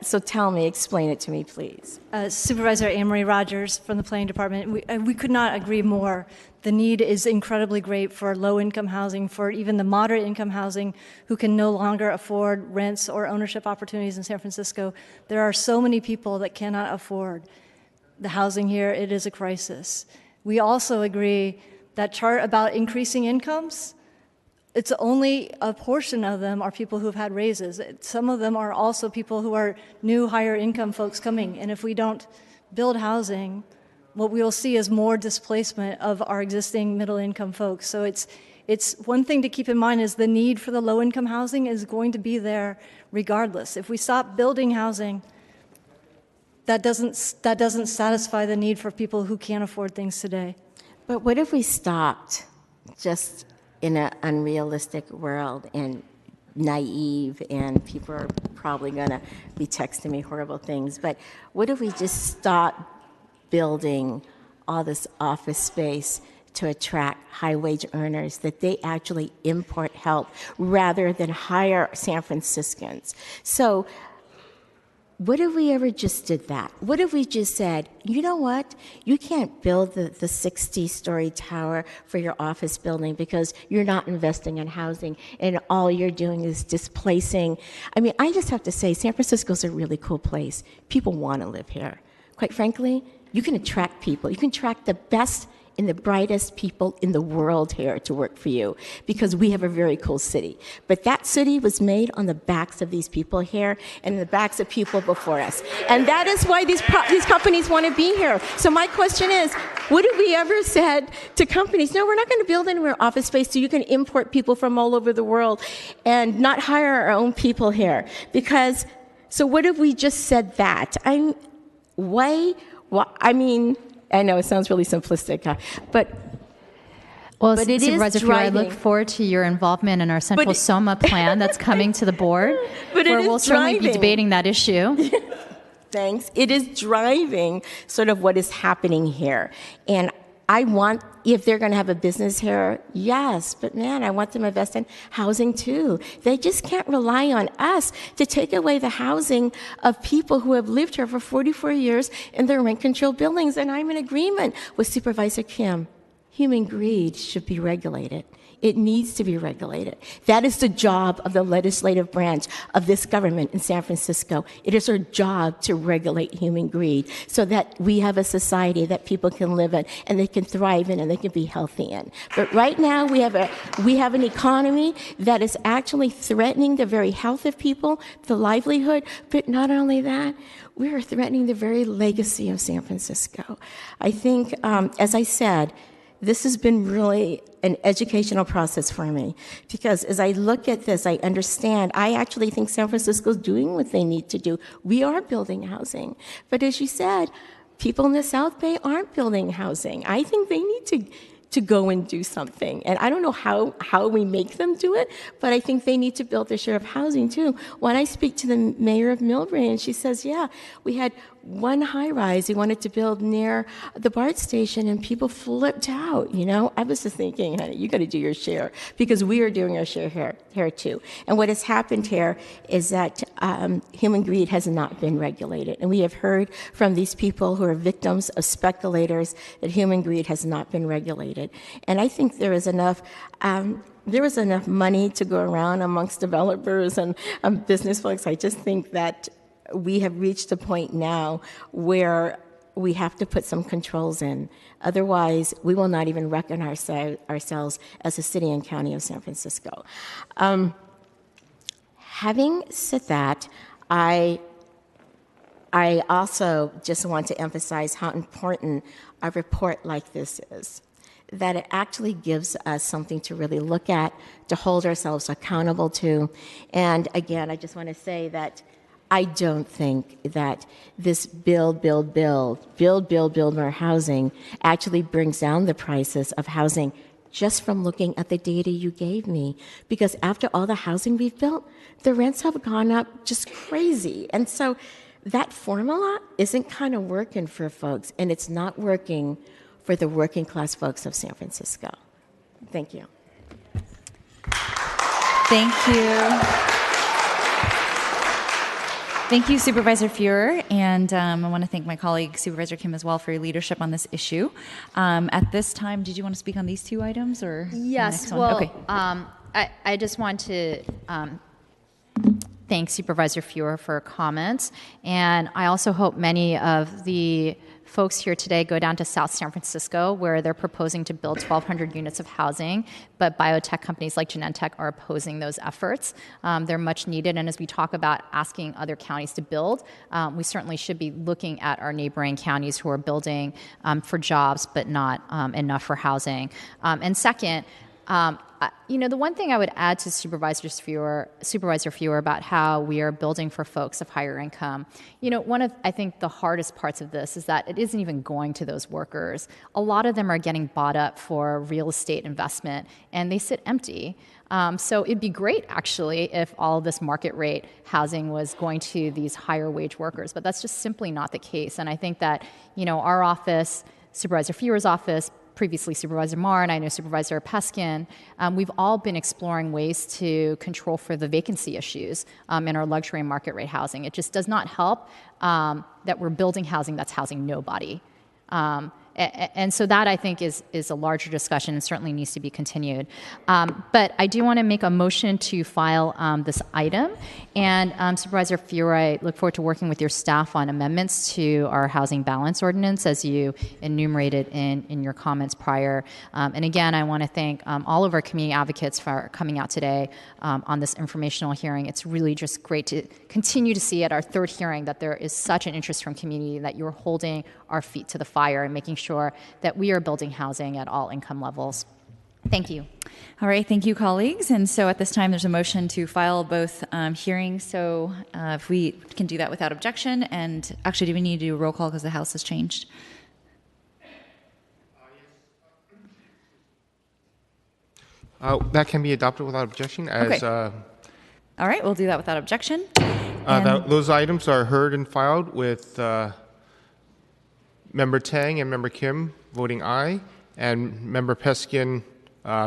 G: so tell me, explain it to me, please.
D: Supervisor Anne-Marie Rogers from the Planning Department, we could not agree more. The need is incredibly great for low-income housing, for even the moderate-income housing who can no longer afford rents or ownership opportunities in San Francisco. There are so many people that cannot afford the housing here. It is a crisis. We also agree that chart about increasing incomes, it's only a portion of them are people who have had raises. Some of them are also people who are new, higher income folks coming. And if we don't build housing, what we will see is more displacement of our existing middle income folks. So it's one thing to keep in mind is the need for the low income housing is going to be there regardless. If we stop building housing, that doesn't satisfy the need for people who can't afford things today.
G: But what if we stopped just in an unrealistic world and naive, and people are probably going to be texting me horrible things, but what if we just stop building all this office space to attract high-wage earners, that they actually import help rather than hire San Franciscans? So what if we ever just did that? What if we just said, you know what? You can't build the 60-story tower for your office building because you're not investing in housing, and all you're doing is displacing. I mean, I just have to say, San Francisco's a really cool place. People want to live here. Quite frankly, you can attract people. You can attract the best and the brightest people in the world here to work for you, because we have a very cool city. But that city was made on the backs of these people here and the backs of people before us. And that is why these companies want to be here. So my question is, what have we ever said to companies? No, we're not going to build anywhere office space so you can import people from all over the world and not hire our own people here. So what if we just said that? I know it sounds really simplistic, but it is
J: Supervisor Few, I look
G: driving.
J: forward to your involvement in our Central SOMA plan that's coming to the board, where we'll certainly be debating that issue.
G: Thanks. It is driving sort of what is happening here. And I want, if they're going to have a business here, yes, but man, I want them to invest in housing too. They just can't rely on us to take away the housing of people who have lived here for 44 years in their rent-controlled buildings. And I'm in agreement with Supervisor Kim. Human greed should be regulated. It needs to be regulated. That is the job of the legislative branch of this government in San Francisco. It is our job to regulate human greed so that we have a society that people can live in and they can thrive in and they can be healthy in. But right now we have an economy that is actually threatening the very health of people, the livelihood, but not only that, we are threatening the very legacy of San Francisco. I think, as I said, this has been really an educational process for me, because as I look at this, I understand. I actually think San Francisco's doing what they need to do. We are building housing. But as you said, people in the South Bay aren't building housing. I think they need to go and do something. And I don't know how we make them do it, but I think they need to build their share of housing too. When I speak to the mayor of Millbrae, and she says, yeah, we had one high rise he wanted to build near the BART station, and people flipped out, you know? I was just thinking, honey, you got to do your share, because we are doing our share here too. And what has happened here is that human greed has not been regulated. And we have heard from these people who are victims of speculators that human greed has not been regulated. And I think there is enough money to go around amongst developers and business folks. I just think that we have reached a point now where we have to put some controls in. Otherwise, we will not even reckon ourselves as a city and county of San Francisco. Having said that, I also just want to emphasize how important a report like this is, that it actually gives us something to really look at, to hold ourselves accountable to. And again, I just want to say that I don't think that this build more housing actually brings down the prices of housing just from looking at the data you gave me. Because after all the housing we've built, the rents have gone up just crazy. And so that formula isn't kind of working for folks, and it's not working for the working class folks of San Francisco. Thank you.
B: Thank you. Thank you, Supervisor Feuer, and I want to thank my colleague, Supervisor Kim, as well, for your leadership on this issue. At this time, did you want to speak on these two items, or
J: Yes.
B: the next one?
J: Well,
B: Okay.
J: I just want to thank Supervisor Feuer for her comments, and I also hope many of the folks here today go down to South San Francisco, where they're proposing to build 1,200 units of housing, but biotech companies like Genentech are opposing those efforts. They're much needed, and as we talk about asking other counties to build, we certainly should be looking at our neighboring counties who are building for jobs, but not enough for housing. And second, the one thing I would add to Supervisor Feuer about how we are building for folks of higher income, one of, I think, the hardest parts of this is that it isn't even going to those workers. A lot of them are getting bought up for real estate investment, and they sit empty. So it'd be great, actually, if all of this market rate housing was going to these higher wage workers, but that's just simply not the case. And I think that, our office, Supervisor Feuer's office, previously Supervisor Marr, and I know Supervisor Peskin, we've all been exploring ways to control for the vacancy issues in our luxury and market rate housing. It just does not help that we're building housing that's housing nobody. And so that, I think, is a larger discussion and certainly needs to be continued. But I do want to make a motion to file this item. And Supervisor Feuer, I look forward to working with your staff on amendments to our housing balance ordinance, as you enumerated in your comments prior. And again, I want to thank all of our community advocates for coming out today on this informational hearing. It's really just great to continue to see at our third hearing that there is such an interest from community, that you're holding our feet to the fire and making sure that we are building housing at all income levels. Thank you.
B: All right, thank you, colleagues. And so at this time, there's a motion to file both hearings. So if we can do that without objection, and actually, do we need to do a roll call because the House has changed?
H: That can be adopted without objection. As
B: Okay. All right, we'll do that without objection.
H: those items are heard and filed with Member Tang and Member Kim voting aye, and Member Peskin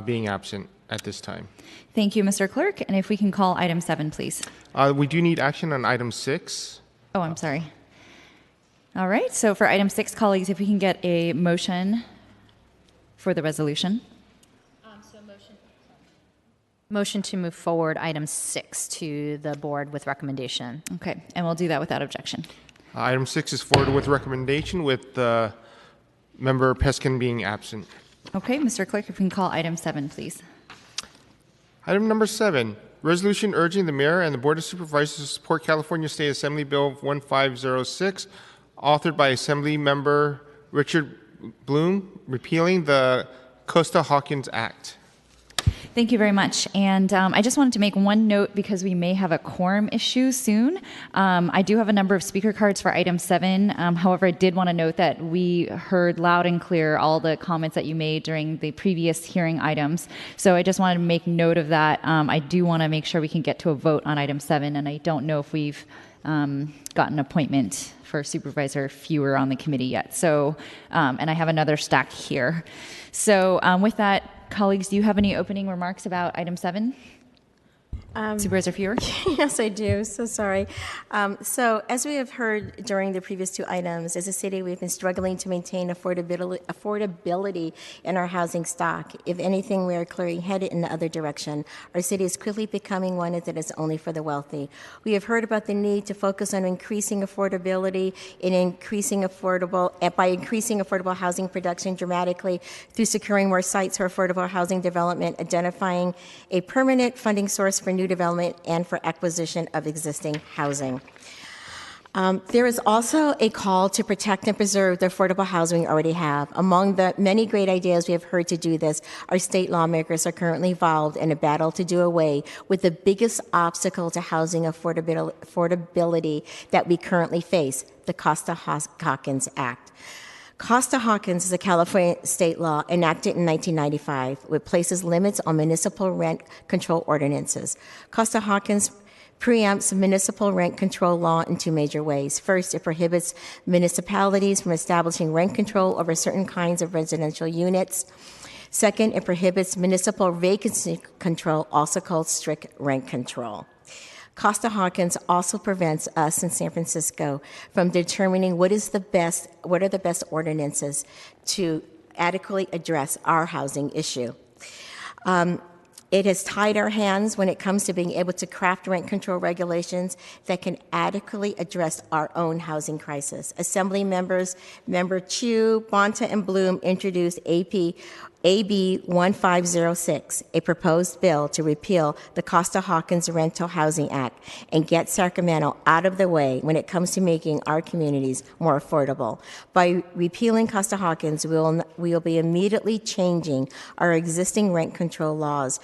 H: being absent at this time.
B: Thank you, Mr. Clerk. And if we can call item 7, please.
H: We do need action on item 6.
B: Oh, I'm sorry. All right, so for item 6, colleagues, if we can get a motion for the resolution.
J: Motion to move forward item 6 to the board with recommendation.
B: Okay, and we'll do that without objection.
H: Item 6 is forwarded with recommendation, with Member Peskin being absent.
B: Okay, Mr. Clerk, if we can call item 7, please.
H: Item number 7, resolution urging the Mayor and the Board of Supervisors to support California State Assembly Bill 1506, authored by Assembly Member Richard Bloom, repealing the Costa-Hawkins Act.
B: Thank you very much. And I just wanted to make one note because we may have a quorum issue soon. I do have a number of speaker cards for item 7. However, I did want to note that we heard loud and clear all the comments that you made during the previous hearing items. So I just wanted to make note of that. I do want to make sure we can get to a vote on item 7, and I don't know if we've gotten an appointment for Supervisor Fewer on the committee yet. So, and I have another stack here. So with that, colleagues, do you have any opening remarks about item 7? Supervisor Fewer?
G: Yes, I do. So sorry. So as we have heard during the previous 2 items, as a city, we've been struggling to maintain affordability in our housing stock. If anything, we are clearly headed in the other direction. Our city is quickly becoming one that is only for the wealthy. We have heard about the need to focus on increasing affordability and by increasing affordable housing production dramatically through securing more sites for affordable housing development, identifying a permanent funding source for new development and for acquisition of existing housing. There is also a call to protect and preserve the affordable housing we already have. Among the many great ideas we have heard to do this, our state lawmakers are currently involved in a battle to do away with the biggest obstacle to housing affordability that we currently face, the Costa-Hawkins Act. Costa-Hawkins is a California state law enacted in 1995, which places limits on municipal rent control ordinances. Costa-Hawkins preempts municipal rent control law in 2 major ways. First, it prohibits municipalities from establishing rent control over certain kinds of residential units. Second, it prohibits municipal vacancy control, also called strict rent control. Costa-Hawkins also prevents us in San Francisco from determining what are the best ordinances to adequately address our housing issue. It has tied our hands when it comes to being able to craft rent control regulations that can adequately address our own housing crisis. Assembly members, Member Chu, Bonta, and Bloom introduced AB 1506, a proposed bill to repeal the Costa-Hawkins Rental Housing Act and get Sacramento out of the way when it comes to making our communities more affordable. By repealing Costa-Hawkins, we will be immediately changing our existing rent control laws.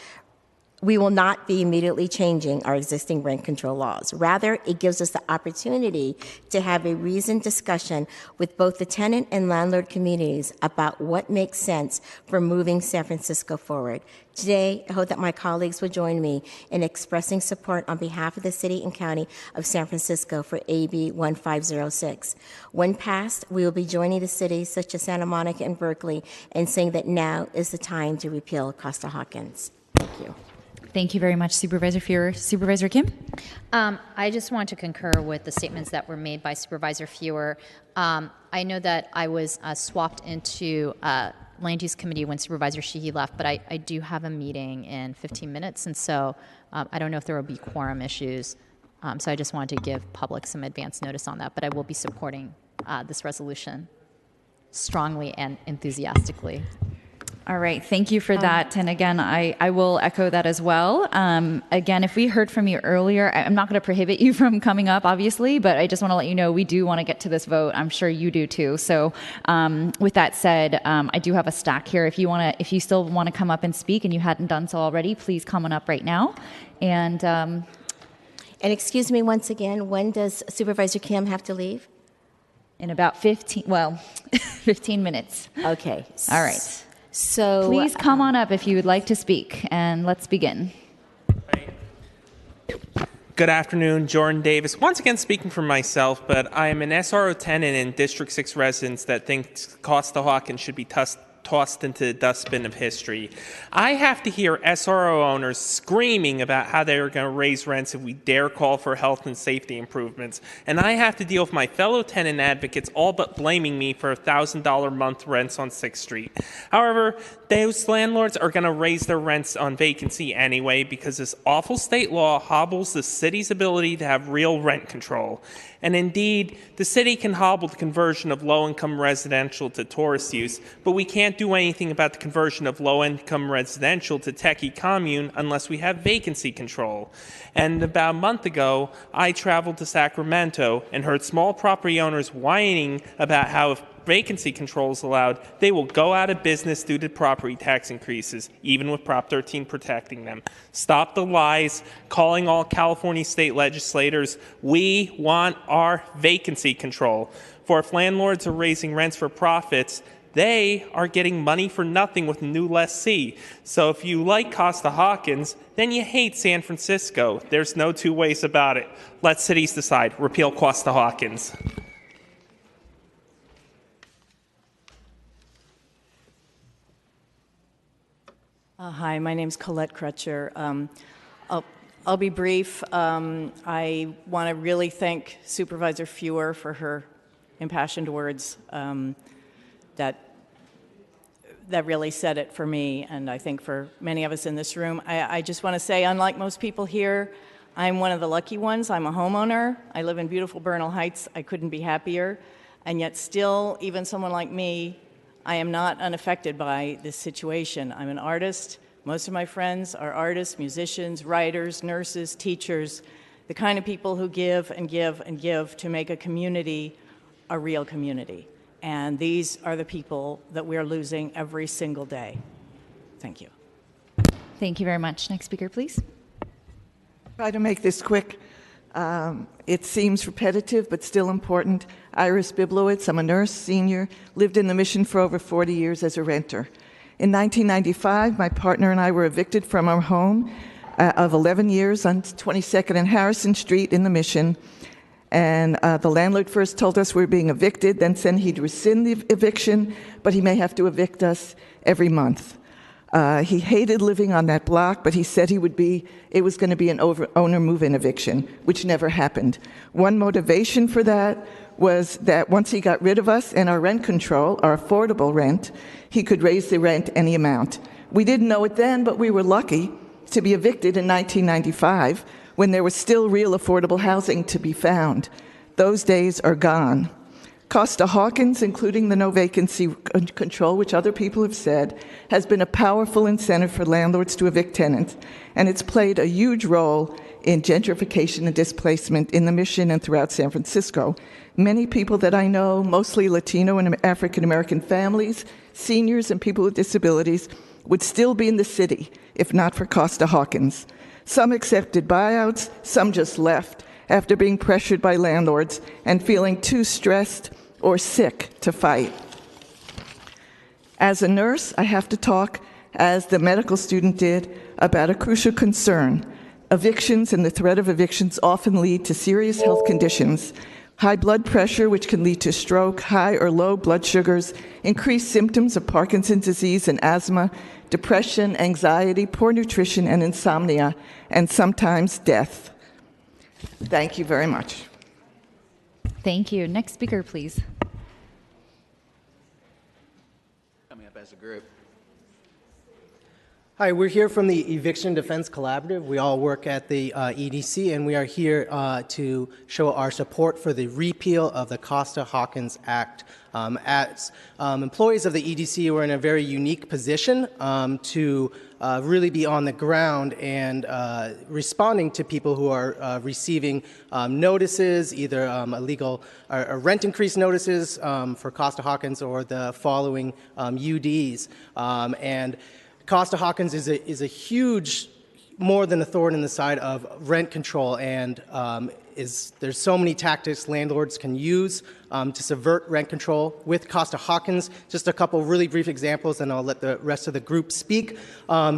G: We will not be immediately changing our existing rent control laws. Rather, it gives us the opportunity to have a reasoned discussion with both the tenant and landlord communities about what makes sense for moving San Francisco forward. Today, I hope that my colleagues will join me in expressing support on behalf of the City and County of San Francisco for AB 1506. When passed, we will be joining the cities such as Santa Monica and Berkeley in saying that now is the time to repeal Costa-Hawkins. Thank you.
B: Thank you very much, Supervisor Fewer. Supervisor Kim?
J: I just want to concur with the statements that were made by Supervisor Fewer. I know that I was swapped into Land Use Committee when Supervisor Sheehy left, but I do have a meeting in 15 minutes, and so I don't know if there will be quorum issues. So I just wanted to give public some advance notice on that, but I will be supporting this resolution strongly and enthusiastically.
B: All right, thank you for that. And again, I will echo that as well. Again, if we heard from you earlier, I'm not going to prohibit you from coming up, obviously, but I just want to let you know we do want to get to this vote. I'm sure you do too. So with that said, I do have a stack here. If you still want to come up and speak and you hadn't done so already, please come on up right now. And
G: excuse me once again, when does Supervisor Kim have to leave?
B: In about 15 minutes.
G: Okay.
B: All right.
G: So
B: please come on up if you would like to speak, and let's begin.
K: Good afternoon, Jordan Davis. Once again speaking for myself, but I am an SRO tenant and District 6 residents that thinks Costa-Hawkins should be tossed into the dustbin of history. I have to hear SRO owners screaming about how they are going to raise rents if we dare call for health and safety improvements. And I have to deal with my fellow tenant advocates all but blaming me for $1,000 a month rents on 6th Street. However, those landlords are going to raise their rents on vacancy anyway because this awful state law hobbles the city's ability to have real rent control. And indeed, the city can hobble the conversion of low-income residential to tourist use, but we can't do anything about the conversion of low-income residential to techie commune unless we have vacancy control. And about a month ago, I traveled to Sacramento and heard small property owners whining about how if vacancy control is allowed, they will go out of business due to property tax increases, even with Prop 13 protecting them. Stop the lies, calling all California state legislators. We want our vacancy control. For if landlords are raising rents for profits, they are getting money for nothing with a new lessee. So if you like Costa-Hawkins, then you hate San Francisco. There's no two ways about it. Let cities decide. Repeal Costa-Hawkins.
E: Hi, my name's Colette Crutcher. I'll be brief. I want to really thank Supervisor Fewer for her impassioned words that really said it for me, and I think for many of us in this room. I just want to say, unlike most people here, I'm one of the lucky ones. I'm a homeowner. I live in beautiful Bernal Heights. I couldn't be happier. And yet still, even someone like me, I am not unaffected by this situation. I'm an artist. Most of my friends are artists, musicians, writers, nurses, teachers, the kind of people who give and give and give to make a community a real community. And these are the people that we're losing every single day. Thank you.
B: Thank you very much. Next speaker, please.
I: Try to make this quick. It seems repetitive, but still important. Iris Biblowitz, I'm a nurse, senior, lived in the Mission for over 40 years as a renter. In 1995, my partner and I were evicted from our home of 11 years on 22nd and Harrison Street in the Mission. And the landlord first told us we were being evicted, then said he'd rescind the eviction, but he may have to evict us every month. He hated living on that block, but he said it was going to be an owner move-in eviction, which never happened. One motivation for that was that once he got rid of us and our rent control, our affordable rent, he could raise the rent any amount. We didn't know it then, but we were lucky to be evicted in 1995 when there was still real affordable housing to be found. Those days are gone. Costa-Hawkins, including the no vacancy control, which other people have said, has been a powerful incentive for landlords to evict tenants, and it's played a huge role in gentrification and displacement in the Mission and throughout San Francisco. Many people that I know, mostly Latino and African American families, seniors and people with disabilities, would still be in the city if not for Costa-Hawkins. Some accepted buyouts, some just left after being pressured by landlords and feeling too stressed or sick to fight. As a nurse, I have to talk, as the medical student did, about a crucial concern. Evictions and the threat of evictions often lead to serious health conditions. High blood pressure, which can lead to stroke, high or low blood sugars, increased symptoms of Parkinson's disease and asthma, depression, anxiety, poor nutrition, and insomnia, and sometimes death. Thank you very much.
B: Thank you. Next speaker, please.
V: Coming up as a group. Hi, we're here from the Eviction Defense Collaborative. We all work at the EDC, and we are here to show our support for the repeal of the Costa-Hawkins Act. As employees of the EDC, we're in a very unique position to really be on the ground and responding to people who are receiving notices, either illegal or rent increase notices for Costa-Hawkins or the following UDs. And Costa-Hawkins is a huge, more than a thorn in the side of rent control, and there's so many tactics landlords can use to subvert rent control. With Costa-Hawkins, just a couple really brief examples, and I'll let the rest of the group speak.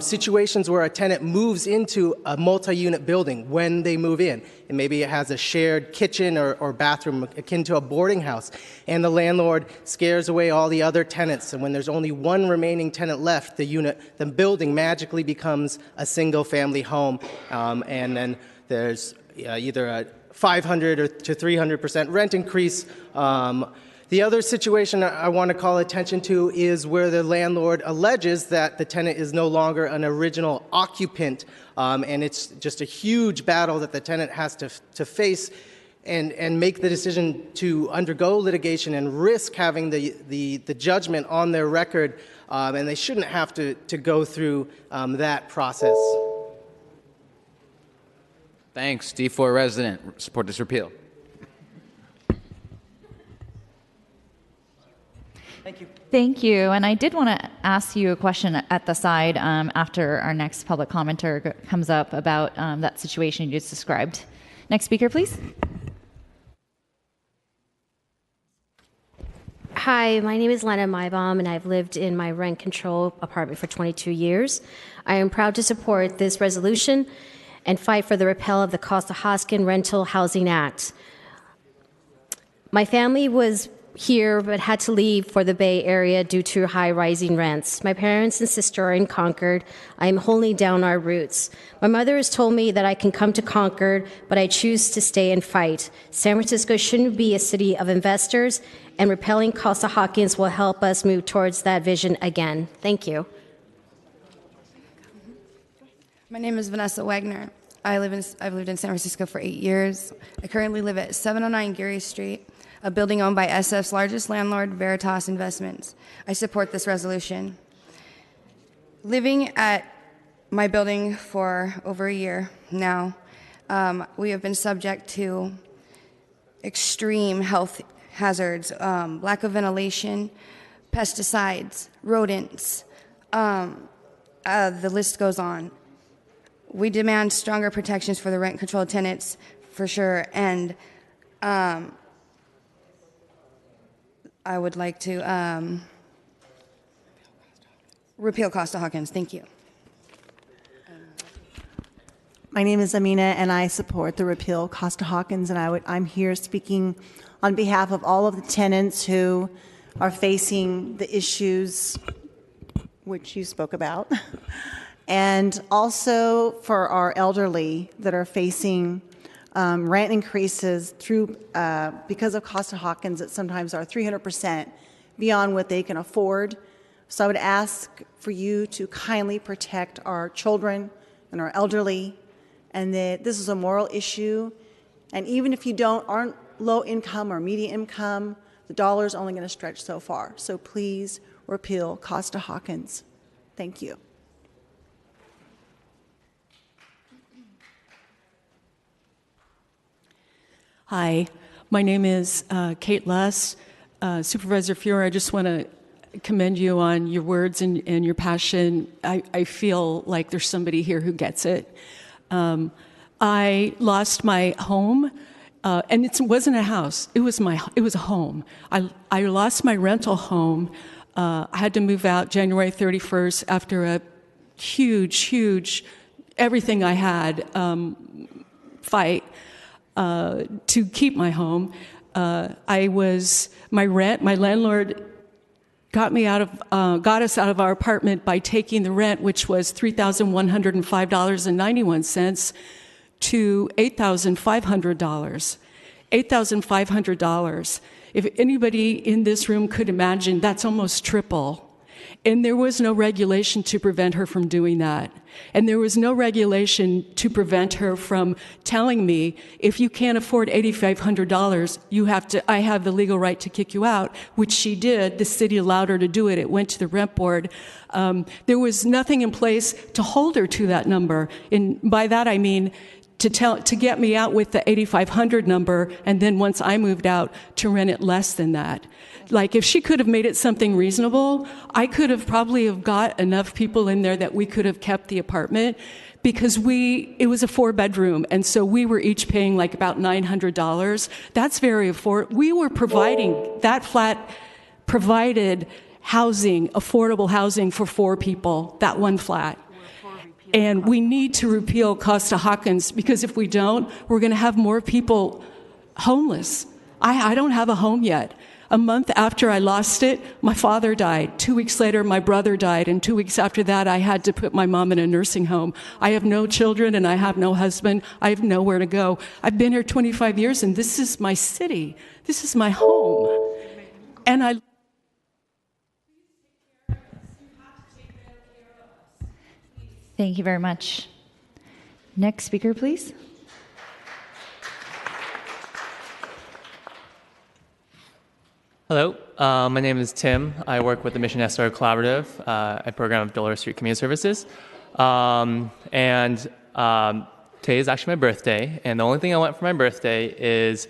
V: Situations where a tenant moves into a multi-unit building when they move in, and maybe it has a shared kitchen or bathroom akin to a boarding house, and the landlord scares away all the other tenants, and when there's only one remaining tenant left, the building magically becomes a single-family home, and then there's either a 500 to 300% rent increase. The other situation I want to call attention to is where the landlord alleges that the tenant is no longer an original occupant, and it's just a huge battle that the tenant has to face and make the decision to undergo litigation and risk having the judgment on their record, and they shouldn't have to go through that process.
L: Thanks. D4 resident, support this repeal.
B: Thank you. Thank you. And I did want to ask you a question at the side after our next public commenter comes up about that situation you just described. Next speaker, please.
N: Hi, my name is Lena Maibaum, and I've lived in my rent control apartment for 22 years. I am proud to support this resolution and fight for the repeal of the Costa-Hawkins Rental Housing Act. My family was here but had to leave for the Bay Area due to high rising rents. My parents and sister are in Concord. I am holding down our roots. My mother has told me that I can come to Concord, but I choose to stay and fight. San Francisco shouldn't be a city of investors, and repelling Costa-Hawkins will help us move towards that vision again. Thank you.
O: My name is Vanessa Wagner. I've lived in San Francisco for 8 years. I currently live at 709 Geary Street, a building owned by SF's largest landlord, Veritas Investments. I support this resolution. Living at my building for over a year now, we have been subject to extreme health hazards, lack of ventilation, pesticides, rodents, the list goes on. We demand stronger protections for the rent-controlled tenants, for sure, and I would like to repeal Costa-Hawkins. Thank you.
W: My name is Amina, and I support the repeal Costa-Hawkins, and I'm here speaking on behalf of all of the tenants who are facing the issues which you spoke about, and also for our elderly that are facing rent increases through because of Costa-Hawkins that sometimes are 300% beyond what they can afford. So I would ask for you to kindly protect our children and our elderly, and that this is a moral issue. And even if you aren't low income or medium income, the dollar is only going to stretch so far. So please repeal Costa-Hawkins. Thank you.
Y: Hi, my name is Kate Less. Supervisor Fuhrer, I just want to commend you on your words and your passion. I feel like there's somebody here who gets it. I lost my home, and it wasn't a house. It was a home. I lost my rental home. I had to move out January 31st after a huge, everything I had fight to keep my home. My landlord got us out of our apartment by taking the rent, which was $3,105.91 to $8,500. $8,500. If anybody in this room could imagine, that's almost triple. And there was no regulation to prevent her from doing that. And there was no regulation to prevent her from telling me, if you can't afford $8,500, I have the legal right to kick you out, which she did. The city allowed her to do it. It went to the rent board. There was nothing in place to hold her to that number. And by that I mean to get me out with the $8,500 number, and then once I moved out, to rent it less than that. Like, if she could have made it something reasonable, I could have probably got enough people in there that we could have kept the apartment, because it was a 4-bedroom, and so we were each paying like about $900. That's very affordable. We were providing, that flat provided housing, affordable housing for 4 people, that one flat. And we need to repeal Costa-Hawkins, because if we don't, we're going to have more people homeless. I don't have a home yet. A month after I lost it, my father died. 2 weeks later, my brother died. And 2 weeks after that, I had to put my mom in a nursing home. I have no children and I have no husband. I have nowhere to go. I've been here 25 years, and this is my city. This is my home. And
B: Thank you very much. Next speaker, please.
M: Hello, my name is Tim. I work with the Mission SRO Collaborative, a program of Dolores Street Community Services. Today is actually my birthday, and the only thing I want for my birthday is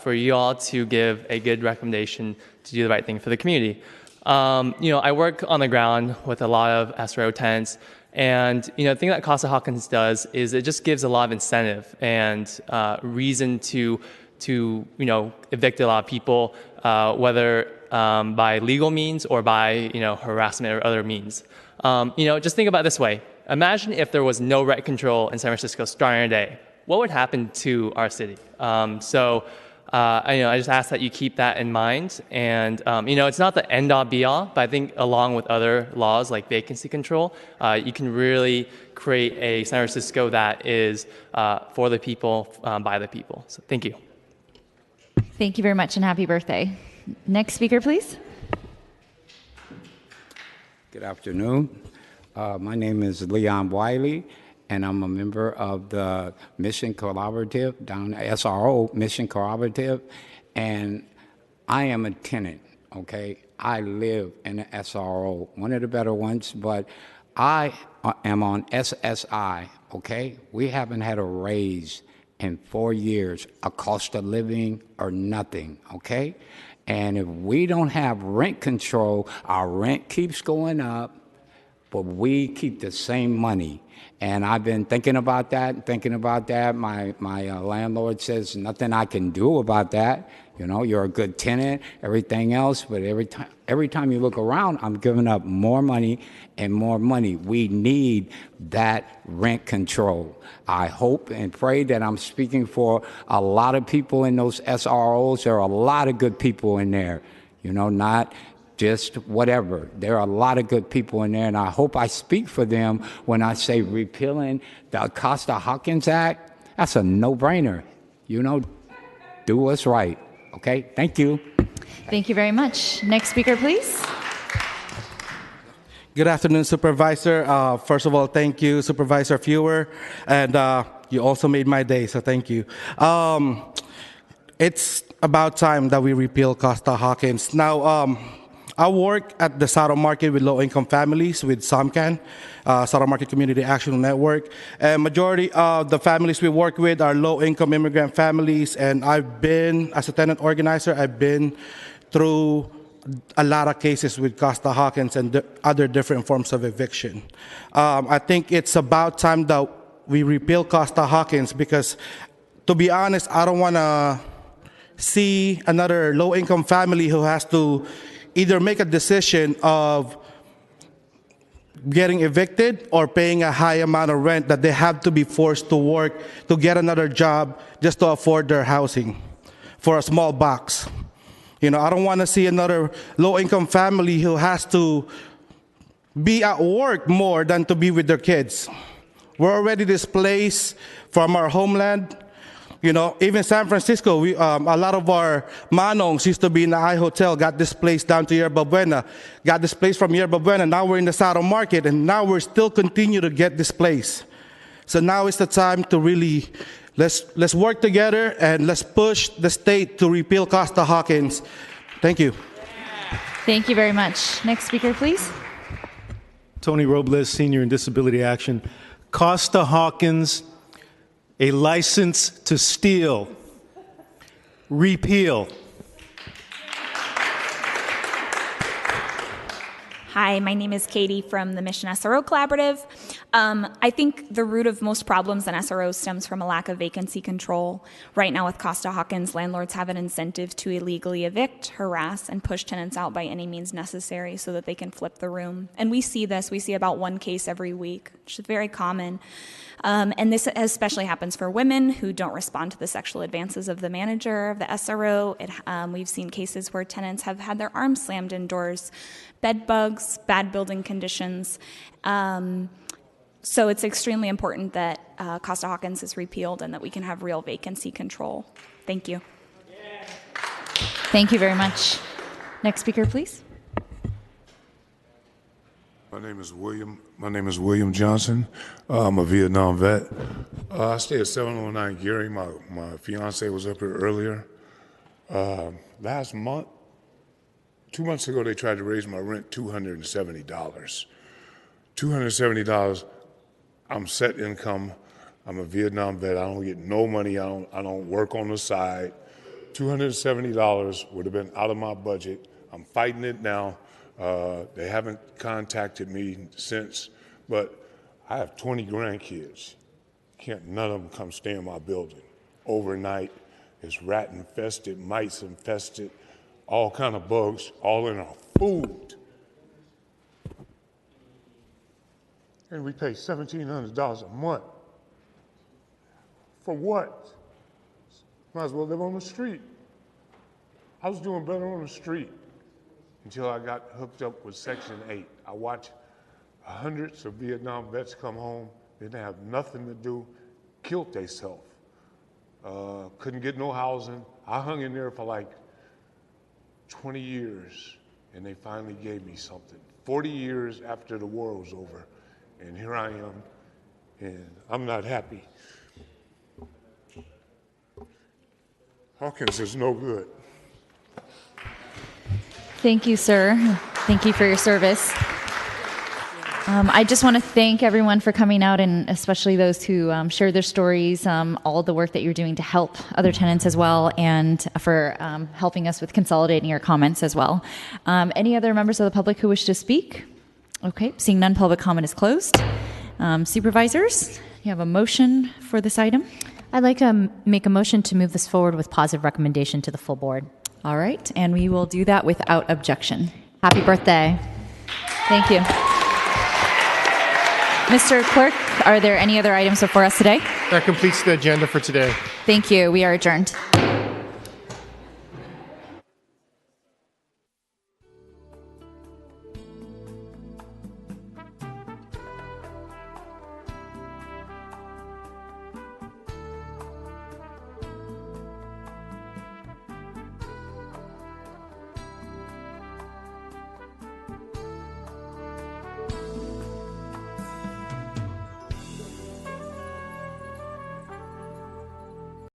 M: for you all to give a good recommendation to do the right thing for the community. I work on the ground with a lot of SRO tenants, and the thing that Costa-Hawkins does is it just gives a lot of incentive and reason to evict a lot of people, whether by legal means or by harassment or other means. Just think about it this way. Imagine if there was no rent control in San Francisco starting today. What would happen to our city? I just ask that you keep that in mind. And it's not the end-all be-all, but I think along with other laws like vacancy control, you can really create a San Francisco that is for the people, by the people. So thank you.
B: Thank you very much, and happy birthday. Next speaker, please.
P: Good afternoon. My name is Leon Wiley, and I'm a member of the Mission Collaborative, down at SRO Mission Collaborative, and I am a tenant, okay? I live in an SRO, one of the better ones, but I am on SSI, okay? We haven't had a raise in 4 years, a cost of living or nothing, okay? And if we don't have rent control, our rent keeps going up, but we keep the same money. And I've been thinking about that. My landlord says nothing I can do about that. You're a good tenant, everything else, but every time you look around, I'm giving up more money and more money. We need that rent control. I hope and pray that I'm speaking for a lot of people in those SROs. There are a lot of good people in there, not just whatever. There are a lot of good people in there, and I hope I speak for them when I say repealing the Costa-Hawkins Act. That's a no-brainer. Do what's right. Okay, thank you.
B: Thank you very much. Next speaker, please.
Q: Good afternoon, Supervisor. First of all, thank you, Supervisor Fewer, and you also made my day, so thank you. It's about time that we repeal Costa-Hawkins. Now, I work at the Saddle Market with low-income families with SOMCAN, Saddle Market Community Action Network. And majority of the families we work with are low-income immigrant families. And as a tenant organizer, I've been through a lot of cases with Costa-Hawkins and other different forms of eviction. I think it's about time that we repeal Costa-Hawkins because, to be honest, I don't want to see another low-income family who has to either make a decision of getting evicted or paying a high amount of rent that they have to be forced to work to get another job just to afford their housing for a small box. I don't want to see another low-income family who has to be at work more than to be with their kids. We're already displaced from our homeland. Even San Francisco, a lot of our manongs used to be in the I Hotel, got displaced down to Yerba Buena, got displaced from Yerba Buena. Now we're in the Saddle Market, and now we're still continue to get displaced. So now is the time to really, let's work together and let's push the state to repeal Costa-Hawkins. Thank you.
B: Thank you very much. Next speaker, please.
R: Tony Robles, Senior in Disability Action. Costa-Hawkins, a license to steal. Repeal.
X: Hi, my name is Katie from the Mission SRO Collaborative. I think the root of most problems in SROs stems from a lack of vacancy control. Right now with Costa-Hawkins, landlords have an incentive to illegally evict, harass, and push tenants out by any means necessary so that they can flip the room. And we see this. We see about one case every week, which is very common. And this especially happens for women who don't respond to the sexual advances of the manager of the SRO. We've seen cases where tenants have had their arms slammed indoors, bed bugs, bad building conditions. So it's extremely important that Costa-Hawkins is repealed and that we can have real vacancy control. Thank you.
B: Thank you very much. Next speaker, please.
Z: My name is William Johnson. I'm a Vietnam vet. I stay at 709 Geary. My fiance was up here earlier. Last month, 2 months ago, they tried to raise my rent $270. $270. I'm set income. I'm a Vietnam vet. I don't get no money. I don't work on the side. $270 would have been out of my budget. I'm fighting it now. They haven't contacted me since, but I have 20 grandkids. None of them come stay in my building overnight. It's rat infested, mice infested, all kind of bugs, all in our food. And we pay $1,700 a month. For what? Might as well live on the street. I was doing better on the street until I got hooked up with Section 8. I watched hundreds of Vietnam vets come home, didn't have nothing to do, killed themselves. Couldn't get no housing. I hung in there for like 20 years, and they finally gave me something. 40 years after the war was over, and here I am, and I'm not happy. Hawkins is no good.
B: Thank you, sir. Thank you for your service. I just want to thank everyone for coming out, and especially those who shared their stories, all the work that you're doing to help other tenants as well, and for helping us with consolidating your comments as well. Any other members of the public who wish to speak? Okay, seeing none, public comment is closed. Supervisors, you have a motion for this item?
J: I'd like to make a motion to move this forward with positive recommendation to the full board.
B: All right, and we will do that without objection.
J: Happy birthday.
B: Thank you. Mr. Clerk, are there any other items before us today?
H: That completes the agenda for today.
B: Thank you. We are adjourned.